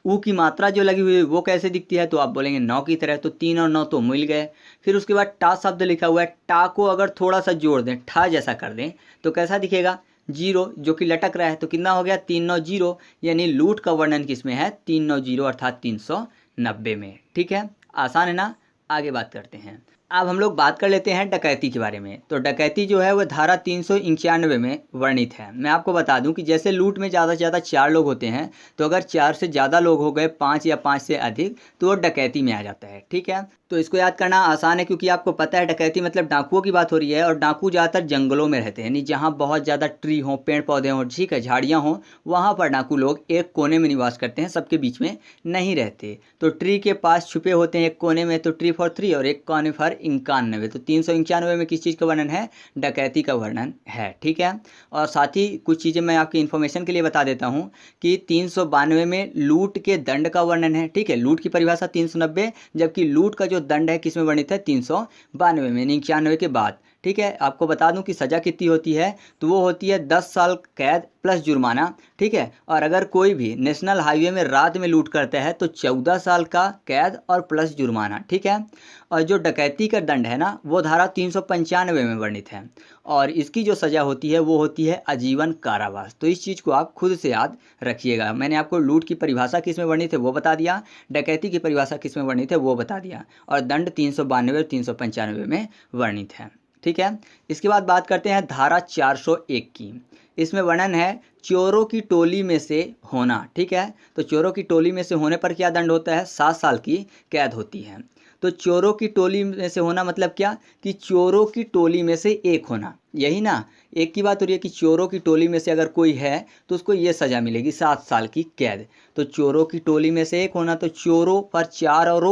ऊ की मात्रा जो लगी हुई है वो कैसे दिखती है, तो आप बोलेंगे 9 की तरह। तो 3 और 9 तो मिल गए। फिर उसके बाद टा शब्द लिखा हुआ है, टा को अगर थोड़ा सा जोड़ दें, ठा जैसा कर दें, तो कैसा दिखेगा, 0 जो कि लटक रहा है। तो कितना हो गया, 390, यानी लूट का वर्णन किसमें है, 390 अर्थात 390 में। ठीक है, आसान है ना। आगे बात करते हैं। अब हम लोग बात कर लेते हैं डकैती के बारे में। तो डकैती जो है वह धारा 391 में वर्णित है। मैं आपको बता दूं कि जैसे लूट में ज़्यादा से ज़्यादा 4 लोग होते हैं, तो अगर 4 से ज़्यादा लोग हो गए, 5 या 5 से अधिक, तो वो डकैती में आ जाता है। ठीक है, तो इसको याद करना आसान है क्योंकि आपको पता है डकैती मतलब डाकुओं की बात हो रही है, और डाकू ज़्यादातर जंगलों में रहते हैं, यानी जहाँ बहुत ज़्यादा ट्री हों, पेड़ पौधे हों, ठीक है, झाड़ियाँ हों, वहाँ पर डाकू लोग एक कोने में निवास करते हैं, सबके बीच में नहीं रहते। तो ट्री के पास छुपे होते हैं एक कोने में, तो ट्री फॉर 3 और एक कोने फॉर 91। तो 391 में किस चीज़ का वर्णन है, डकैती का वर्णन है। ठीक है, और साथ ही कुछ चीज़ें मैं आपकी इन्फॉर्मेशन के लिए बता देता हूँ कि 392 में लूट के दंड का वर्णन है। ठीक है, लूट की परिभाषा 390, जबकि लूट का जो दंड है किसमें वर्णित है, 392 में, 91 के बाद। ठीक है। आपको बता दूं कि सज़ा कितनी होती है, तो वो होती है 10 साल कैद प्लस जुर्माना, ठीक है। और अगर कोई भी नेशनल हाईवे में रात में लूट करता है तो 14 साल का कैद और प्लस जुर्माना, ठीक है। और जो डकैती का दंड है ना, वो धारा 395 में वर्णित है, और इसकी जो सज़ा होती है वो होती है आजीवन कारावास। तो इस चीज़ को आप खुद से याद रखिएगा। मैंने आपको लूट की परिभाषा किस में वर्णित है वो बता दिया, डकैती की परिभाषा किस में वर्णित है वो बता दिया, और दंड 392 और 395 में वर्णित है, ठीक है। इसके बाद बात करते हैं धारा 401 की। इसमें वर्णन है चोरों की टोली में से होना, ठीक है। तो चोरों की टोली में से होने पर क्या दंड होता है, 7 साल की कैद होती है। तो चोरों की टोली में से होना मतलब क्या, कि चोरों की टोली में से एक होना, यही ना। एक की बात हो रही है कि चोरों की टोली में से अगर कोई है तो उसको ये सज़ा मिलेगी 7 साल की कैद। तो चोरों की टोली में से एक होना, तो चोरों पर 4 और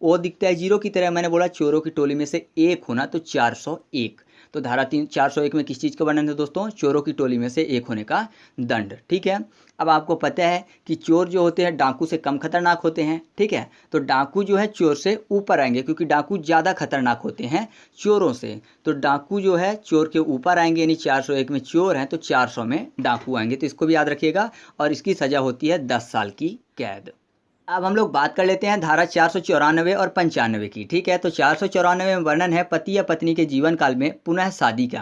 ओ दिखता है जीरो की तरह, मैंने बोला चोरों की टोली में से एक होना, तो 401। तो धारा 401 में किस चीज़ का वर्णन है दोस्तों, चोरों की टोली में से एक होने का दंड, ठीक है। अब आपको पता है कि चोर जो होते हैं डाकू से कम खतरनाक होते हैं, ठीक है। तो डाकू जो है चोर से ऊपर आएंगे, क्योंकि डाकू ज़्यादा खतरनाक होते हैं चोरों से। तो डाकू जो है चोर के ऊपर आएंगे, यानी 401 में चोर हैं तो 400 में डाकू आएंगे। तो इसको भी याद रखिएगा, और इसकी सज़ा होती है 10 साल की कैद। अब हम लोग बात कर लेते हैं धारा 494 और 95 की, ठीक है। तो 494 में वर्णन है पति या पत्नी के जीवन काल में पुनः शादी का।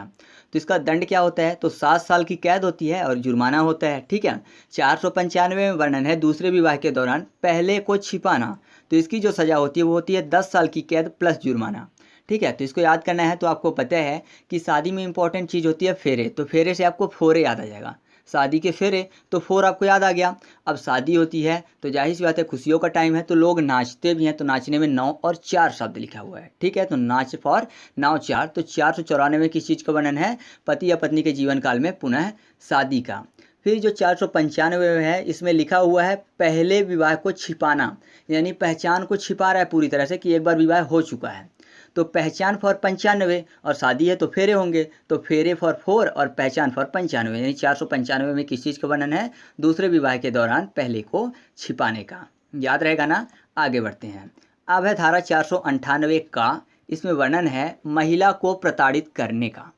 तो इसका दंड क्या होता है, तो 7 साल की कैद होती है और जुर्माना होता है, ठीक है। 495 में वर्णन है दूसरे विवाह के दौरान पहले को छिपाना। तो इसकी जो सज़ा होती है वो होती है 10 साल की कैद प्लस जुर्माना, ठीक है। तो इसको याद करना है। तो आपको पता है कि शादी में इंपॉर्टेंट चीज़ होती है फेरे, तो फेरे से आपको फोरे याद आ जाएगा, शादी के फेरे, तो फोर आपको याद आ गया। अब शादी होती है तो जाहिर सी बात है खुशियों का टाइम है, तो लोग नाचते भी हैं, तो नाचने में 9 और 4 शब्द लिखा हुआ है, ठीक है। तो नाच फॉर 9 4। तो 494 किस चीज़ का वर्णन है, पति या पत्नी के जीवन काल में पुनः शादी का। फिर जो 495 में है, इसमें लिखा हुआ है पहले विवाह को छिपाना, यानी पहचान को छिपा रहा है पूरी तरह से कि एक बार विवाह हो चुका है। तो पहचान फॉर 95, और शादी है तो फेरे होंगे, तो फेरे फॉर 4 और पहचान फॉर 95, यानी 495 में किस चीज़ का वर्णन है, दूसरे विवाह के दौरान पहले को छिपाने का। याद रहेगा ना। आगे बढ़ते हैं। अब है धारा 498 का। इसमें वर्णन है महिला को प्रताड़ित करने का।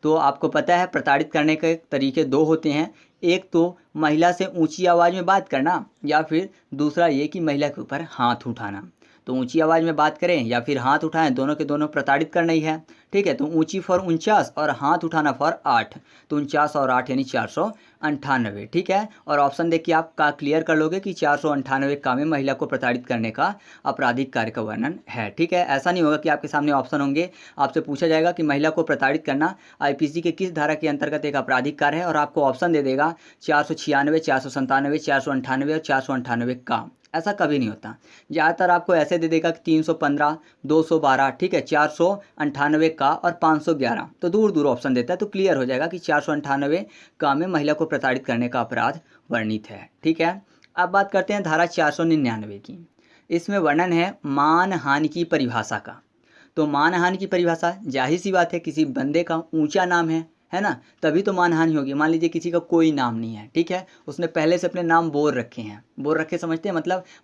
तो आपको पता है प्रताड़ित करने के तरीके दो होते हैं, एक तो महिला से ऊंची आवाज़ में बात करना, या फिर दूसरा ये कि महिला के ऊपर हाथ उठाना। तो ऊंची आवाज़ में बात करें या फिर हाथ उठाएं, दोनों के दोनों प्रताड़ित करना ही है, ठीक है। तो ऊंची फॉर 49 और हाथ उठाना फॉर 8, तो 49 और 8 यानी 498, ठीक है। और ऑप्शन देख के आप का क्लियर कर लोगे कि 498 का में महिला को प्रताड़ित करने का आपराधिक कार्य का वर्णन है, ठीक है। ऐसा नहीं होगा कि आपके सामने ऑप्शन होंगे, आपसे पूछा जाएगा कि महिला को प्रताड़ित करना आईपीसी के किस धारा के अंतर्गत एक आपराधिक कार्य है, और आपको ऑप्शन दे देगा 496, 497, 498 और 498 का। ऐसा कभी नहीं होता, ज़्यादातर आपको ऐसे दे देगा कि 315, 212, ठीक है, 498 का और 511, तो दूर दूर ऑप्शन देता है। तो क्लियर हो जाएगा कि 498 का में महिला को प्रताड़ित करने का अपराध वर्णित है, ठीक है। अब बात करते हैं धारा 499 की। इसमें वर्णन है मान हानि की परिभाषा का। तो मान हानि की परिभाषा, जाहिर सी बात है किसी बंदे का ऊंचा नाम है ना, तभी तो मानहानि होगी। मान लीजिए किसी का कोई नाम नहीं है, ठीक है, उसने पहले से अपने नाम बोल रखे हैं, बोल रखे समझते हैं,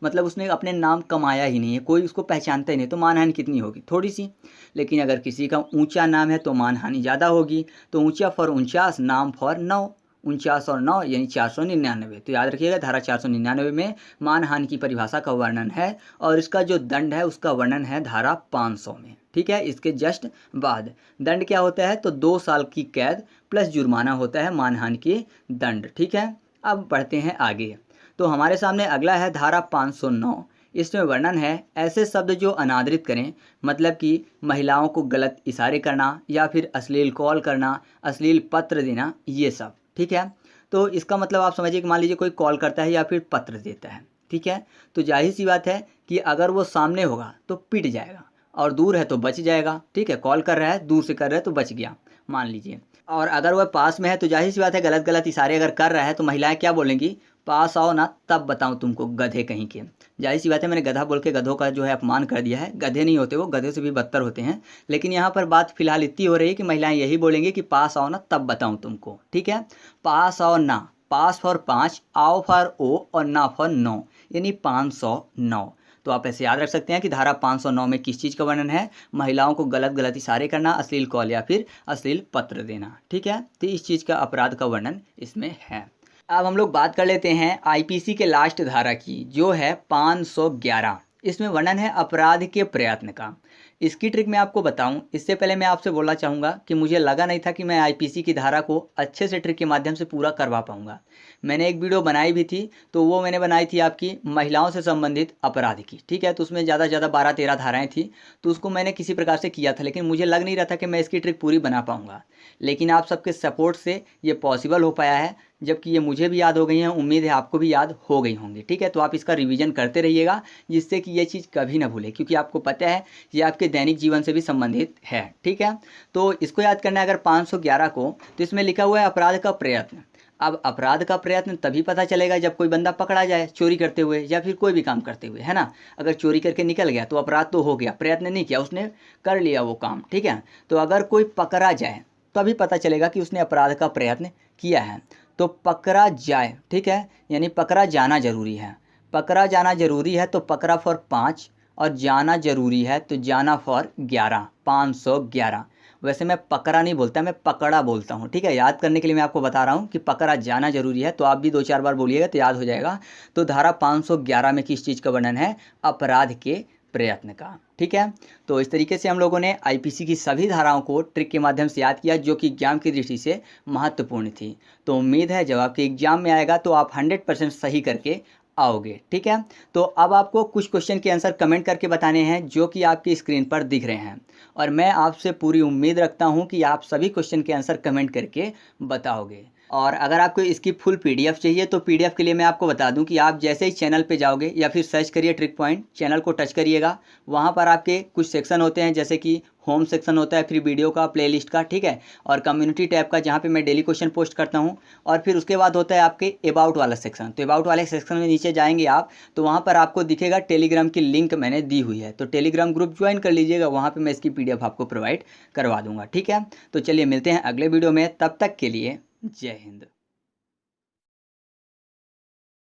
मतलब उसने अपने नाम कमाया ही नहीं है, कोई उसको पहचानता ही नहीं, तो मानहानि कितनी होगी, थोड़ी सी। लेकिन अगर किसी का ऊंचा नाम है तो मानहानि ज़्यादा होगी। तो ऊंचा फॉर 49, नाम फॉर 9, 49 और 9 यानी 499। तो याद रखिएगा धारा 499 में मानहानि की परिभाषा का वर्णन है, और इसका जो दंड है उसका वर्णन है धारा 500 में, ठीक है। इसके जस्ट बाद दंड क्या होता है, तो 2 साल की कैद प्लस जुर्माना होता है मानहानि के दंड, ठीक है। अब बढ़ते हैं आगे। तो हमारे सामने अगला है धारा 509। इसमें वर्णन है ऐसे शब्द जो अनादरित करें, मतलब कि महिलाओं को गलत इशारे करना, या फिर अश्लील कॉल करना, अश्लील पत्र देना, ये सब, ठीक है। तो इसका मतलब आप समझिए कि मान लीजिए कोई कॉल करता है या फिर पत्र देता है, ठीक है, तो जाहिर सी बात है कि अगर वो सामने होगा तो पिट जाएगा, और दूर है तो बच जाएगा, ठीक है। कॉल कर रहा है, दूर से कर रहा है तो बच गया, मान लीजिए। और अगर वह पास में है तो जाहिर सी बात है गलत गलत इशारे अगर कर रहा है तो महिलाएं क्या बोलेंगी, पास आओ ना तब बताऊं तुमको, गधे कहीं के। जाहिर सी बात है मैंने गधा बोल के गधों का जो है अपमान कर दिया है, गधे नहीं होते वो, गधे से भी बदतर होते हैं। लेकिन यहाँ पर बात फिलहाल इतनी हो रही है कि महिलाएं यही बोलेंगी कि पास आओ ना तब बताऊं तुमको, ठीक है। पास आओ ना, पास फॉर 5, आओ फॉर ओ, और ना फॉर 9, यानी 509। तो आप ऐसे याद रख सकते हैं कि धारा 509 में किस चीज़ का वर्णन है, महिलाओं को गलत गलत इशारे करना, अश्लील कॉल या फिर अश्लील पत्र देना। ठीक है, तो इस चीज़ का अपराध का वर्णन इसमें है। अब हम लोग बात कर लेते हैं आईपीसी के लास्ट धारा की, जो है 511। इसमें वर्णन है अपराध के प्रयत्न का। इसकी ट्रिक मैं आपको बताऊं, इससे पहले मैं आपसे बोलना चाहूँगा कि मुझे लगा नहीं था कि मैं आईपीसी की धारा को अच्छे से ट्रिक के माध्यम से पूरा करवा पाऊँगा। मैंने एक वीडियो बनाई भी थी, तो वो मैंने बनाई थी आपकी महिलाओं से संबंधित अपराध की। ठीक है, तो उसमें ज़्यादा से ज़्यादा 12-13 धाराएँ थी, तो उसको मैंने किसी प्रकार से किया था, लेकिन मुझे लग नहीं रहा था कि मैं इसकी ट्रिक पूरी बना पाऊँगा। लेकिन आप सबके सपोर्ट से ये पॉसिबल हो पाया है, जबकि ये मुझे भी याद हो गई हैं, उम्मीद है आपको भी याद हो गई होंगी। ठीक है, तो आप इसका रिवीजन करते रहिएगा, जिससे कि ये चीज़ कभी ना भूले, क्योंकि आपको पता है ये आपके दैनिक जीवन से भी संबंधित है। ठीक है, तो इसको याद करना है अगर 511 को, तो इसमें लिखा हुआ है अपराध का प्रयत्न। अब अपराध का प्रयत्न तभी पता चलेगा जब कोई बंदा पकड़ा जाए चोरी करते हुए या फिर कोई भी काम करते हुए, है ना। अगर चोरी करके निकल गया तो अपराध तो हो गया, प्रयत्न नहीं किया, उसने कर लिया वो काम। ठीक है, तो अगर कोई पकड़ा जाए तभी पता चलेगा कि उसने अपराध का प्रयत्न किया है। तो पकड़ा जाए, ठीक है, यानी पकड़ा जाना जरूरी है। पकड़ा जाना जरूरी है तो पकड़ा फॉर 5 और जाना जरूरी है तो जाना फॉर 11, 511। वैसे मैं पकड़ा नहीं बोलता, मैं पकड़ा बोलता हूँ। ठीक है, याद करने के लिए मैं आपको बता रहा हूँ कि पकड़ा जाना जरूरी है, तो आप भी 2-4 बार बोलिएगा तो याद हो जाएगा। तो धारा 511 में किस चीज़ का वर्णन है, अपराध के प्रयत्न का। ठीक है, तो इस तरीके से हम लोगों ने आईपीसी की सभी धाराओं को ट्रिक के माध्यम से याद किया, जो कि एग्जाम की दृष्टि से महत्वपूर्ण थी। तो उम्मीद है जब आपके एग्जाम में आएगा तो आप 100% सही करके आओगे। ठीक है, तो अब आपको कुछ क्वेश्चन के आंसर कमेंट करके बताने हैं, जो कि आपकी स्क्रीन पर दिख रहे हैं, और मैं आपसे पूरी उम्मीद रखता हूं कि आप सभी क्वेश्चन के आंसर कमेंट करके बताओगे। और अगर आपको इसकी फुल पीडीएफ चाहिए तो पीडीएफ के लिए मैं आपको बता दूं कि आप जैसे ही चैनल पे जाओगे या फिर सर्च करिए ट्रिक पॉइंट, चैनल को टच करिएगा, वहां पर आपके कुछ सेक्शन होते हैं, जैसे कि होम सेक्शन होता है, फिर वीडियो का, प्लेलिस्ट का, ठीक है, और कम्युनिटी टैब का, जहाँ पे मैं डेली क्वेश्चन पोस्ट करता हूँ, और फिर उसके बाद होता है आपके अबाउट वाला सेक्शन। तो अबाउट वाले सेक्शन में नीचे जाएंगे आप, तो वहाँ पर आपको दिखेगा टेलीग्राम की लिंक मैंने दी हुई है, तो टेलीग्राम ग्रुप ज्वाइन कर लीजिएगा, वहाँ पर मैं इसकी पीडीएफ आपको प्रोवाइड करवा दूंगा। ठीक है, तो चलिए मिलते हैं अगले वीडियो में, तब तक के लिए जय हिंद।